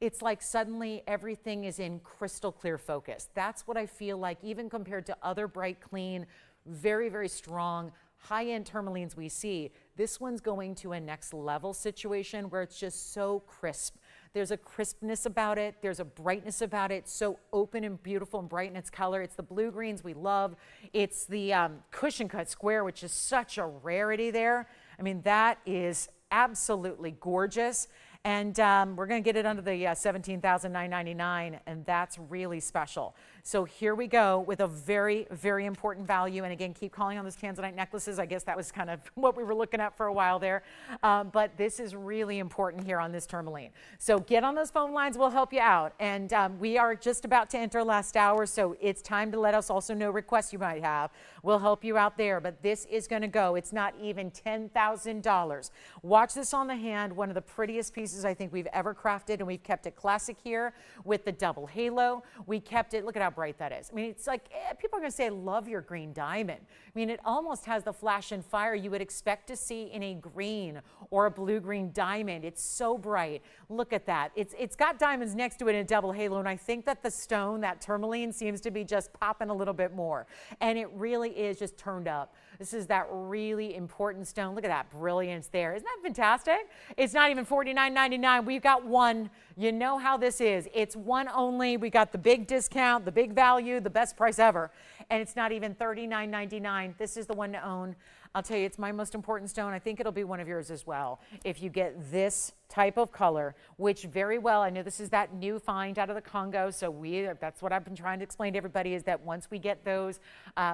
It's like suddenly everything is in crystal clear focus. That's what I feel like, even compared to other bright, clean, very, very strong, high-end tourmalines we see. This one's going to a next level situation where it's just so crisp. There's a crispness about it. There's a brightness about it. So open and beautiful and bright in its color. It's the blue greens we love. It's the cushion cut square, which is such a rarity there. I mean, that is absolutely gorgeous. And we're going to get it under the $17,999, and that's really special. So here we go with a very, very important value. And again, keep calling on those Tanzanite necklaces. I guess that was kind of what we were looking at for a while there. But this is really important here on this tourmaline. So get on those phone lines. We'll help you out. And we are just about to enter last hour, so it's time to let us also know requests you might have. We'll help you out there. But this is going to go. It's not even $10,000. Watch this on the hand. One of the prettiest pieces I think we've ever crafted, and we've kept it classic here with the double halo. We kept it, look at how bright that is. I mean, it's like, people are going to say, I love your green diamond. I mean, it almost has the flash and fire you would expect to see in a green or a blue-green diamond. It's so bright. Look at that. It's got diamonds next to it in a double halo, and I think that the stone, that tourmaline, seems to be just popping a little bit more. And it really is just turned up. This is that really important stone. Look at that brilliance there. Isn't that fantastic? It's not even $49.99. We've got one. You know how this is. It's one only. We got the big discount, the big value, the best price ever. And it's not even $39.99. This is the one to own. I'll tell you, it's my most important stone. I think it'll be one of yours as well. If you get this type of color, which very well, I know this is that new find out of the Congo, so that's what I've been trying to explain to everybody, is that once we get those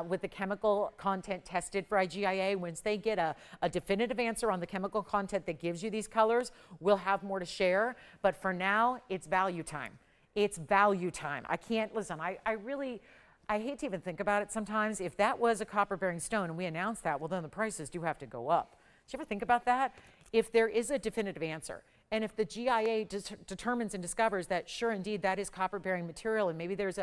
with the chemical content tested for IGIA, once they get a definitive answer on the chemical content that gives you these colors, we'll have more to share. But for now, it's value time. It's value time. I can't, listen, I hate to even think about it sometimes. If that was a copper-bearing stone and we announced that, well, then the prices do have to go up. Did you ever think about that? If there is a definitive answer, and if the GIA determines and discovers that, sure, indeed, that is copper-bearing material, and maybe there is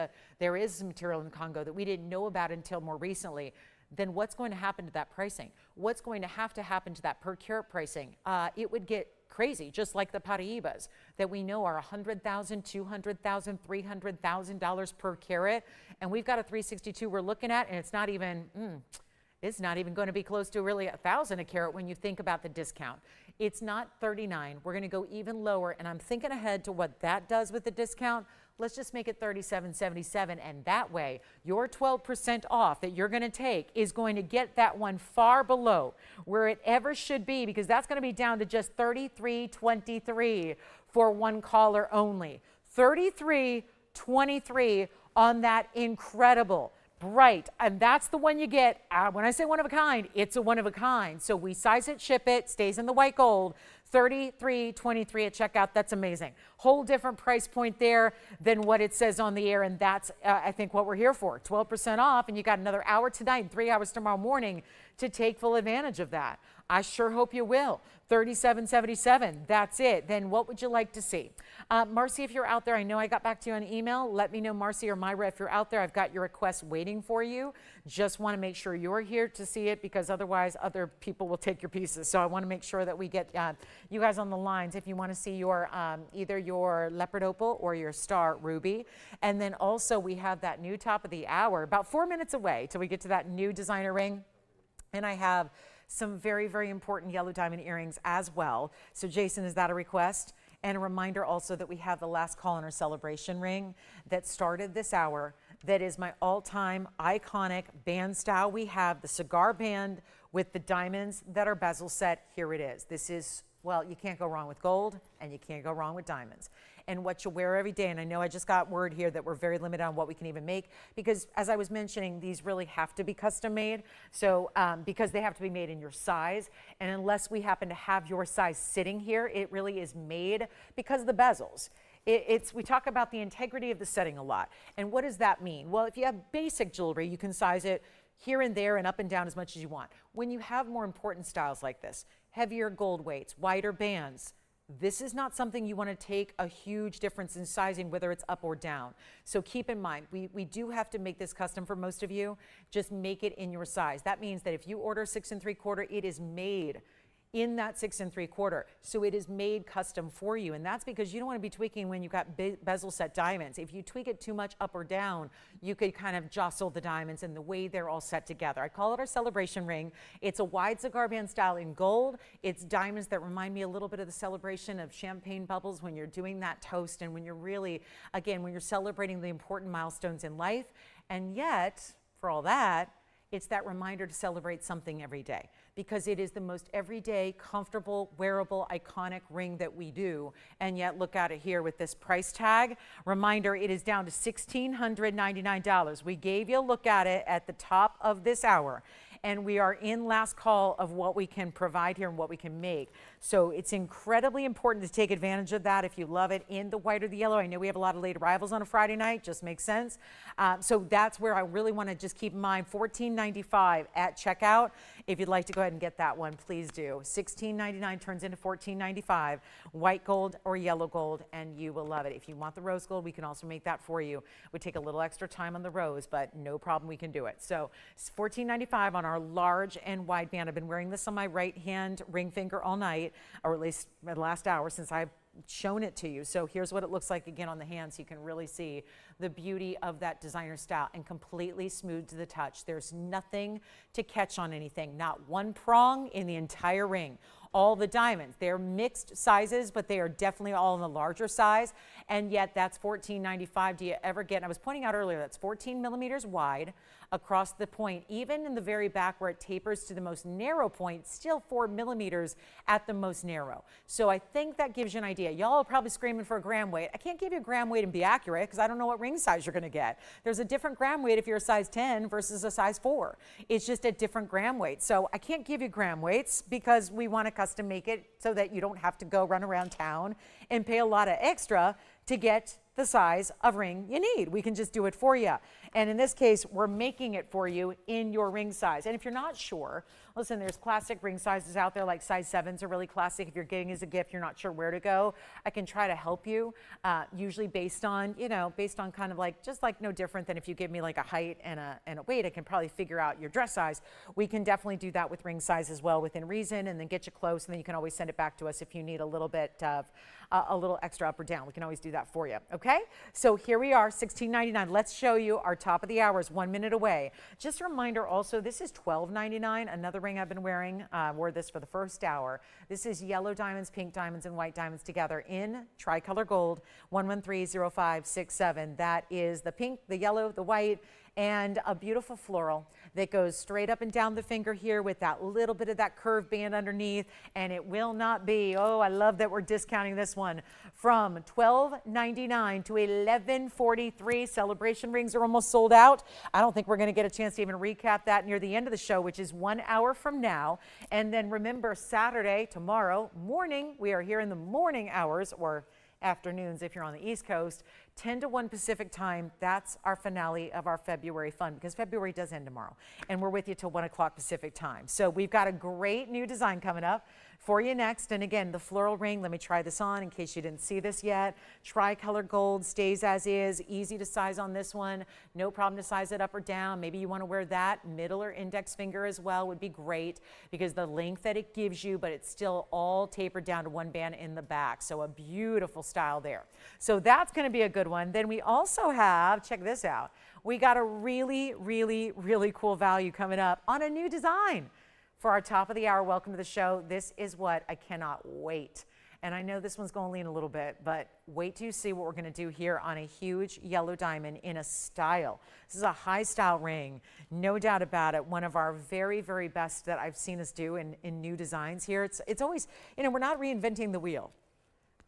some material in the Congo that we didn't know about until more recently, then what's going to happen to that pricing? What's going to happen to that per carat pricing? It would get crazy, just like the Paraibas that we know are $100,000, $200,000, $300,000 per carat, and we've got a 362 we're looking at, and it's not even going to be close to really $1,000 a carat when you think about the discount. It's not 39. We're going to go even lower, and I'm thinking ahead to what that does with the discount. Let's just make it $37.77, and that way your 12% off that you're going to take is going to get that one far below where it ever should be, because that's going to be down to just $33.23 for one caller only. $33.23 on that incredible bright, and that's the one you get. When I say one of a kind, it's a one of a kind. So we size it, ship it, stays in the white gold. $33.23 at checkout. That's amazing. Whole different price point there than what it says on the air, and that's I think what we're here for. 12% off, and you got another hour tonight and 3 hours tomorrow morning to take full advantage of that. I sure hope you will. $37.77. That's it. Then what would you like to see? Marcy, if you're out there, I know I got back to you on email. Let me know, Marcy or Myra, if you're out there. I've got your request waiting for you. Just want to make sure you're here to see it, because otherwise other people will take your pieces. So I want to make sure that we get you guys on the lines if you want to see your either your leopard opal or your star ruby. And then also we have that new top of the hour, about 4 minutes away till we get to that new designer ring. And I have some very, very important yellow diamond earrings as well. So Jason, is that a request? And a reminder also that we have the last call on our celebration ring that started this hour. That is my all-time iconic band style. We have the cigar band with the diamonds that are bezel set. Here it is. This is, well, you can't go wrong with gold, and you can't go wrong with diamonds. And what you wear every day, and I know I just got word here that we're very limited on what we can even make, because as I was mentioning, these really have to be custom made. So because they have to be made in your size, and unless we happen to have your size sitting here, it really is made because of the bezels. We talk about the integrity of the setting a lot. And what does that mean? Well, if you have basic jewelry, you can size it here and there and up and down as much as you want. When you have more important styles like this, heavier gold weights, wider bands, this is not something you want to take a huge difference in sizing, whether it's up or down. So keep in mind, we do have to make this custom for most of you. Just make it in your size. That means that if you order 6 3/4, it is made in that 6 3/4. So it is made custom for you. And that's because you don't want to be tweaking when you've got bezel set diamonds. If you tweak it too much up or down, you could kind of jostle the diamonds and the way they're all set together. I call it our celebration ring. It's a wide cigar band style in gold. It's diamonds that remind me a little bit of the celebration of champagne bubbles when you're doing that toast, and when you're really, again, when you're celebrating the important milestones in life. And yet, for all that, it's that reminder to celebrate something every day, because it is the most everyday, comfortable, wearable, iconic ring that we do. And yet, look at it here with this price tag. Reminder, it is down to $1,699. We gave you a look at it at the top of this hour, and we are in last call of what we can provide here and what we can make. So it's incredibly important to take advantage of that if you love it in the white or the yellow. I know we have a lot of late arrivals on a Friday night, just makes sense. So that's where I really want to just keep in mind, $14.95 at checkout. If you'd like to go ahead and get that one, please do. $16.99 turns into $14.95, white gold or yellow gold, and you will love it. If you want the rose gold, we can also make that for you. It would take a little extra time on the rose, but no problem, we can do it. So it's $14.95 on our large and wide band. I've been wearing this on my right hand ring finger all night, or at least the last hour since I've shown it to you. So here's what it looks like again on the hand, so you can really see the beauty of that designer style, and completely smooth to the touch. There's nothing to catch on anything, not one prong in the entire ring. all the diamonds. They're mixed sizes, but they are definitely all in the larger size. And yet that's $14.95. Do you ever get, and I was pointing out earlier, that's 14 millimeters wide across the point. Even in the very back where it tapers to the most narrow point, still 4 millimeters at the most narrow. So I think that gives you an idea. Y'all are probably screaming for a gram weight. I can't give you a gram weight and be accurate because I don't know what ring size you're going to get. There's a different gram weight if you're a size 10 versus a size 4. It's just a different gram weight. So I can't give you gram weights because we want to custom make it so that you don't have to go run around town and pay a lot of extra to get the size of ring you need. We can just do it for you. And in this case, we're making it for you in your ring size. And if you're not sure, listen, there's classic ring sizes out there, like size 7s are really classic. If you're getting as a gift, you're not sure where to go, I can try to help you, usually based on, based on kind of like, just like no different than if you give me like a height and a weight, I can probably figure out your dress size. We can definitely do that with ring size as well within reason, and then get you close, and then you can always send it back to us if you need a little bit of a little extra up or down. We can always do that for you. Okay, so here we are, $16.99. Let's show you our top of the hours, 1 minute away. Just a reminder also, this is $12.99. Another ring I've been wearing, wore this for the first hour. This is yellow diamonds, pink diamonds, and white diamonds together in tricolor gold, 1130567. That is the pink, the yellow, the white, and a beautiful floral that goes straight up and down the finger here with that little bit of that curved band underneath. And it will not be, oh, I love that we're discounting this one, from $12.99 to $11.43. Celebration rings are almost sold out. I don't think we're going to get a chance to even recap that near the end of the show, which is 1 hour from now. And then remember, Saturday, tomorrow morning, we are here in the morning hours, or afternoons if you're on the East Coast, 10 to 1 Pacific time. That's our finale of our February fun, because February does end tomorrow, and we're with you till 1 o'clock Pacific time. So we've got a great new design coming up for you next. And again, the floral ring, let me try this on in case you didn't see this yet. Tricolor gold, stays as is, easy to size on this one, no problem to size it up or down. Maybe you want to wear that middle or index finger as well, would be great, because the length that it gives you, but it's still all tapered down to one band in the back. So a beautiful style there. So that's going to be a good one. Then we also have, check this out, we got a really, really, really cool value coming up on a new design for our top of the hour. Welcome to the show. This is what I cannot wait. And I know this one's going to lean a little bit, but wait till you see what we're going to do here on a huge yellow diamond in a style. This is a high style ring, no doubt about it. One of our very, very best that I've seen us do in new designs here. It's always, we're not reinventing the wheel.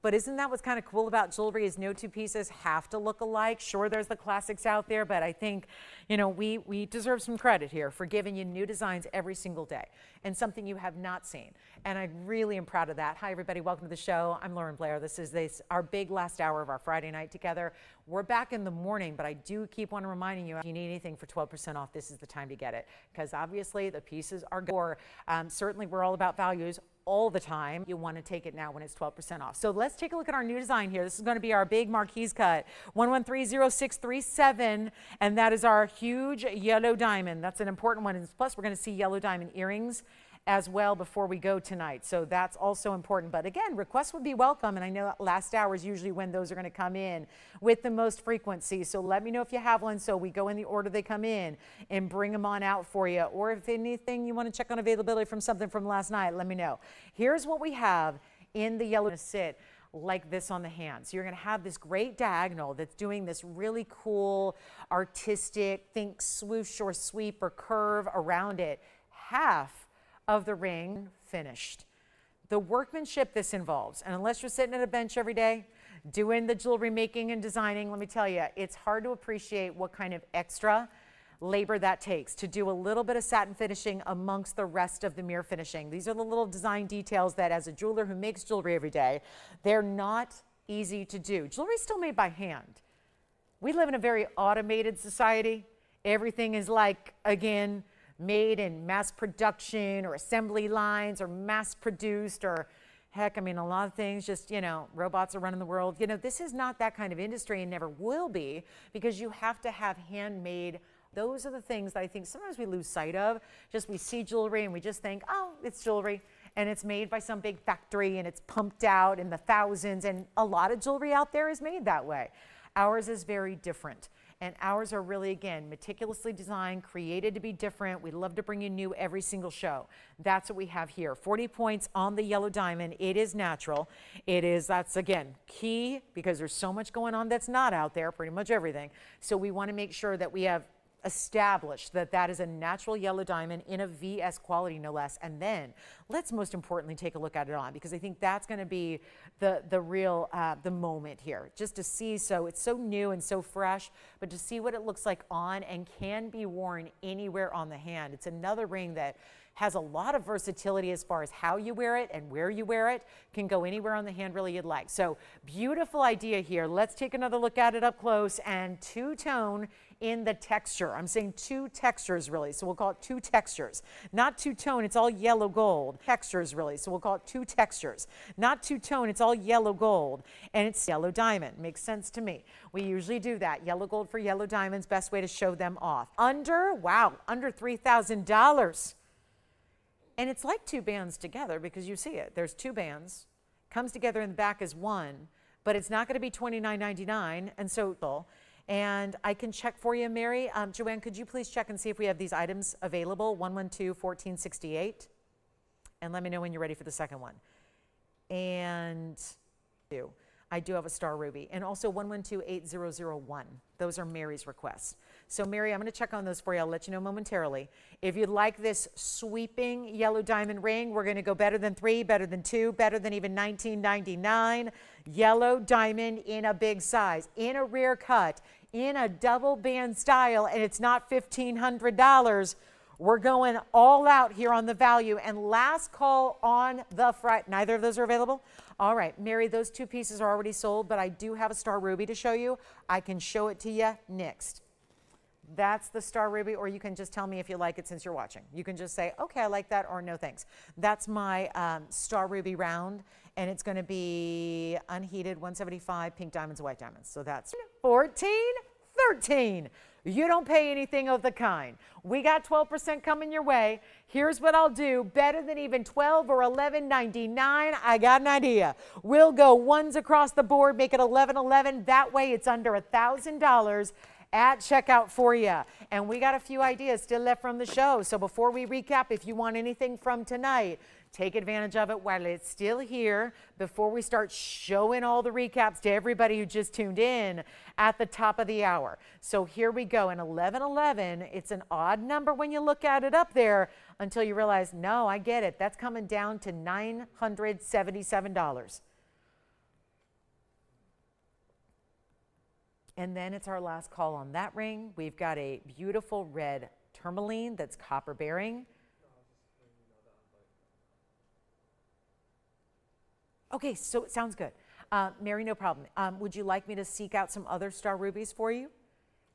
But isn't that what's kind of cool about jewelry, is no two pieces have to look alike? Sure, there's the classics out there, but I think, we deserve some credit here for giving you new designs every single day, and something you have not seen. And I really am proud of that. Hi, everybody. Welcome to the show. I'm Lauren Blair. This is our big last hour of our Friday night together. We're back in the morning, but I do keep on reminding you, if you need anything for 12% off, this is the time to get it, because obviously the pieces are good. Certainly, we're all about values all the time. You want to take it now when it's 12% off. So let's take a look at our new design here. This is going to be our big marquise cut, 1130637, and that is our huge yellow diamond. That's an important one. And plus, we're going to see yellow diamond earrings as well before we go tonight. So that's also important. But again, requests would be welcome. And I know last hour is usually when those are going to come in with the most frequency. So let me know if you have one, so we go in the order they come in and bring them on out for you. Or if anything you want to check on availability from something from last night, let me know. Here's what we have in the yellow. Sit like this on the hand. So you're going to have this great diagonal that's doing this really cool, artistic, think swoosh or sweep or curve around it. Half of the ring finished. The workmanship this involves, and unless you're sitting at a bench every day doing the jewelry making and designing, let me tell you, it's hard to appreciate what kind of extra labor that takes to do a little bit of satin finishing amongst the rest of the mirror finishing. These are the little design details that, as a jeweler who makes jewelry every day, they're not easy to do. Jewelry is still made by hand. We live in a very automated society. Everything is again, made in mass production or assembly lines or mass produced, or heck, a lot of things just, robots are running the world. This is not that kind of industry, and never will be, because you have to have handmade. Those are the things that I think sometimes we lose sight of. Just we see jewelry and we just think, oh, it's jewelry, and it's made by some big factory and it's pumped out in the thousands, and a lot of jewelry out there is made that way. Ours is very different. And ours are really, again, meticulously designed, created to be different. We love to bring you new every single show. That's what we have here. 40 points on the yellow diamond. It is natural. That's again, key because there's so much going on that's not out there, pretty much everything. So we want to make sure that we have established that that is a natural yellow diamond in a VS quality, no less. And then let's most importantly take a look at it on, because I think that's going to be the real the moment here, just to see. So it's so new and so fresh, but to see what it looks like on and can be worn anywhere on the hand. It's another ring that has a lot of versatility as far as how you wear it and where you wear it. Can go anywhere on the hand really you'd like. So beautiful idea here. Let's take another look at it up close. And two-tone in the texture. I'm saying two textures really, so we'll call it two textures. Not two-tone, it's all yellow gold. Textures really, so we'll call it two textures. Not two-tone, it's all yellow gold. And it's yellow diamond. Makes sense to me. We usually do that. Yellow gold for yellow diamonds, best way to show them off. Under $3,000. And it's like two bands together because you see it. There's two bands, comes together in the back as one, but it's not going to be $29.99. And so, and I can check for you, Mary. Joanne, could you please check and see if we have these items available? 112-1468. And let me know when you're ready for the second one. And I do have a star ruby. And also 112-8001. Those are Mary's requests. So Mary, I'm going to check on those for you. I'll let you know momentarily. If you'd like this sweeping yellow diamond ring, we're going to go better than 3, better than 2, better than even $19.99. Yellow diamond in a big size, in a rare cut, in a double band style, and it's not $1,500. We're going all out here on the value. And last call on the Friday. Neither of those are available? All right, Mary, those two pieces are already sold, but I do have a star ruby to show you. I can show it to you next. That's the star ruby, or you can just tell me if you like it since you're watching. You can just say, okay, I like that, or no thanks. That's my star ruby round, and it's going to be unheated, 175, pink diamonds, white diamonds. So that's 14, 13. You don't pay anything of the kind. We got 12% coming your way. Here's what I'll do. Better than even 12 or 11.99. I got an idea. We'll go ones across the board, make it 11.11. That way it's under $1,000 at checkout for you. And we got a few ideas still left from the show. So before we recap, if you want anything from tonight, take advantage of it while it's still here before we start showing all the recaps to everybody who just tuned in at the top of the hour. So here we go. In 11.11, it's an odd number when you look at it up there until you realize, no, I get it. That's coming down to $977. And then it's our last call on that ring. We've got a beautiful red tourmaline that's copper bearing. Okay, so it sounds good. Mary, no problem. Would you like me to seek out some other star rubies for you?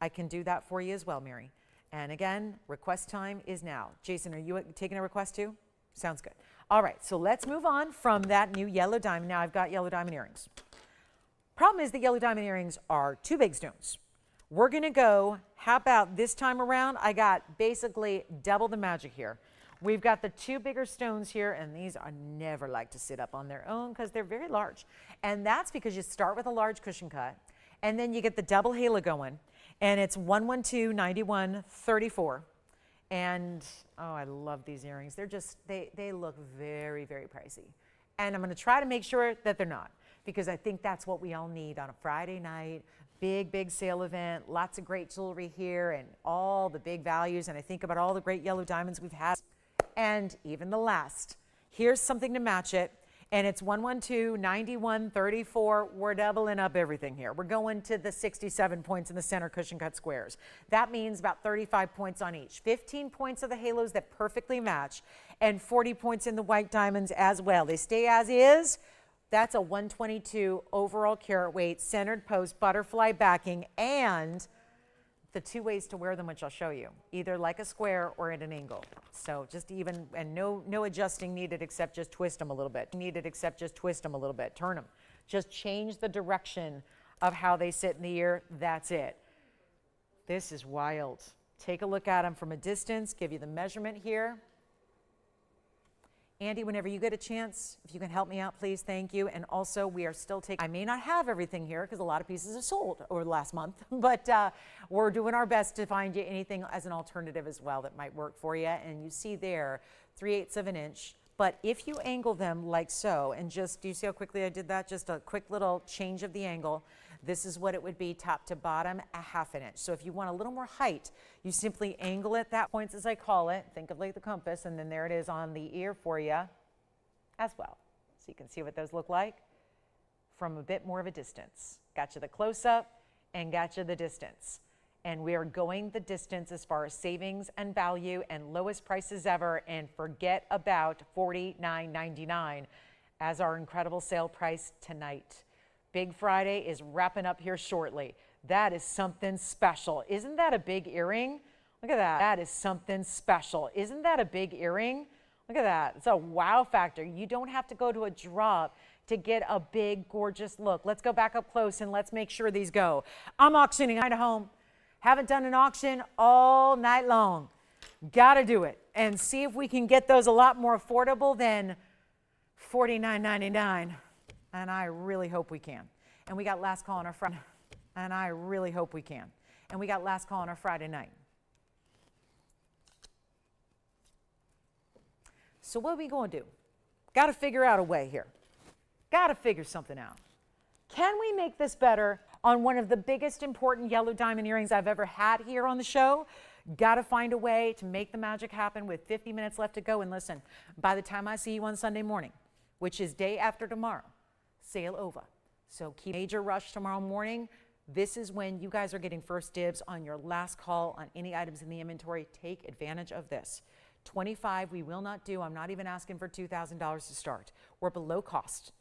I can do that for you as well, Mary. And again, request time is now. Jason, are you taking a request too? Sounds good. All right, so let's move on from that new yellow diamond. Now I've got yellow diamond earrings. Problem is the yellow diamond earrings are two big stones. We're going to go, how about this time around? I got basically double the magic here. We've got the two bigger stones here, and these are never like to sit up on their own because they're very large. And that's because you start with a large cushion cut, and then you get the double halo going, and it's 112, 91, 34. And, oh, I love these earrings. They're just, they look very, very pricey. And I'm going to try to make sure that they're not, because I think that's what we all need on a Friday night. Big, big sale event, lots of great jewelry here and all the big values. And I think about all the great yellow diamonds we've had. And even the last. Here's something to match it. And it's 112, 91, 34. We're doubling up everything here. We're going to the 67 points in the center cushion cut squares. That means about 35 points on each. 15 points of the halos that perfectly match, and 40 points in the white diamonds as well. They stay as is. That's a 122 overall carat weight, centered post, butterfly backing, and the two ways to wear them, which I'll show you, either like a square or at an angle. So just even, and no adjusting needed except just twist them a little bit. Turn them. Just change the direction of how they sit in the ear. That's it. This is wild. Take a look at them from a distance, give you the measurement here. Andy, whenever you get a chance, if you can help me out, please, thank you. And also, we are still taking, I may not have everything here because a lot of pieces have sold over the last month, but we're doing our best to find you anything as an alternative as well that might work for you. And you see there, 3/8 of an inch. But if you angle them like so, and just, do you see how quickly I did that? Just a quick little change of the angle. This is what it would be top to bottom, 1/2 inch. So if you want a little more height, you simply angle it that points, as I call it. Think of like the compass, and then there it is on the ear for you as well. So you can see what those look like from a bit more of a distance. Got you the close-up and got you the distance. And we are going the distance as far as savings and value and lowest prices ever, and forget about $49.99 as our incredible sale price tonight. Big Friday is wrapping up here shortly. That is something special. Isn't that a big earring? Look at that. That is something special. Isn't that a big earring? Look at that. It's a wow factor. You don't have to go to a drop to get a big, gorgeous look. Let's go back up close and let's make sure these go. I'm auctioning at home. Haven't done an auction all night long. Got to do it and see if we can get those a lot more affordable than $49.99. And I really hope we can. And we got last call on our Friday. And I really hope we can. And we got last call on our Friday night. So what are we going to do? Got to figure out a way here. Got to figure something out. Can we make this better on one of the biggest important yellow diamond earrings I've ever had here on the show? Got to find a way to make the magic happen with 50 minutes left to go. And listen, by the time I see you on Sunday morning, which is day after tomorrow, sale over. So keep major rush tomorrow morning. This is when you guys are getting first dibs on your last call on any items in the inventory. Take advantage of this. 25 we will not do. I'm not even asking for $2,000 to start. We're below cost.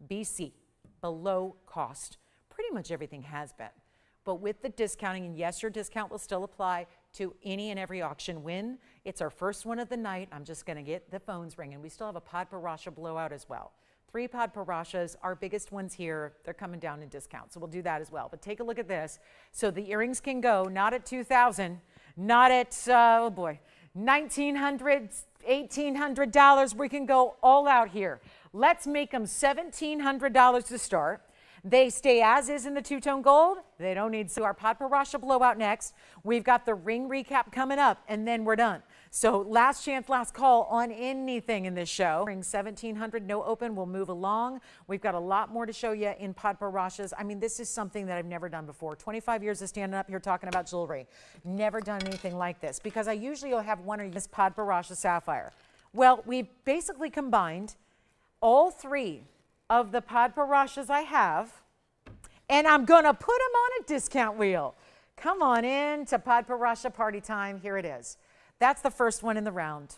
BC, below cost. Pretty much everything has been. But with the discounting, and yes, your discount will still apply to any and every auction win. It's our first one of the night. I'm just going to get the phones ringing. We still have a Podparasha blowout as well. 3 Podparashas, our biggest ones here, they're coming down in discount. So we'll do that as well. But take a look at this. So the earrings can go not at $2,000, not at, oh boy, $1,900, $1,800. We can go all out here. Let's make them $1,700 to start. They stay as is in the two-tone gold. They don't need to. Our Podparasha blowout next. We've got the ring recap coming up, and then we're done. So last chance, last call on anything in this show. Ring 1,700, no open. We'll move along. We've got a lot more to show you in Podparashas. I mean, this is something that I've never done before. 25 years of standing up here talking about jewelry. Never done anything like this because I usually will have one or this Podparasha sapphire. Well, we basically combined all 3 of the Podparashas I have, and I'm going to put them on a discount wheel. Come on in to Podparasha party time. Here it is. That's the first one in the round.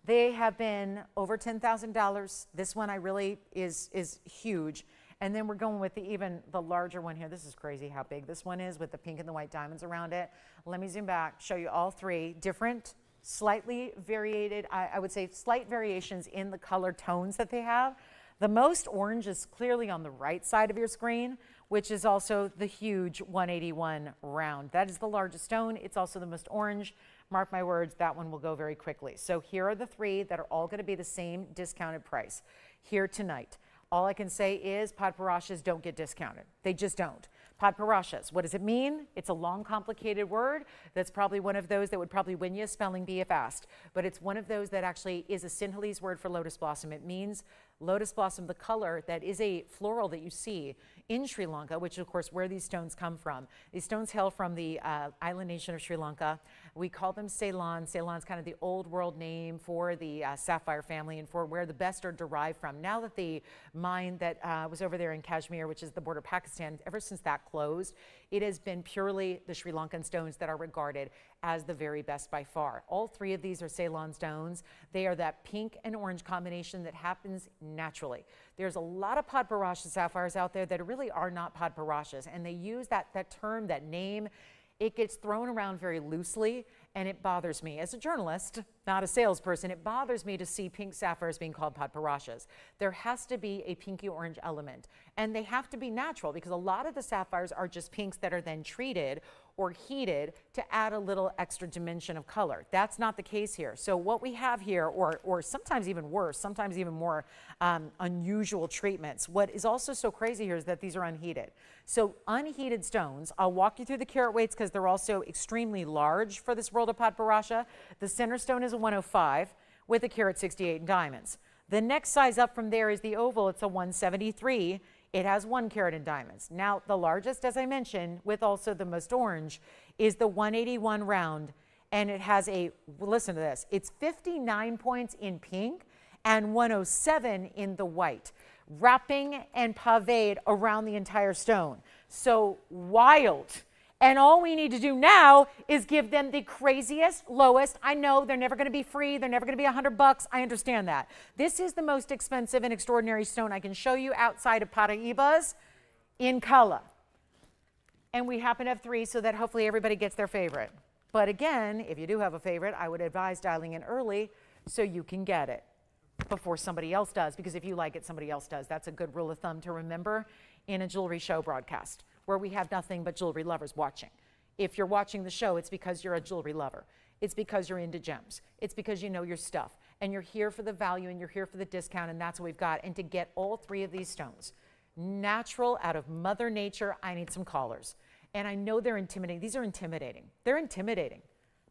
They have been over $10,000. This one I really is huge. And then we're going with even the larger one here. This is crazy how big this one is with the pink and the white diamonds around it. Let me zoom back, show you all 3 different, slightly variated, I would say slight variations in the color tones that they have. The most orange is clearly on the right side of your screen, which is also the huge 181 round. That is the largest stone. It's also the most orange. Mark my words, that one will go very quickly. So here are the 3 that are all going to be the same discounted price here tonight. All I can say is Podparashas don't get discounted. They just don't. Podparashas, what does it mean? It's a long, complicated word. That's probably one of those that would probably win you a spelling bee if asked. But it's one of those that actually is a Sinhalese word for lotus blossom. It means lotus blossom, the color that is a floral that you see in Sri Lanka, which of course where these stones come from. These stones hail from the island nation of Sri Lanka. We call them Ceylon. Ceylon's kind of the old world name for the sapphire family and for where the best are derived from. Now that the mine that was over there in Kashmir, which is the border of Pakistan, ever since that closed, it has been purely the Sri Lankan stones that are regarded as the very best by far. All 3 of these are Ceylon stones. They are that pink and orange combination that happens naturally. There's a lot of Podparasha sapphires out there that really are not Podparashas, and they use that term, that name. It gets thrown around very loosely, and it bothers me. As a journalist, not a salesperson, it bothers me to see pink sapphires being called Podparashas. There has to be a pinky orange element, and they have to be natural because a lot of the sapphires are just pinks that are then treated or heated to add a little extra dimension of color. That's not the case here. So what we have here, or sometimes even worse, sometimes even more unusual treatments. What is also so crazy here is that these are unheated. So unheated stones, I'll walk you through the carat weights because they're also extremely large for this world of Podparasha. The center stone is a 105 with a carat 68 in diamonds. The next size up from there is the oval. It's a 173. It has 1 carat in diamonds. Now, the largest, as I mentioned, with also the most orange, is the 181 round. And it has a, listen to this, it's 59 points in pink and 107 in the white, wrapping and paved around the entire stone. So wild. And all we need to do now is give them the craziest, lowest. I know they're never going to be free. They're never going to be $100. I understand that. This is the most expensive and extraordinary stone I can show you outside of Paraibas in color. And we happen to have 3 so that hopefully everybody gets their favorite. But again, if you do have a favorite, I would advise dialing in early so you can get it before somebody else does. Because if you like it, somebody else does. That's a good rule of thumb to remember in a jewelry show broadcast, where we have nothing but jewelry lovers watching. If you're watching the show, it's because you're a jewelry lover. It's because you're into gems. It's because you know your stuff. And you're here for the value and you're here for the discount, and that's what we've got. And to get all 3 of these stones, natural out of Mother Nature, I need some collars. And I know they're intimidating. These are intimidating. They're intimidating.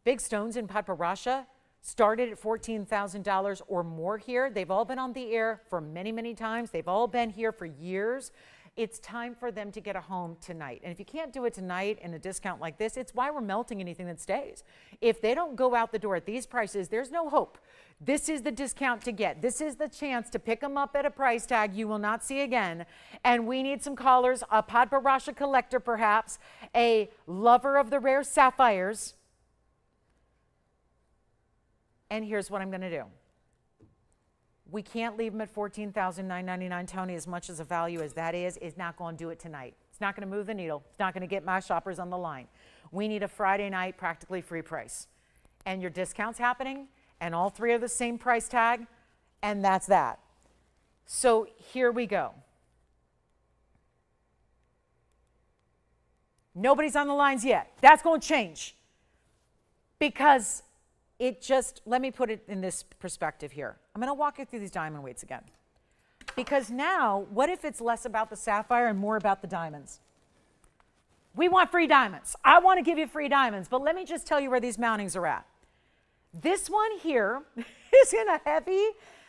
Big stones in Podparasha started at $14,000 or more here. They've all been on the air for many, many times. They've all been here for years. It's time for them to get a home tonight. And if you can't do it tonight in a discount like this, it's why we're melting anything that stays. If they don't go out the door at these prices, there's no hope. This is the discount to get. This is the chance to pick them up at a price tag you will not see again. And we need some callers, a Podparasha collector perhaps, a lover of the rare sapphires. And here's what I'm going to do. We can't leave them at $14,999. Tony, as much as a value as that is not going to do it tonight. It's not going to move the needle. It's not going to get my shoppers on the line. We need a Friday night practically free price. And your discount's happening, and all 3 are the same price tag, and that's that. So here we go. Nobody's on the lines yet. That's going to change. Because it just, let me put it in this perspective here. I'm going to walk you through these diamond weights again. Because now, what if it's less about the sapphire and more about the diamonds? We want free diamonds. I want to give you free diamonds, but let me just tell you where these mountings are at. This one here is in a heavy,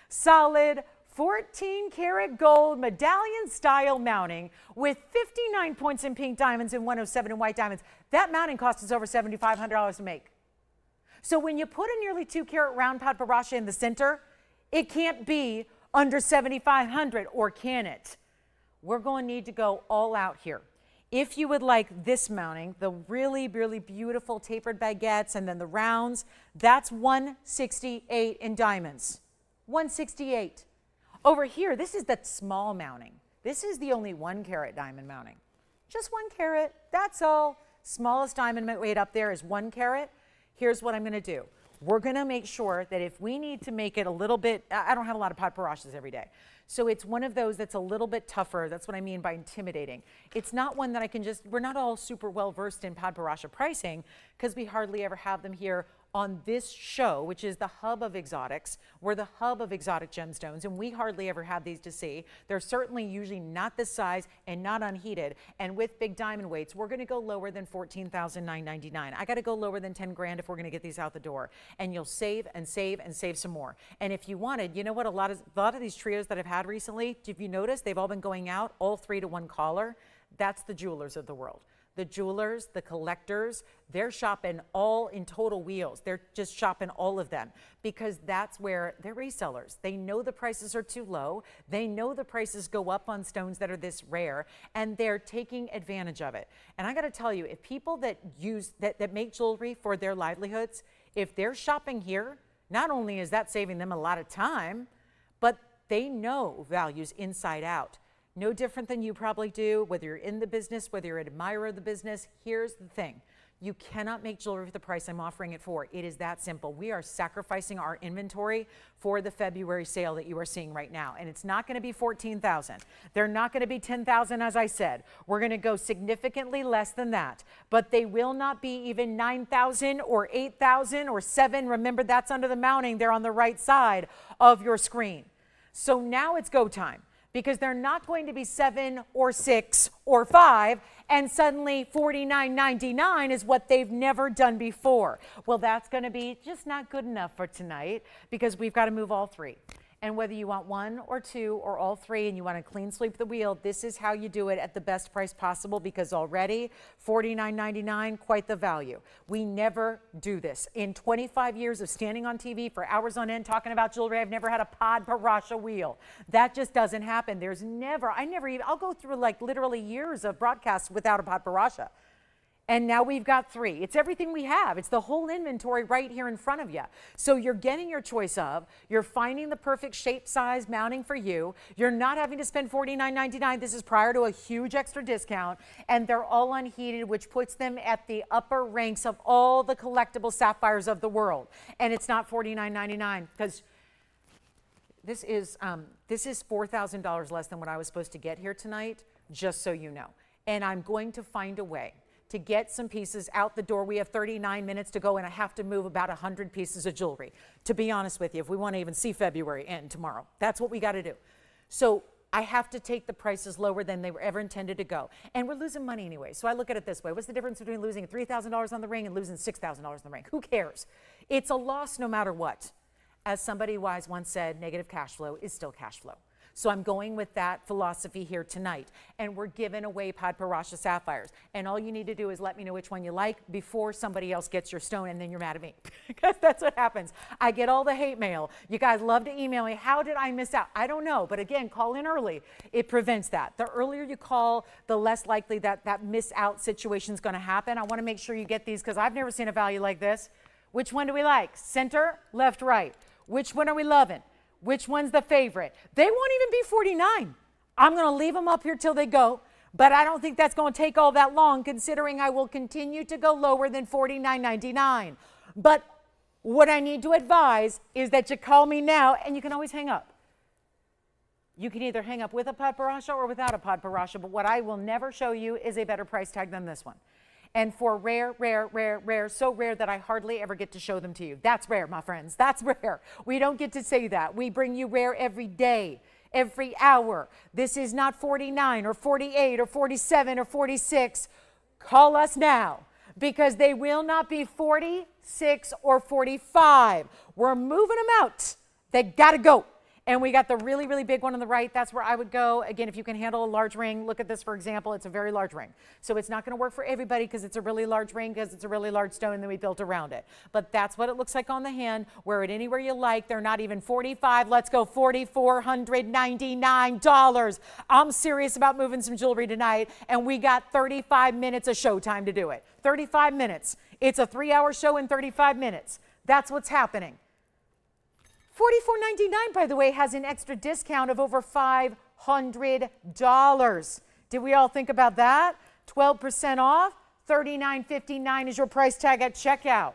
solid 14 karat gold medallion style mounting with 59 points in pink diamonds and 107 in white diamonds. That mounting cost us over $7,500 to make. So when you put a nearly 2 carat round Podparasha in the center, it can't be under $7,500, or can it? We're going to need to go all out here. If you would like this mounting, the really, really beautiful tapered baguettes and then the rounds, that's 168 in diamonds. 168. Over here, this is that small mounting. This is the only 1 carat diamond mounting. Just 1 carat, that's all. Smallest diamond weight up there is 1 carat. Here's what I'm going to do. We're going to make sure that if we need to make it a little bit, I don't have a lot of Podparashas every day. So it's one of those that's a little bit tougher. That's what I mean by intimidating. It's not one that I can just, we're not all super well versed in Podparasha pricing because we hardly ever have them here on this show, which is the hub of exotics. We're the hub of exotic gemstones, and we hardly ever have these to see. They're certainly usually not this size and not unheated. And with big diamond weights, we're going to go lower than $14,999. I got to go lower than 10 grand if we're going to get these out the door. And you'll save and save and save some more. And if you wanted, you know what? A lot of these trios that I've had recently, if you notice, they've all been going out, all 3 to 1 caller. That's the jewelers of the world. The jewelers, the collectors, they're shopping all in total wheels. They're just shopping all of them because that's where they're resellers. They know the prices are too low. They know the prices go up on stones that are this rare, and they're taking advantage of it. And I got to tell you, if people that make jewelry for their livelihoods, if they're shopping here, not only is that saving them a lot of time, but they know values inside out. No different than you probably do, whether you're in the business, whether you're an admirer of the business. Here's the thing. You cannot make jewelry for the price I'm offering it for. It is that simple. We are sacrificing our inventory for the February sale that you are seeing right now. And it's not going to be 14,000. They're not going to be 10,000, as I said. We're going to go significantly less than that. But they will not be even 9,000 or 8,000 or 7. Remember, that's under the mounting there on the right side of your screen. So now it's go time, because they're not going to be 7 or 6 or 5, and suddenly $49.99 is what they've never done before. Well, that's going to be just not good enough for tonight, because we've got to move all three. And whether you want 1 or 2 or all 3 and you want to clean sweep the wheel, this is how you do it at the best price possible, because already $49.99, quite the value. We never do this. In 25 years of standing on TV for hours on end talking about jewelry, I've never had a Podparasha wheel. That just doesn't happen. There's never, I'll go through like literally years of broadcasts without a Podparasha. And now we've got 3. It's everything we have. It's the whole inventory right here in front of you. So you're getting your choice of, you're finding the perfect shape, size, mounting for you. You're not having to spend $49.99. This is prior to a huge extra discount. And they're all unheated, which puts them at the upper ranks of all the collectible sapphires of the world. And it's not $49.99, because this is $4,000 less than what I was supposed to get here tonight, just so you know. And I'm going to find a way to get some pieces out the door. We have 39 minutes to go, and I have to move about 100 pieces of jewelry, to be honest with you, if we want to even see February end tomorrow. That's what we got to do. So I have to take the prices lower than they were ever intended to go. And we're losing money anyway. So I look at it this way. What's the difference between losing $3,000 on the ring and losing $6,000 on the ring? Who cares? It's a loss no matter what. As somebody wise once said, negative cash flow is still cash flow. So I'm going with that philosophy here tonight. And we're giving away Podparasha sapphires. And all you need to do is let me know which one you like before somebody else gets your stone, and then you're mad at me. Because that's what happens. I get all the hate mail. You guys love to email me. How did I miss out? I don't know. But again, call in early. It prevents that. The earlier you call, the less likely that miss out situation is going to happen. I want to make sure you get these, because I've never seen a value like this. Which one do we like? Center, left, right. Which one are we loving? Which one's the favorite? They won't even be 49. I'm going to leave them up here till they go, but I don't think that's going to take all that long, considering I will continue to go lower than $49.99. But what I need to advise is that you call me now, and you can always hang up. You can either hang up with a Podparasha or without a Podparasha, but what I will never show you is a better price tag than this one. And for rare, so rare that I hardly ever get to show them to you. That's rare, my friends. That's rare. We don't get to say that. We bring you rare every day, every hour. This is not 49 or 48 or 47 or 46. Call us now, because they will not be 46 or 45. We're moving them out. They got to go. And we got the really, really big one on the right. That's where I would go. Again, if you can handle a large ring, look at this, for example. It's a very large ring. So it's not going to work for everybody, because it's a really large ring, because it's a really large stone that we built around it. But that's what it looks like on the hand. Wear it anywhere you like. They're not even 45. Let's go $4,499. I'm serious about moving some jewelry tonight, and we got 35 minutes of showtime to do it. 35 minutes. It's a 3-hour show in 35 minutes. That's what's happening. $44.99, by the way, has an extra discount of over $500. Did we all think about that? 12% off, $39.59 is your price tag at checkout.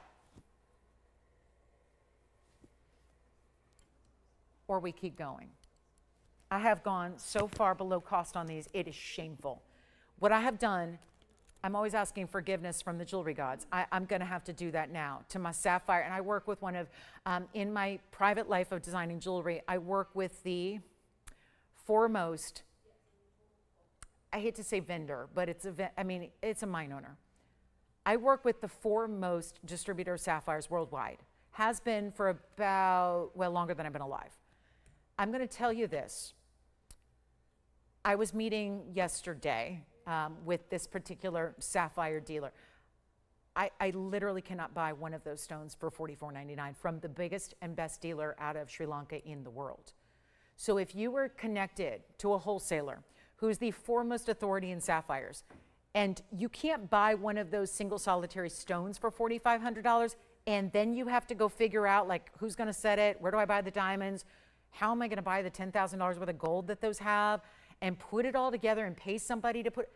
Or we keep going. I have gone so far below cost on these, it is shameful. What I have done, I'm always asking forgiveness from the jewelry gods. I'm going to have to do that now to my sapphire. And I work with one of, in my private life of designing jewelry, I work with the foremost, I hate to say vendor, but it's a mine owner. I work with the foremost distributor of sapphires worldwide. Has been for about, well, longer than I've been alive. I'm going to tell you this. I was meeting yesterday with this particular sapphire dealer. I literally cannot buy one of those stones for $44.99 from the biggest and best dealer out of Sri Lanka in the world. So if you were connected to a wholesaler who's the foremost authority in sapphires, and you can't buy one of those single solitary stones for $4,500, and then you have to go figure out, like, who's going to set it, where do I buy the diamonds, how am I going to buy the $10,000 worth of gold that those have, and put it all together and pay somebody to put.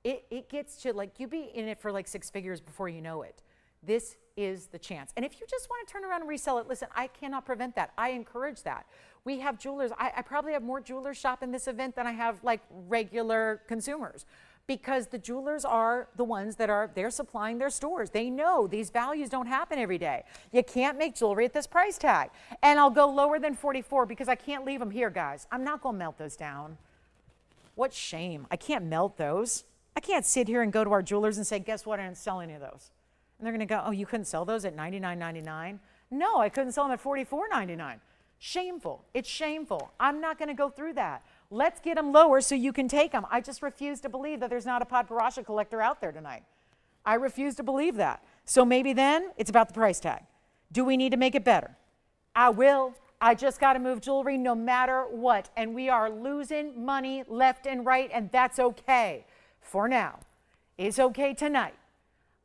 It gets to like, you be in it for like 6 figures before you know it. This is the chance. And if you just want to turn around and resell it, listen, I cannot prevent that. I encourage that. We have jewelers. I probably have more jewelers shop in this event than I have like regular consumers, because the jewelers are the ones that they're supplying their stores. They know these values don't happen every day. You can't make jewelry at this price tag. And I'll go lower than 44 because I can't leave them here, guys. I'm not going to melt those down. What shame. I can't melt those. I can't sit here and go to our jewelers and say, guess what? I didn't sell any of those. And they're going to go, oh, you couldn't sell those at $99.99? No, I couldn't sell them at $44.99. Shameful. It's shameful. I'm not going to go through that. Let's get them lower so you can take them. I just refuse to believe that there's not a Podparasha collector out there tonight. I refuse to believe that. So maybe then it's about the price tag. Do we need to make it better? I will. I just got to move jewelry no matter what. And we are losing money left and right, and that's okay for now. It's okay tonight.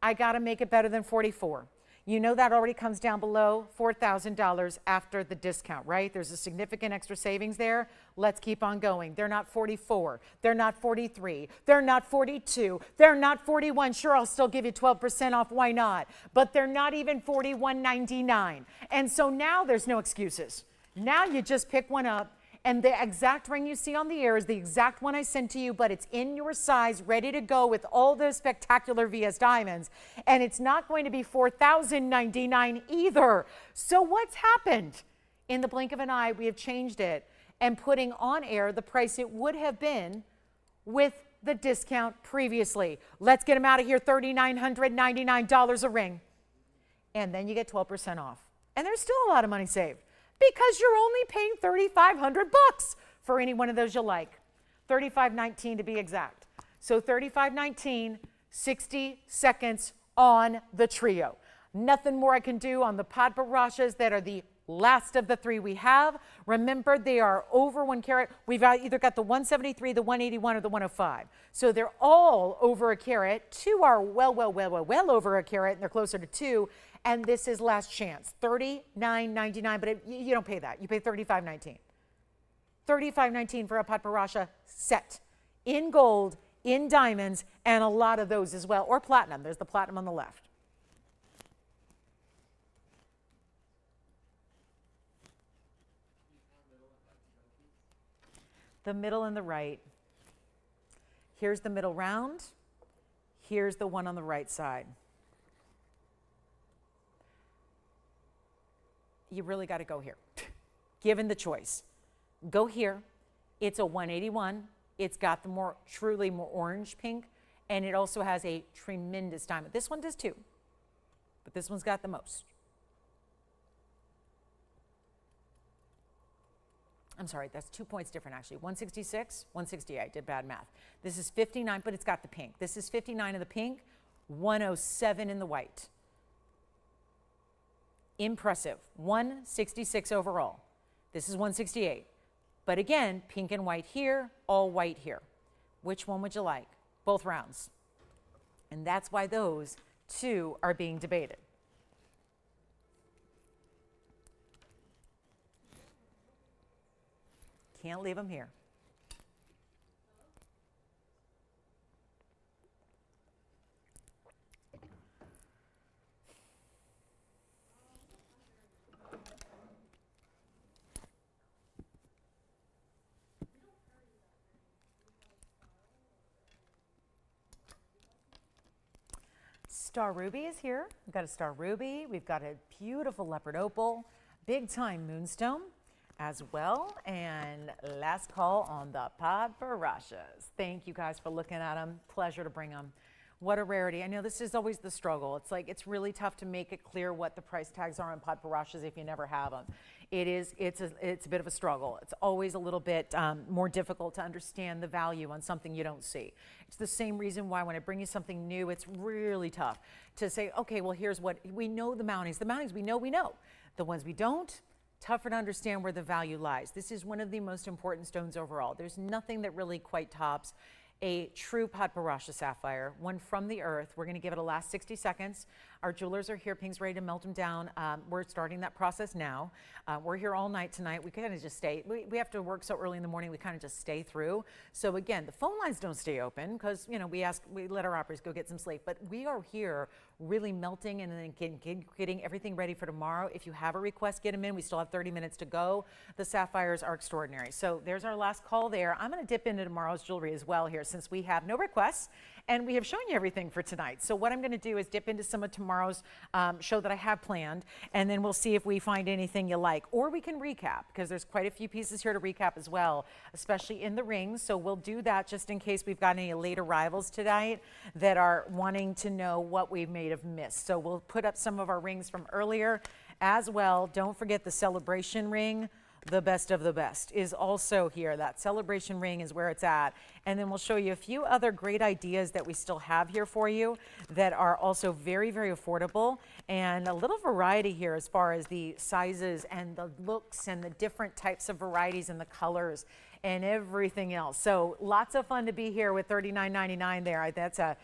I got to make it better than 44. You know that already comes down below $4,000 after the discount, right? There's a significant extra savings there. Let's keep on going. They're not 44. They're not 43. They're not 42. They're not 41. Sure, I'll still give you 12% off. Why not? But they're not even $41.99. And so now there's no excuses. Now you just pick one up. And the exact ring you see on the air is the exact one I sent to you, but it's in your size, ready to go with all those spectacular VS diamonds. And it's not going to be $4,099 either. So what's happened? In the blink of an eye, we have changed it and putting on air the price it would have been with the discount previously. Let's get them out of here, $3,999 a ring. And then you get 12% off. And there's still a lot of money saved, because you're only paying $3,500 for any one of those you like. $35.19 to be exact. So $35.19, 60 seconds on the trio. Nothing more I can do on the Podparashas that are the last of the 3 we have. Remember, they are over 1 carat. We've either got the 173, the 181, or the 105. So they're all over a carat. 2 are well over a carat, and they're closer to 2. And this is last chance, $39.99, but you don't pay that. You pay $35.19. $35.19 for a Podparasha set in gold, in diamonds, and a lot of those as well, or platinum. There's the platinum on the left. The middle and the right. Here's the middle round. Here's the one on the right side. You really got to go here. Given the choice, go here. It's a 181. It's got the truly more orange pink, and it also has a tremendous diamond. This one does too, but this one's got the most. I'm sorry, that's 2 points different actually. 166, 168, did bad math. This is 59, but it's got the pink. This is 59 in the pink, 107 in the white. Impressive. 166 overall. This is 168. But again, pink and white here, all white here. Which one would you like? Both rounds. And that's why those 2 are being debated. Can't leave them here. Star Ruby is here. We've got a Star Ruby. We've got a beautiful leopard opal, big time moonstone as well. And last call on the Podparashas. Thank you guys for looking at them. Pleasure to bring them. What a rarity. I know this is always the struggle. It's like, it's really tough to make it clear what the price tags are on Podparashas if you never have them. It's a bit of a struggle. It's always a little bit more difficult to understand the value on something you don't see. It's the same reason why when I bring you something new, it's really tough to say, okay, well, here's what, we know the mountings. The mountings we know. The ones we don't, tougher to understand where the value lies. This is one of the most important stones overall. There's nothing that really quite tops a true Podparasha sapphire, one from the earth. We're going to give it a last 60 seconds. Our jewelers are here. Pink's ready to melt them down. We're starting that process now. We're here all night tonight. We kind of just stay. We have to work so early in the morning. We kind of just stay through. So again, the phone lines don't stay open because, you know, we let our operators go get some sleep. But we are here really melting and then getting everything ready for tomorrow. If you have a request, get them in. We still have 30 minutes to go. The sapphires are extraordinary. So there's our last call there. I'm going to dip into tomorrow's jewelry as well here since we have no requests and we have shown you everything for tonight. So what I'm going to do is dip into some of tomorrow's show that I have planned, and then we'll see if we find anything you like, or we can recap because there's quite a few pieces here to recap as well, especially in the rings. So we'll do that just in case we've got any late arrivals tonight that are wanting to know what we may have missed. So we'll put up some of our rings from earlier as well. Don't forget the celebration ring. The best of the best is also here. That celebration ring is where it's at. And then we'll show you a few other great ideas that we still have here for you that are also very, very affordable, and a little variety here as far as the sizes and the looks and the different types of varieties and the colors and everything else. So lots of fun to be here with $39.99 there. That's a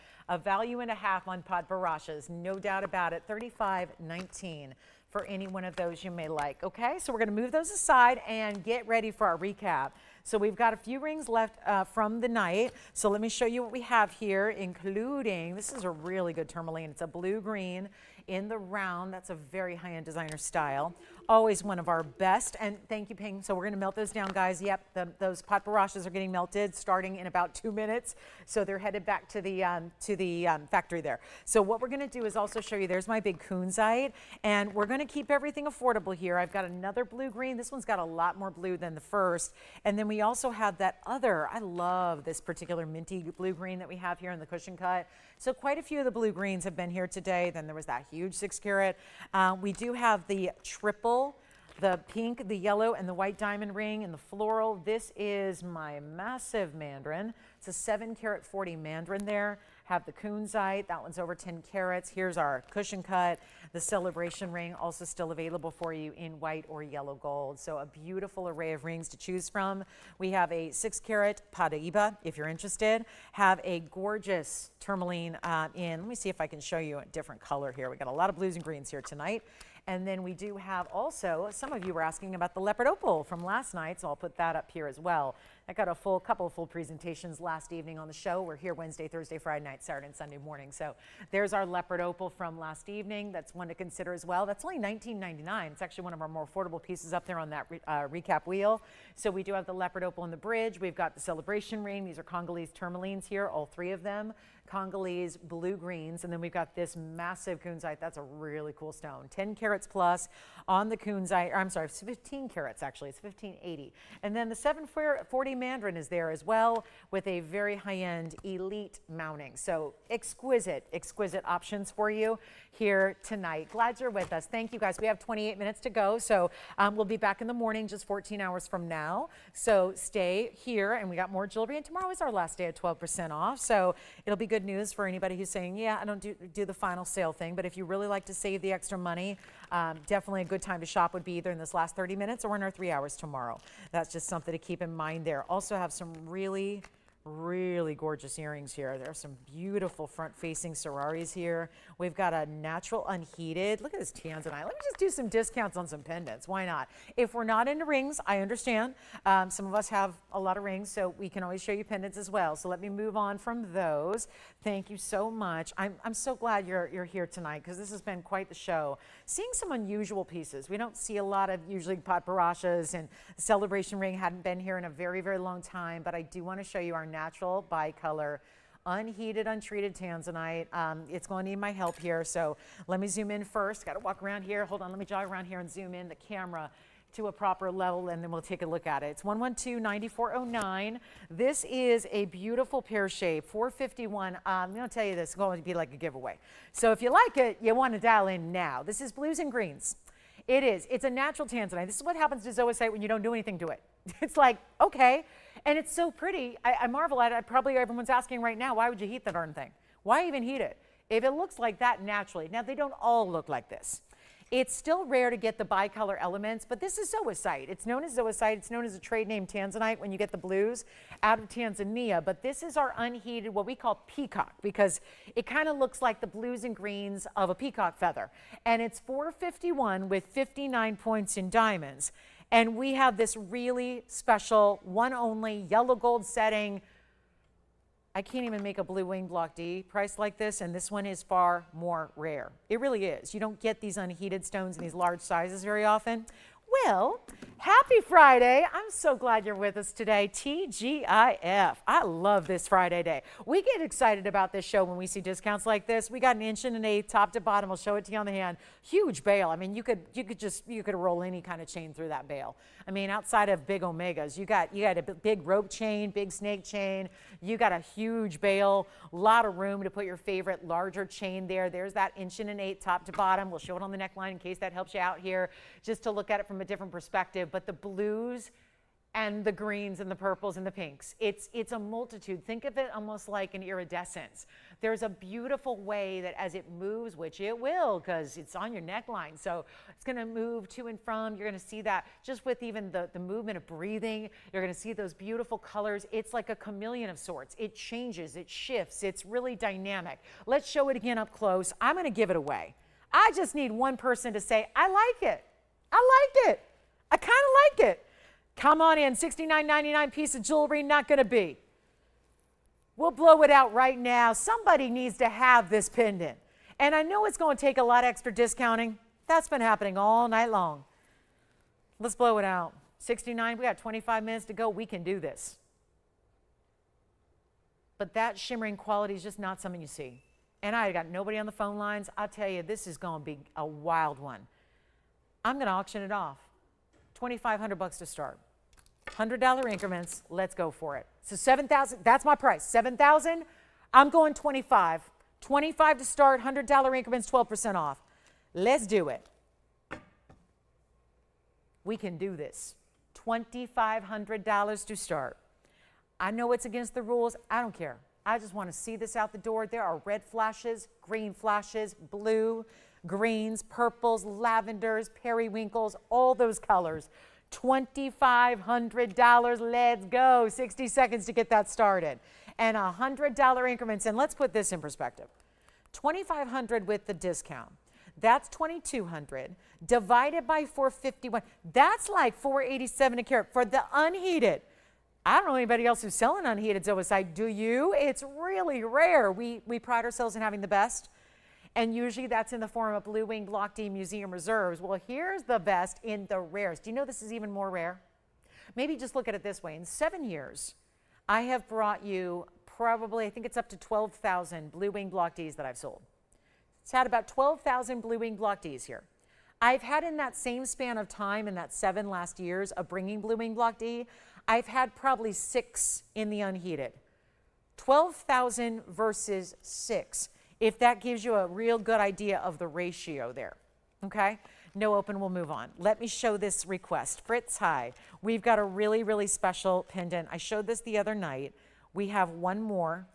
value and a half on Podparashas, no doubt about it. $35.19 for any one of those you may like. Okay, so we're going to move those aside and get ready for our recap. So we've got a few rings left from the night. So let me show you what we have here, including, this is a really good tourmaline. It's a blue-green in the round. That's a very high-end designer style. Always one of our best. And thank you, Ping. So we're going to melt those down, guys. Yep, those Podparashas are getting melted starting in about 2 minutes. So they're headed back to the factory there. So what we're going to do is also show you, there's my big Kunzite. And we're going to keep everything affordable here. I've got another blue-green. This one's got a lot more blue than the first. And then we also have that other, I love this particular minty blue-green that we have here in the cushion cut. So quite a few of the blue-greens have been here today. Then there was that huge 6 carat. We do have the triple, the pink, the yellow, and the white diamond ring and the floral. This is my massive Mandarin. It's a 7 carat 40 Mandarin there. Have the Kunzite, that one's over 10 carats. Here's our cushion cut. The celebration ring also still available for you in white or yellow gold. So a beautiful array of rings to choose from. We have a 6 carat Paraiba, if you're interested. Have a gorgeous tourmaline let me see if I can show you a different color here. We got a lot of blues and greens here tonight. And then we do have also, some of you were asking about the leopard opal from last night, so I'll put that up here as well. I got a couple of full presentations last evening on the show. We're here Wednesday, Thursday, Friday night, Saturday, and Sunday morning. So there's our leopard opal from last evening. That's one to consider as well. That's only $19.99. It's actually one of our more affordable pieces up there on that recap wheel. So we do have the leopard opal in the bridge. We've got the celebration ring. These are Congolese tourmalines here, all 3 of them. Congolese blue greens, and then we've got this massive Kunzite. That's a really cool stone. 10 carats plus on the Kunzite, I'm sorry, it's 15 carats actually, it's 1580. And then the 740 Mandarin is there as well with a very high-end elite mounting. So exquisite, exquisite options for you here tonight. Glad you're with us. Thank you guys. We have 28 minutes to go, so we'll be back in the morning just 14 hours from now. So stay here, and we got more jewelry, and tomorrow is our last day at 12% off. So it'll be good news for anybody who's saying, yeah, I don't do the final sale thing, but if you really like to save the extra money, definitely a good time to shop would be either in this last 30 minutes or in our 3 hours tomorrow. That's just something to keep in mind there. Also have some really gorgeous earrings here. There are some beautiful front-facing Sararis here. We've got a natural unheated. Look at this Tanzanite. Let me just do some discounts on some pendants. Why not? If we're not into rings, I understand. Some of us have a lot of rings, so we can always show you pendants as well. So let me move on from those. Thank you so much. I'm so glad you're here tonight because this has been quite the show. Seeing some unusual pieces. We don't see a lot of usually Podparashas, and the celebration ring hadn't been here in a very, very long time, but I do want to show you our natural bicolor unheated, untreated Tanzanite. It's going to need my help here, so let me zoom in first. Got to walk around here. Hold on, let me jog around here and zoom in the camera to a proper level, and then we'll take a look at it. It's 112-9409. This is a beautiful pear shape, 451. I'm going to tell you this is going to be like a giveaway. So if you like it, you want to dial in now. This is blues and greens. It is. It's a natural Tanzanite. This is what happens to zoisite when you don't do anything to it. It's like, okay. And it's so pretty. I marvel at it. Probably everyone's asking right now, why would you heat that darn thing? Why even heat it? If it looks like that naturally. Now, they don't all look like this. It's still rare to get the bicolor elements, but this is zoisite. It's known as zoisite. It's known as a trade name Tanzanite when you get the blues out of Tanzania. But this is our unheated, what we call peacock, because it kind of looks like the blues and greens of a peacock feather. And it's 451 with 59 points in diamonds. And we have this really special, one only, yellow gold setting. I can't even make a blue wing block D price like this, and this one is far more rare. It really is. You don't get these unheated stones in these large sizes very often. Well, happy Friday. I'm so glad you're with us today. TGIF. I love this Friday day. We get excited about this show when we see discounts like this. We got an 1.1 top to bottom. I'll show it to you on the hand. Huge bail. I mean, you could roll any kind of chain through that bail. I mean, outside of big omegas, you got a big rope chain, big snake chain. You got a huge bail, a lot of room to put your favorite larger chain there. There's that 1.8 top to bottom. We'll show it on the neckline in case that helps you out here, just to look at it from a different perspective. But the blues and the greens and the purples and the pinks, it's a multitude. Think of it almost like an iridescence. There's a beautiful way that as it moves, which it will because it's on your neckline, so it's going to move to and from. You're going to see that just with even the movement of breathing. You're going to see those beautiful colors. It's like a chameleon of sorts. It changes, it shifts, it's really dynamic. Let's show it again up close. I'm going to give it away. I just need one person to say, I like it. I like it. I kind of like it. Come on in, $69.99 piece of jewelry, not going to be. We'll blow it out right now. Somebody needs to have this pendant. And I know it's going to take a lot of extra discounting. That's been happening all night long. Let's blow it out. 69, we got 25 minutes to go. We can do this. But that shimmering quality is just not something you see. And I got nobody on the phone lines. I'll tell you, this is going to be a wild one. I'm going to auction it off. $2,500 to start. $100 increments. Let's go for it. So $7,000. That's my price. $7,000. I'm going 25. 25 to start. $100 increments. 12% off. Let's do it. We can do this. $2,500 to start. I know it's against the rules. I don't care. I just want to see this out the door. There are red flashes, green flashes, blue, greens, purples, lavenders, periwinkles, all those colors. $2,500, let's go. 60 seconds to get that started. And $100 increments, and let's put this in perspective. $2,500 with the discount. That's $2,200 divided by 451. That's like $487 a carat for the unheated. I don't know anybody else who's selling unheated zoisite. Do you? It's really rare. We pride ourselves in having the best. And usually that's in the form of Blue Wing Block D Museum Reserves. Well, here's the best in the rares. Do you know this is even more rare? Maybe just look at it this way. In 7 years, I have brought you probably, I think it's up to 12,000 Blue Wing Block Ds that I've sold. It's had about 12,000 Blue Wing Block Ds here. I've had in that same span of time, in that 7 last years of bringing Blue Wing Block D, I've had probably 6 in the unheated. 12,000 versus 6. If that gives you a real good idea of the ratio there, okay? No open, we'll move on. Let me show this request. Fritz, hi. We've got a really, really special pendant. I showed this the other night. We have one more,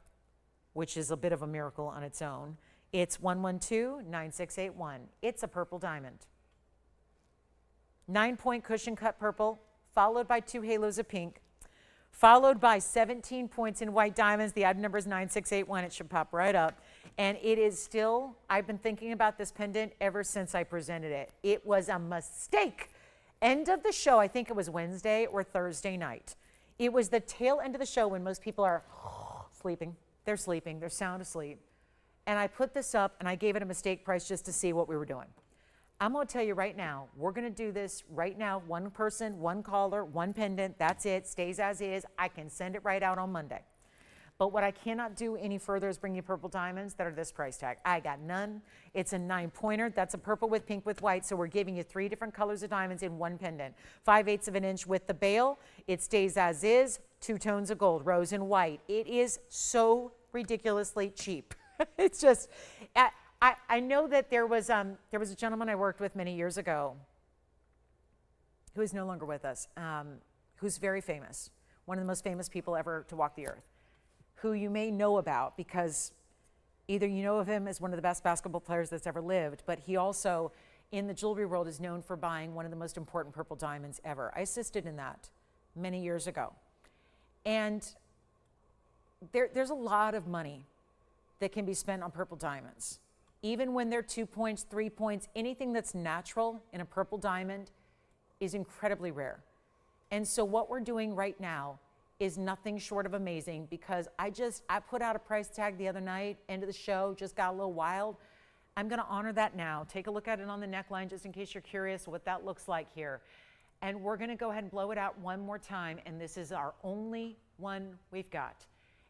which is a bit of a miracle on its own. It's 112-9681. It's a purple diamond. 9-point cushion cut purple, followed by 2 halos of pink, followed by 17 points in white diamonds. The item number is 9681. It should pop right up. And it is still, I've been thinking about this pendant ever since I presented it. It was a mistake. End of the show, I think it was Wednesday or Thursday night. It was the tail end of the show when most people are sleeping. They're sleeping. They're sound asleep. And I put this up and I gave it a mistake price just to see what we were doing. I'm going to tell you right now, we're going to do this right now. One person, one caller, one pendant. That's it. Stays as is. I can send it right out on Monday. But what I cannot do any further is bring you purple diamonds that are this price tag. I got none. It's a 9-pointer. That's a purple with pink with white. So we're giving you 3 different colors of diamonds in one pendant. 5/8 of an inch with the bail. It stays as is. 2 tones of gold, rose and white. It is so ridiculously cheap. It's just, I know that there was a gentleman I worked with many years ago who is no longer with us, who's very famous, one of the most famous people ever to walk the earth, who you may know about because either you know of him as one of the best basketball players that's ever lived, but he also in the jewelry world is known for buying one of the most important purple diamonds ever. I assisted in that many years ago. And there's a lot of money that can be spent on purple diamonds. Even when they're 2 points, 3 points, anything that's natural in a purple diamond is incredibly rare. And so what we're doing right now is nothing short of amazing, because I put out a price tag the other night, end of the show, just got a little wild. I'm gonna honor that now. Take a look at it on the neckline just in case you're curious what that looks like here. And we're gonna go ahead and blow it out one more time, and this is our only one we've got.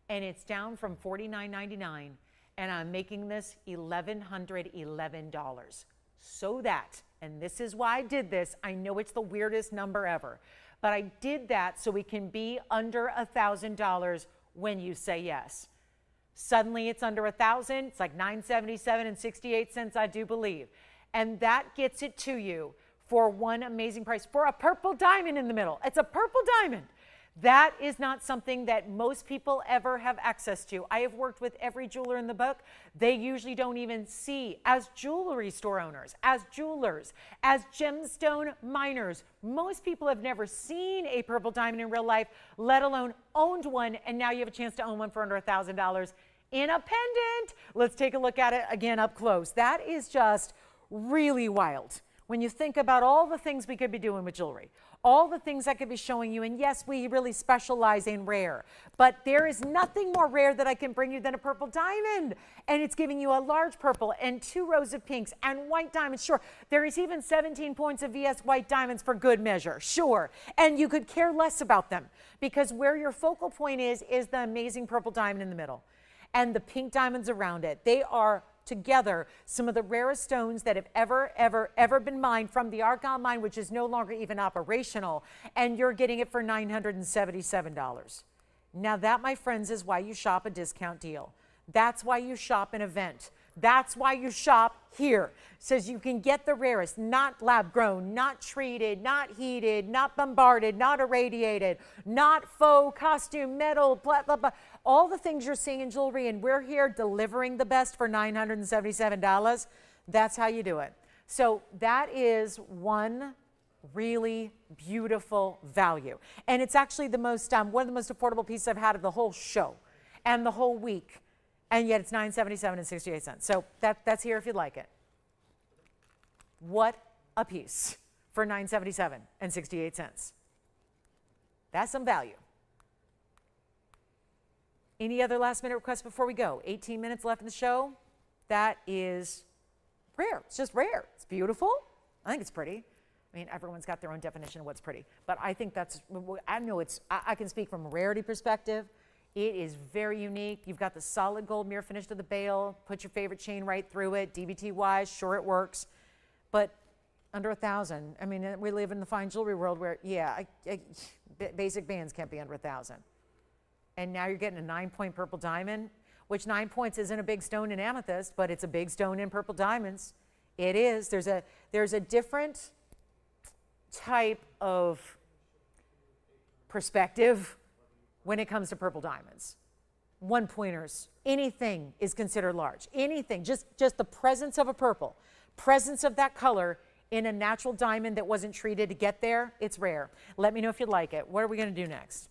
And it's down from $49.99, and I'm making this $1,111. So that, and this is why I did this, I know it's the weirdest number ever, but I did that so we can be under $1,000 when you say yes. Suddenly it's under $1,000, it's like $977.68, I do believe. And that gets it to you for one amazing price for a purple diamond in the middle. It's a purple diamond. That is not something that most people ever have access to. I have worked with every jeweler in the book. They usually don't even see, as jewelry store owners, as jewelers, as gemstone miners. Most people have never seen a purple diamond in real life, let alone owned one, and now you have a chance to own one for under $1,000 in a pendant. Let's take a look at it again up close. That is just really wild when you think about all the things we could be doing with jewelry. All the things I could be showing you, and yes, we really specialize in rare, but there is nothing more rare that I can bring you than a purple diamond, and it's giving you a large purple and 2 rows of pinks and white diamonds. Sure, there is even 17 points of VS white diamonds for good measure, sure, and you could care less about them, because where your focal point is the amazing purple diamond in the middle and the pink diamonds around it. They are together some of the rarest stones that have ever been mined from the Argon mine, which is no longer even operational, and you're getting it for $977. Now that, my friends, is why you shop a discount deal. That's why you shop an event. That's why you shop here, says you can get the rarest, not lab grown, not treated, not heated, not bombarded, not irradiated, not faux costume, metal, blah, blah, blah. All the things you're seeing in jewelry, and we're here delivering the best for $977. That's how you do it. So that is one really beautiful value. And it's actually the most, one of the most affordable pieces I've had of the whole show and the whole week. And yet it's $977.68. So that's here if you'd like it. What a piece for $977.68. That's some value. Any other last minute requests before we go? 18 minutes left in the show. That is rare. It's just rare. It's beautiful. I think it's pretty. I mean, everyone's got their own definition of what's pretty. But I think that's, I know it's, I can speak from a rarity perspective. It is very unique. You've got the solid gold mirror finish to the bail. Put your favorite chain right through it. DBT-wise, sure it works. But under $1,000. I mean, we live in the fine jewelry world where, yeah, basic bands can't be under $1,000. And now you're getting a 9-point purple diamond, which 9 points isn't a big stone in amethyst, but it's a big stone in purple diamonds. It is. There's a different type of perspective when it comes to purple diamonds. 1-pointers, anything is considered large. Anything, just the presence of a purple, presence of that color in a natural diamond that wasn't treated to get there, it's rare. Let me know if you'd like it. What are we going to do next?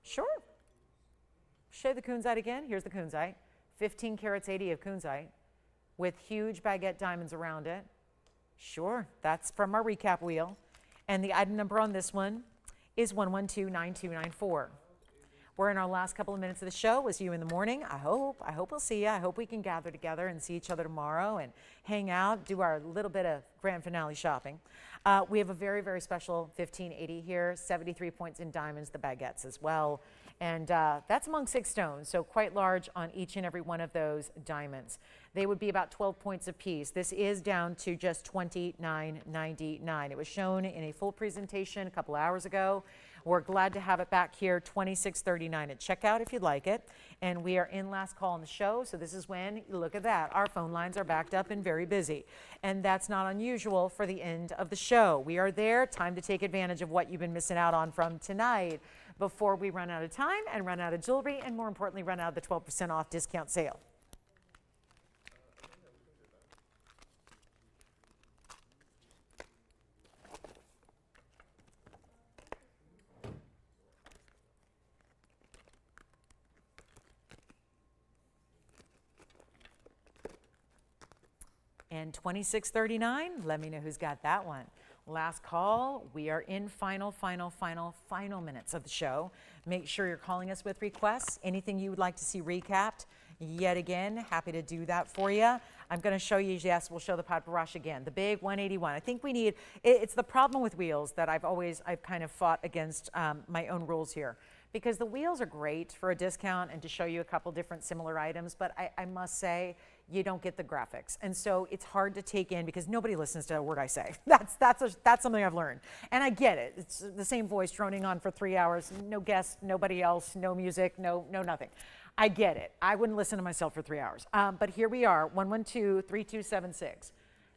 Sure. Show the Kunzite again. Here's the Kunzite. 15 carats 80 of Kunzite with huge baguette diamonds around it. Sure, that's from our recap wheel. And the item number on this one is 1129294. We're in our last couple of minutes of the show. We'll see you in the morning. I hope we'll see you. I hope we can gather together and see each other tomorrow and hang out, do our little bit of grand finale shopping. We have a very, very special 1580 here, 73 points in diamonds, the baguettes as well. And that's among 6 stones, so quite large on each and every one of those diamonds. They would be about 12 points apiece. This is down to just $29.99. It was shown in a full presentation a couple hours ago. We're glad to have it back here, $26.39 at checkout if you'd like it. And we are in last call on the show, so this is when, look at that, our phone lines are backed up and very busy. And that's not unusual for the end of the show. We are there, time to take advantage of what you've been missing out on from tonight before we run out of time and run out of jewelry and more importantly, run out of the 12% off discount sale. And 2639, let me know who's got that one. Last call. We are in final minutes of the show. Make sure you're calling us with requests. Anything you would like to see recapped, yet again, happy to do that for you. I'm going to show you, yes, we'll show the Podparasha again, the big 181. I think we need, it's the problem with wheels that I've kind of fought against my own rules here. Because the wheels are great for a discount and to show you a couple different similar items, but I must say, you don't get the graphics. And so it's hard to take in because nobody listens to a word I say. That's something I've learned. And I get it. It's the same voice droning on for 3 hours, no guests, nobody else, no music, no nothing. I get it. I wouldn't listen to myself for 3 hours. But here we are, 112-3276.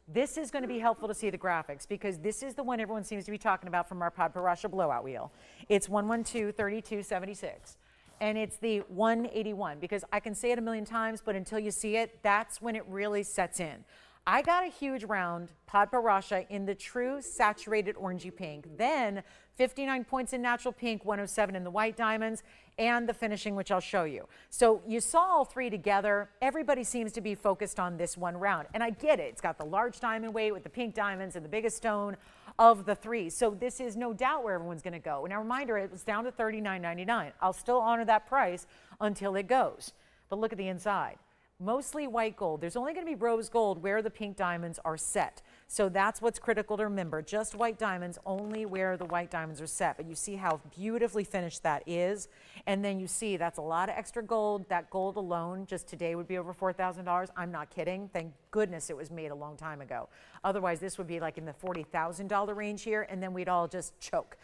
This is going to be helpful to see the graphics because this is the one everyone seems to be talking about from our Podparasha blowout wheel. It's 112-3276. And it's the 181 because I can say it a million times, but until you see it, that's when it really sets in. I got a huge round Podparasha in the true saturated orangey pink, then 59 points in natural pink, 107 in the white diamonds, and the finishing, which I'll show you. So you saw all three together. Everybody seems to be focused on this one round, and I get it. It's got the large diamond weight with the pink diamonds and the biggest stone of the three. So this is no doubt where everyone's going to go. And a reminder, it was down to $39.99. I'll still honor that price until it goes. But look at the inside. Mostly white gold. There's only going to be rose gold where the pink diamonds are set. So that's what's critical to remember. Just white diamonds, only where the white diamonds are set. But you see how beautifully finished that is. And then you see that's a lot of extra gold. That gold alone just today would be over $4,000. I'm not kidding. Thank goodness it was made a long time ago. Otherwise, this would be like in the $40,000 range here, and then we'd all just choke.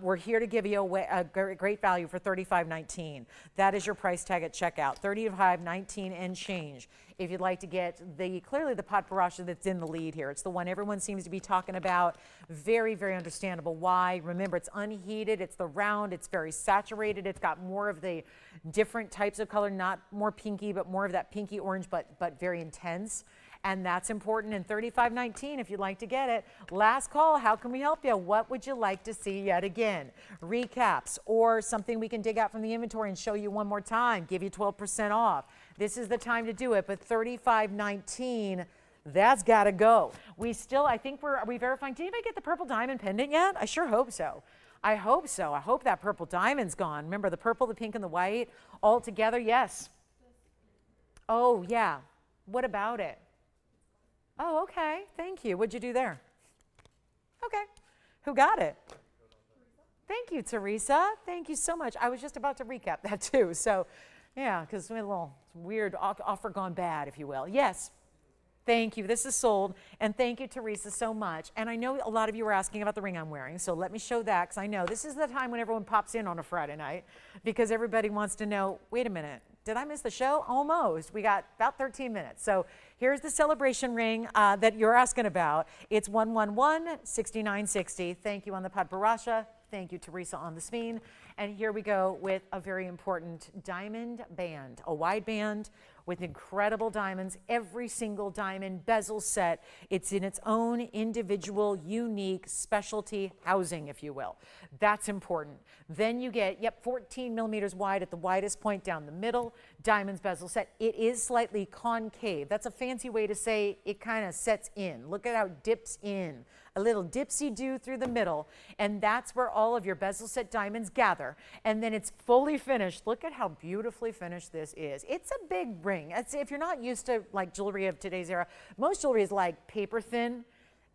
We're here to give you a great value for $35.19. That is your price tag at checkout, $35.19 and change. If you'd like to get clearly the Podparasha that's in the lead here. It's the one everyone seems to be talking about. Very, very understandable why. Remember, it's unheated, it's the round, it's very saturated, it's got more of the different types of color, not more pinky, but more of that pinky orange, but very intense. And that's important. And $35.19 if you'd like to get it. Last call, how can we help you? What would you like to see yet again? Recaps or something we can dig out from the inventory and show you one more time, give you 12% off. This is the time to do it, but $35.19, that's got to go. We still, I think are we verifying, did anybody get the purple diamond pendant yet? I sure hope so. I hope so. I hope that purple diamond's gone. Remember the purple, the pink, and the white all together? Yes. Oh, yeah. What about it? Oh, okay. Thank you. What'd you do there? Okay. Who got it? Thank you, Teresa. Thank you so much. I was just about to recap that too. So, yeah, because we had a little weird offer gone bad, if you will. Yes. Thank you. This is sold. And thank you, Teresa, so much. And I know a lot of you were asking about the ring I'm wearing. So let me show that because I know this is the time when everyone pops in on a Friday night because everybody wants to know, wait a minute. Did I miss the show? Almost. We got about 13 minutes. So here's the celebration ring that you're asking about. It's 111-6960. Thank you on the Podparasha. Thank you, Teresa, on the sphene. And here we go with a very important diamond band, a wide band with incredible diamonds, every single diamond bezel set. It's in its own individual, unique specialty housing, if you will. That's important. Then you get, 14 millimeters wide at the widest point down the middle, diamonds bezel set. It is slightly concave. That's a fancy way to say it kind of sets in. Look at how it dips in. A little dipsy-do through the middle, and that's where all of your bezel set diamonds gather. And then it's fully finished. Look at how beautifully finished this is. It's a big ring. If you're not used to like jewelry of today's era, most jewelry is like paper thin.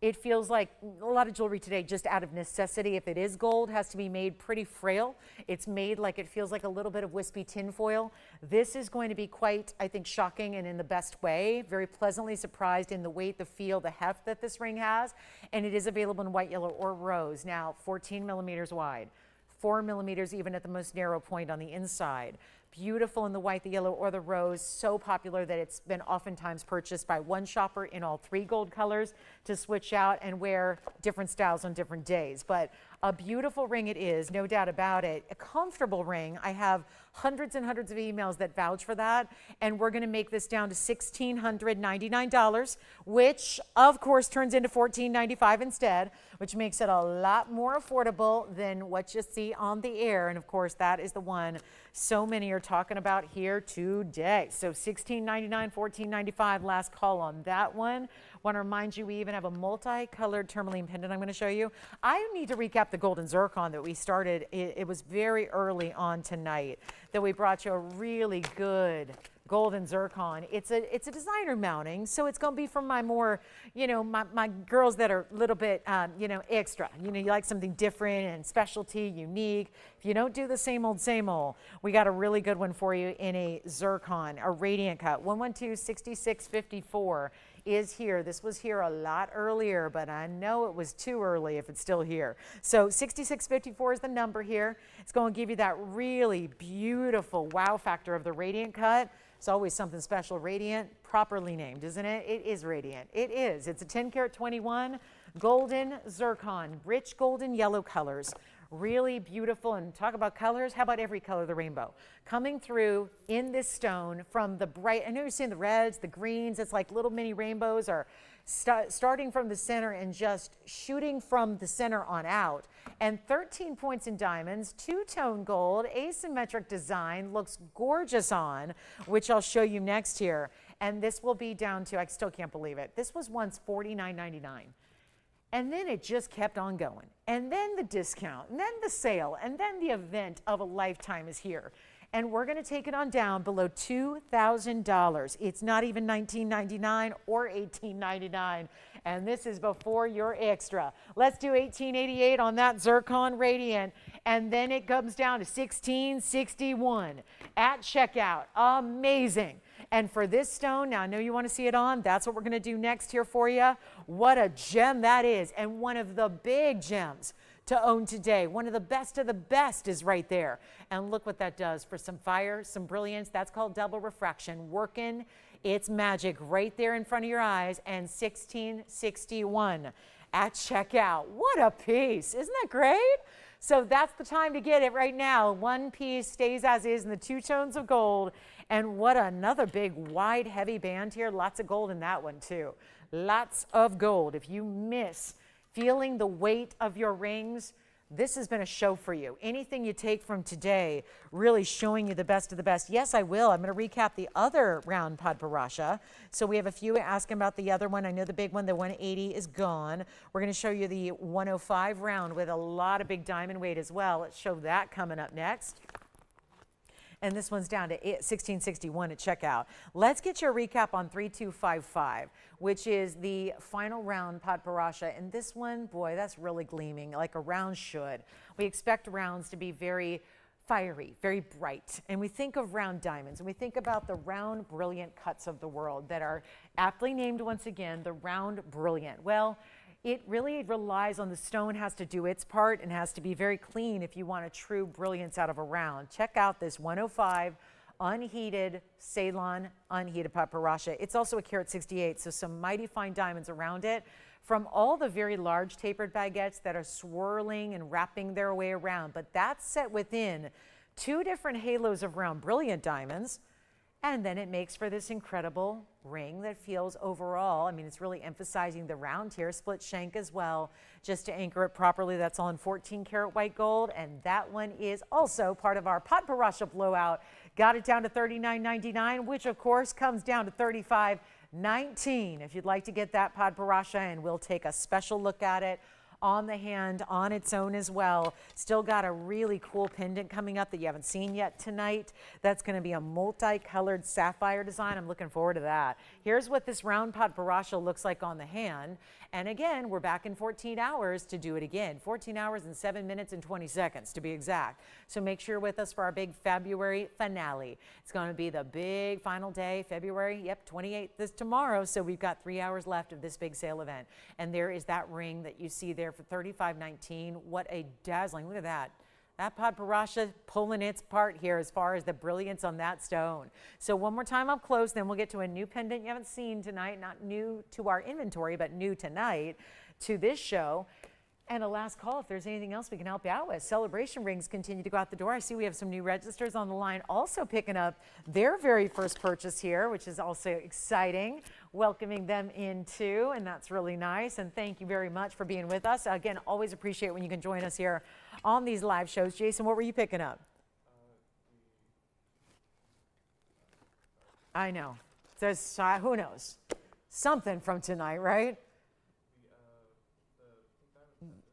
It feels like a lot of jewelry today, just out of necessity, if it is gold, has to be made pretty frail. It's made like it feels like a little bit of wispy tinfoil. This is going to be quite, I think, shocking and in the best way. Very pleasantly surprised in the weight, the feel, the heft that this ring has. And it is available in white, yellow, or rose. Now, 14 millimeters wide, 4 millimeters even at the most narrow point on the inside. Beautiful in the white, the yellow, or the rose. So popular that it's been oftentimes purchased by one shopper in all 3 gold colors to switch out and wear different styles on different days. But a beautiful ring it is, no doubt about it. A comfortable ring. I have hundreds and hundreds of emails that vouch for that. And we're going to make this down to $1,699, which of course turns into $1,495 instead, which makes it a lot more affordable than what you see on the air. And of course, that is the one so many are talking about here today. So $1,699, $1,495, last call on that one. Want to remind you, we even have a multicolored tourmaline pendant I'm going to show you. I need to recap the golden zircon that we started. It was very early on tonight that we brought you a really good golden zircon. It's a designer mounting, so it's going to be for my more, my girls that are a little bit, extra. You like something different and specialty, unique. If you don't do the same old, we got a really good one for you in a zircon, a radiant cut. 112-6654 is here. This was here a lot earlier, but I know it was too early if it's still here. So 6654 is the number here. It's going to give you that really beautiful wow factor of the radiant cut. It's always something special. Radiant, properly named, isn't it? It is radiant. It is. It's a 10 karat 21 golden zircon, rich golden yellow colors. Really beautiful. And talk about colors. How about every color of the rainbow? Coming through in this stone from the bright, I know you're seeing the reds, the greens. It's like little mini rainbows are starting from the center and just shooting from the center on out. And 13 points in diamonds, two-tone gold, asymmetric design, looks gorgeous on, which I'll show you next here. And this will be down to, I still can't believe it, this was once $49.99. And then it just kept on going. And then the discount, and then the sale, and then the event of a lifetime is here. And we're going to take it on down below $2,000. It's not even $19.99 or $18.99. And this is before your extra. Let's do $18.88 on that zircon radiant. And then it comes down to $16.61 at checkout. Amazing. And for this stone, now I know you want to see it on. That's what we're going to do next here for you. What a gem that is. And one of the big gems to own today. One of the best is right there. And look what that does for some fire, some brilliance. That's called double refraction. Working its magic right there in front of your eyes. And $16.61 at checkout. What a piece. Isn't that great? So that's the time to get it right now. One piece stays as is in the two tones of gold. And what another big, wide, heavy band here. Lots of gold in that one too. Lots of gold. If you miss feeling the weight of your rings, this has been a show for you. Anything you take from today, really showing you the best of the best. Yes, I will. I'm going to recap the other round Podparasha. So we have a few asking about the other one. I know the big one, the 180 is gone. We're going to show you the 105 round with a lot of big diamond weight as well. Let's show that coming up next. And this one's down to $16.61 at checkout. Let's get your recap on 3255, which is the final round Podparasha. And this one, boy, that's really gleaming like a round should. We expect rounds to be very fiery, very bright. And we think of round diamonds, and we think about the round brilliant cuts of the world that are aptly named once again, the round brilliant. Well, it really relies on the stone has to do its part and has to be very clean if you want a true brilliance out of a round. Check out this 105 unheated Ceylon unheated Podparasha. It's also a carat 68, so some mighty fine diamonds around it from all the very large tapered baguettes that are swirling and wrapping their way around. But that's set within two different halos of round brilliant diamonds. And then it makes for this incredible ring that feels overall, I mean, it's really emphasizing the round here, split shank as well, just to anchor it properly. That's all in 14 karat white gold. And that one is also part of our Podparasha blowout. Got it down to $39.99, which of course comes down to $35.19. If you'd like to get that Podparasha, and we'll take a special look at it on the hand on its own as well. Still got a really cool pendant coming up that you haven't seen yet tonight. That's going to be a multicolored sapphire design. I'm looking forward to that. Here's what this round Podparasha looks like on the hand. And again, we're back in 14 hours to do it again. 14 hours and 7 minutes and 20 seconds to be exact. So make sure you're with us for our big February finale. It's going to be the big final day, February, 28th is tomorrow. So we've got 3 hours left of this big sale event. And there is that ring that you see there for $35.19. What a dazzling, look at that. That Podparasha pulling its part here as far as the brilliance on that stone. So one more time up close, then we'll get to a new pendant you haven't seen tonight, not new to our inventory, but new tonight to this show. And a last call if there's anything else we can help you out with. Celebration rings continue to go out the door. I see we have some new registers on the line also picking up their very first purchase here, which is also exciting. Welcoming them in too, and that's really nice. And thank you very much for being with us. Again, always appreciate when you can join us here on these live shows. Jason, what were you picking up? I know. There's, who knows? something from tonight, right?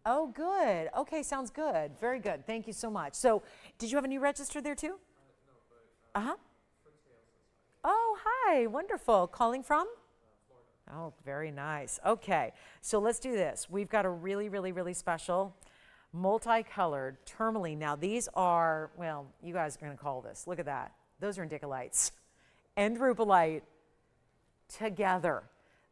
Oh, good. Okay, sounds good. Very good. Thank you so much. So, did you have a new register there too? Uh-huh. Oh, hi. Wonderful. Calling from? Oh, very nice. Okay, so let's do this. We've got a really, really, really special multicolored tourmaline. Now, these are, well, you guys are going to call this. Look at that. Those are indicolites and rubellite together.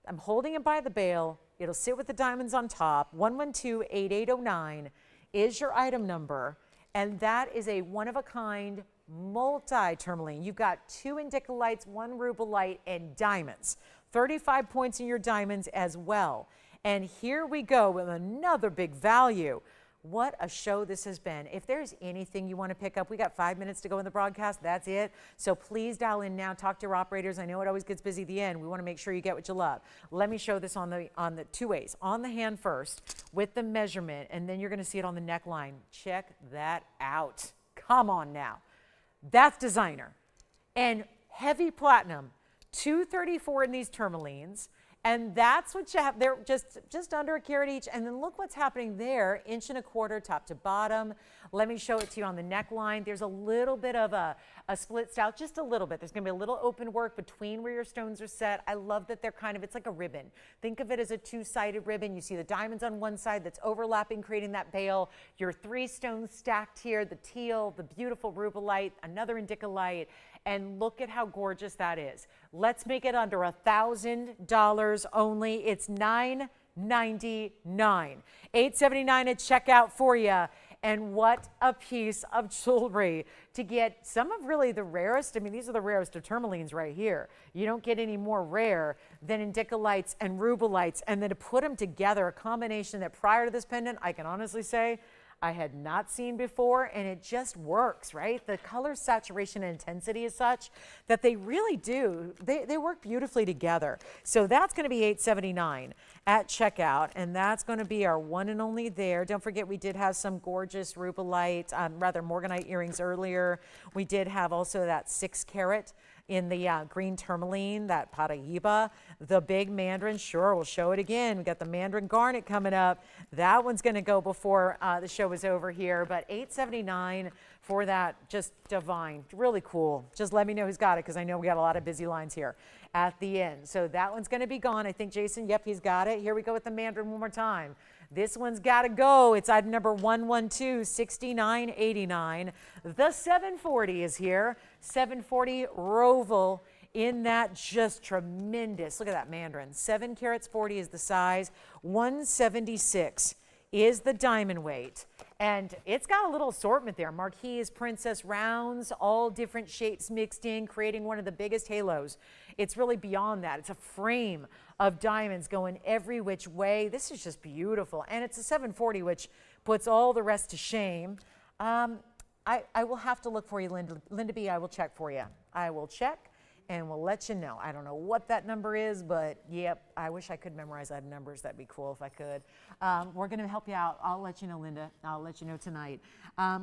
I'm holding it by the bail. It'll sit with the diamonds on top. 112-8809 is your item number, and that is a one-of-a-kind multi-tourmaline. You've got 2 indicolites, 1 rubellite, and diamonds. 35 points in your diamonds as well. And here we go with another big value. What a show this has been. If there's anything you want to pick up, we got 5 minutes to go in the broadcast. That's it. So please dial in now. Talk to your operators. I know it always gets busy at the end. We want to make sure you get what you love. Let me show this on the 2 ways. On the hand first with the measurement, and then you're going to see it on the neckline. Check that out. Come on now. That's designer. And heavy platinum, 234 in these tourmalines. And that's what you have. They're just under a carat each. And then look what's happening there, 1.25 inches top to bottom. Let me show it to you on the neckline. There's a little bit of a split style, just a little bit. There's going to be a little open work between where your stones are set. I love that they're kind of, it's like a ribbon. Think of it as a 2-sided ribbon. You see the diamonds on one side that's overlapping, creating that veil. Your 3 stones stacked here, the teal, the beautiful rubellite, another indicolite. And look at how gorgeous that is. Let's make it under $1,000 only. It's $999. $879 at checkout for you. And what a piece of jewelry to get some of really the rarest. I mean, these are the rarest of tourmalines right here. You don't get any more rare than indicolites and rubellites. And then to put them together, a combination that prior to this pendant, I can honestly say, I had not seen before, and it just works, right? The color saturation and intensity is such that they really do. They work beautifully together. So that's going to be $879 at checkout, and that's going to be our one and only there. Don't forget, we did have some gorgeous rubellite, Morganite earrings earlier. We did have also that 6 carat in the green tourmaline, that Paraiba, the big Mandarin, sure, we'll show it again. We got the Mandarin garnet coming up. That one's gonna go before the show is over here, but $879 for that, just divine, really cool. Just let me know who's got it, because I know we got a lot of busy lines here at the end. So that one's gonna be gone. I think Jason, yep, he's got it. Here we go with the Mandarin one more time. This one's got to go. It's item number 112-6989. The 740 is here. 740 Roval in that just tremendous. Look at that Mandarin. 7 carats 40 is the size. 176 is the diamond weight. And it's got a little assortment there. Marquise, princess rounds, all different shapes mixed in, creating one of the biggest halos. It's really beyond that. It's a frame of diamonds going every which way. This is just beautiful. And it's a 740, which puts all the rest to shame. I will have to look for you, Linda B. I will check for you. I will check and we'll let you know. I don't know what that number is, but yep, I wish I could memorize that numbers. That'd be cool if I could. We're going to help you out. I'll let you know, Linda. I'll let you know tonight.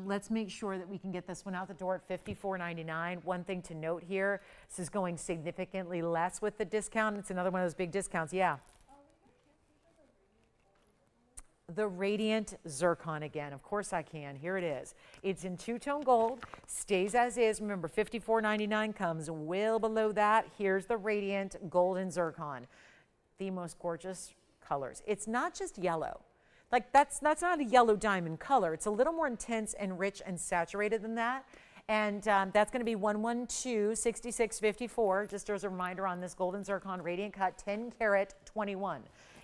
Let's make sure that we can get this one out the door at $54.99. One thing to note here, this is going significantly less with the discount. It's another one of those big discounts. Yeah. The radiant zircon again. Of course I can. Here it is. It's in 2-tone gold, stays as is. Remember, $54.99 comes well below that. Here's the radiant golden zircon. The most gorgeous colors. It's not just yellow. Like that's not a yellow diamond color. It's a little more intense and rich and saturated than that. And that's going to be 112-6654. Just as a reminder on this golden zircon radiant cut, 10 carat 21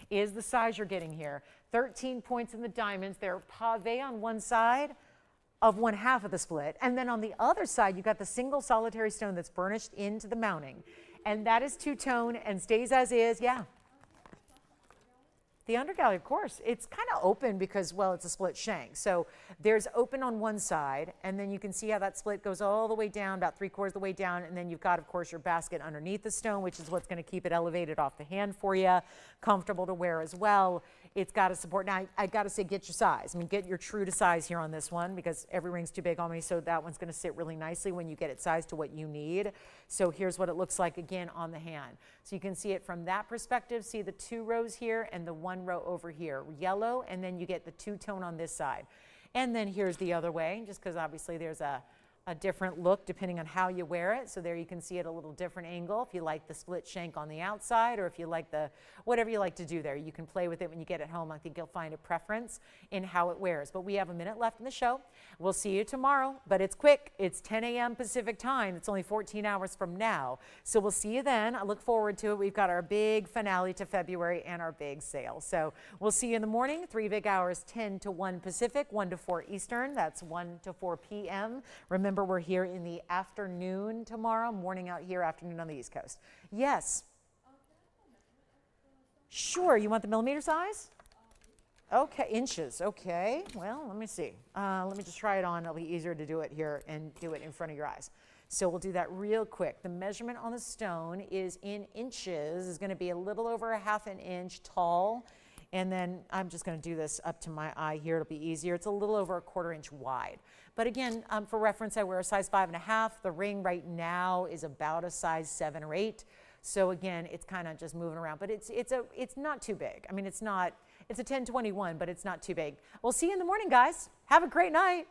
is the size you're getting here. 13 points in the diamonds. They're pave on one side of 1/2 of the split. And then on the other side, you've got the single solitary stone that's burnished into the mounting. And that is 2-tone and stays as is. Yeah. The undergallery, of course, it's kind of open because, well, it's a split shank. So there's open on one side, and then you can see how that split goes all the way down, about 3/4 of the way down, and then you've got, of course, your basket underneath the stone, which is what's going to keep it elevated off the hand for you, comfortable to wear as well. it's got to support. Now, I got to say, get your size. I mean, get your true to size here on this one because every ring's too big on me, so that one's going to sit really nicely when you get it sized to what you need. So here's what it looks like again on the hand. So you can see it from that perspective. See the 2 rows here and the 1 row over here, yellow, and then you get the 2-tone on this side. And then here's the other way, just because obviously there's a different look depending on how you wear it. So there you can see it a little different angle if you like the split shank on the outside, or if you like the whatever you like to do there. You can play with it when you get it home. I think you'll find a preference in how it wears. But we have a minute left in the show. We'll see you tomorrow, but it's quick. It's 10 a.m. Pacific time. It's only 14 hours from now. So we'll see you then. I look forward to it. We've got our big finale to February and our big sale. So we'll see you in the morning, 3 big hours, 10 to 1 Pacific, 1 to 4 Eastern. That's 1 to 4 p.m. Remember, we're here in the afternoon tomorrow, morning out here, afternoon on the East Coast. Yes? Sure, you want the millimeter size? Okay, inches, okay. Well, let me see. Let me just try it on. It'll be easier to do it here and do it in front of your eyes. So we'll do that real quick. The measurement on the stone is in inches, is gonna be a little over 1/2 inch tall. And then I'm just going to do this up to my eye here. It'll be easier. It's a little over 1/4 inch wide. But again, for reference, I wear a size 5.5. The ring right now is about a size 7 or 8. So again, it's kind of just moving around. But it's not too big. I mean, it's a 1021, but it's not too big. We'll see you in the morning, guys. Have a great night.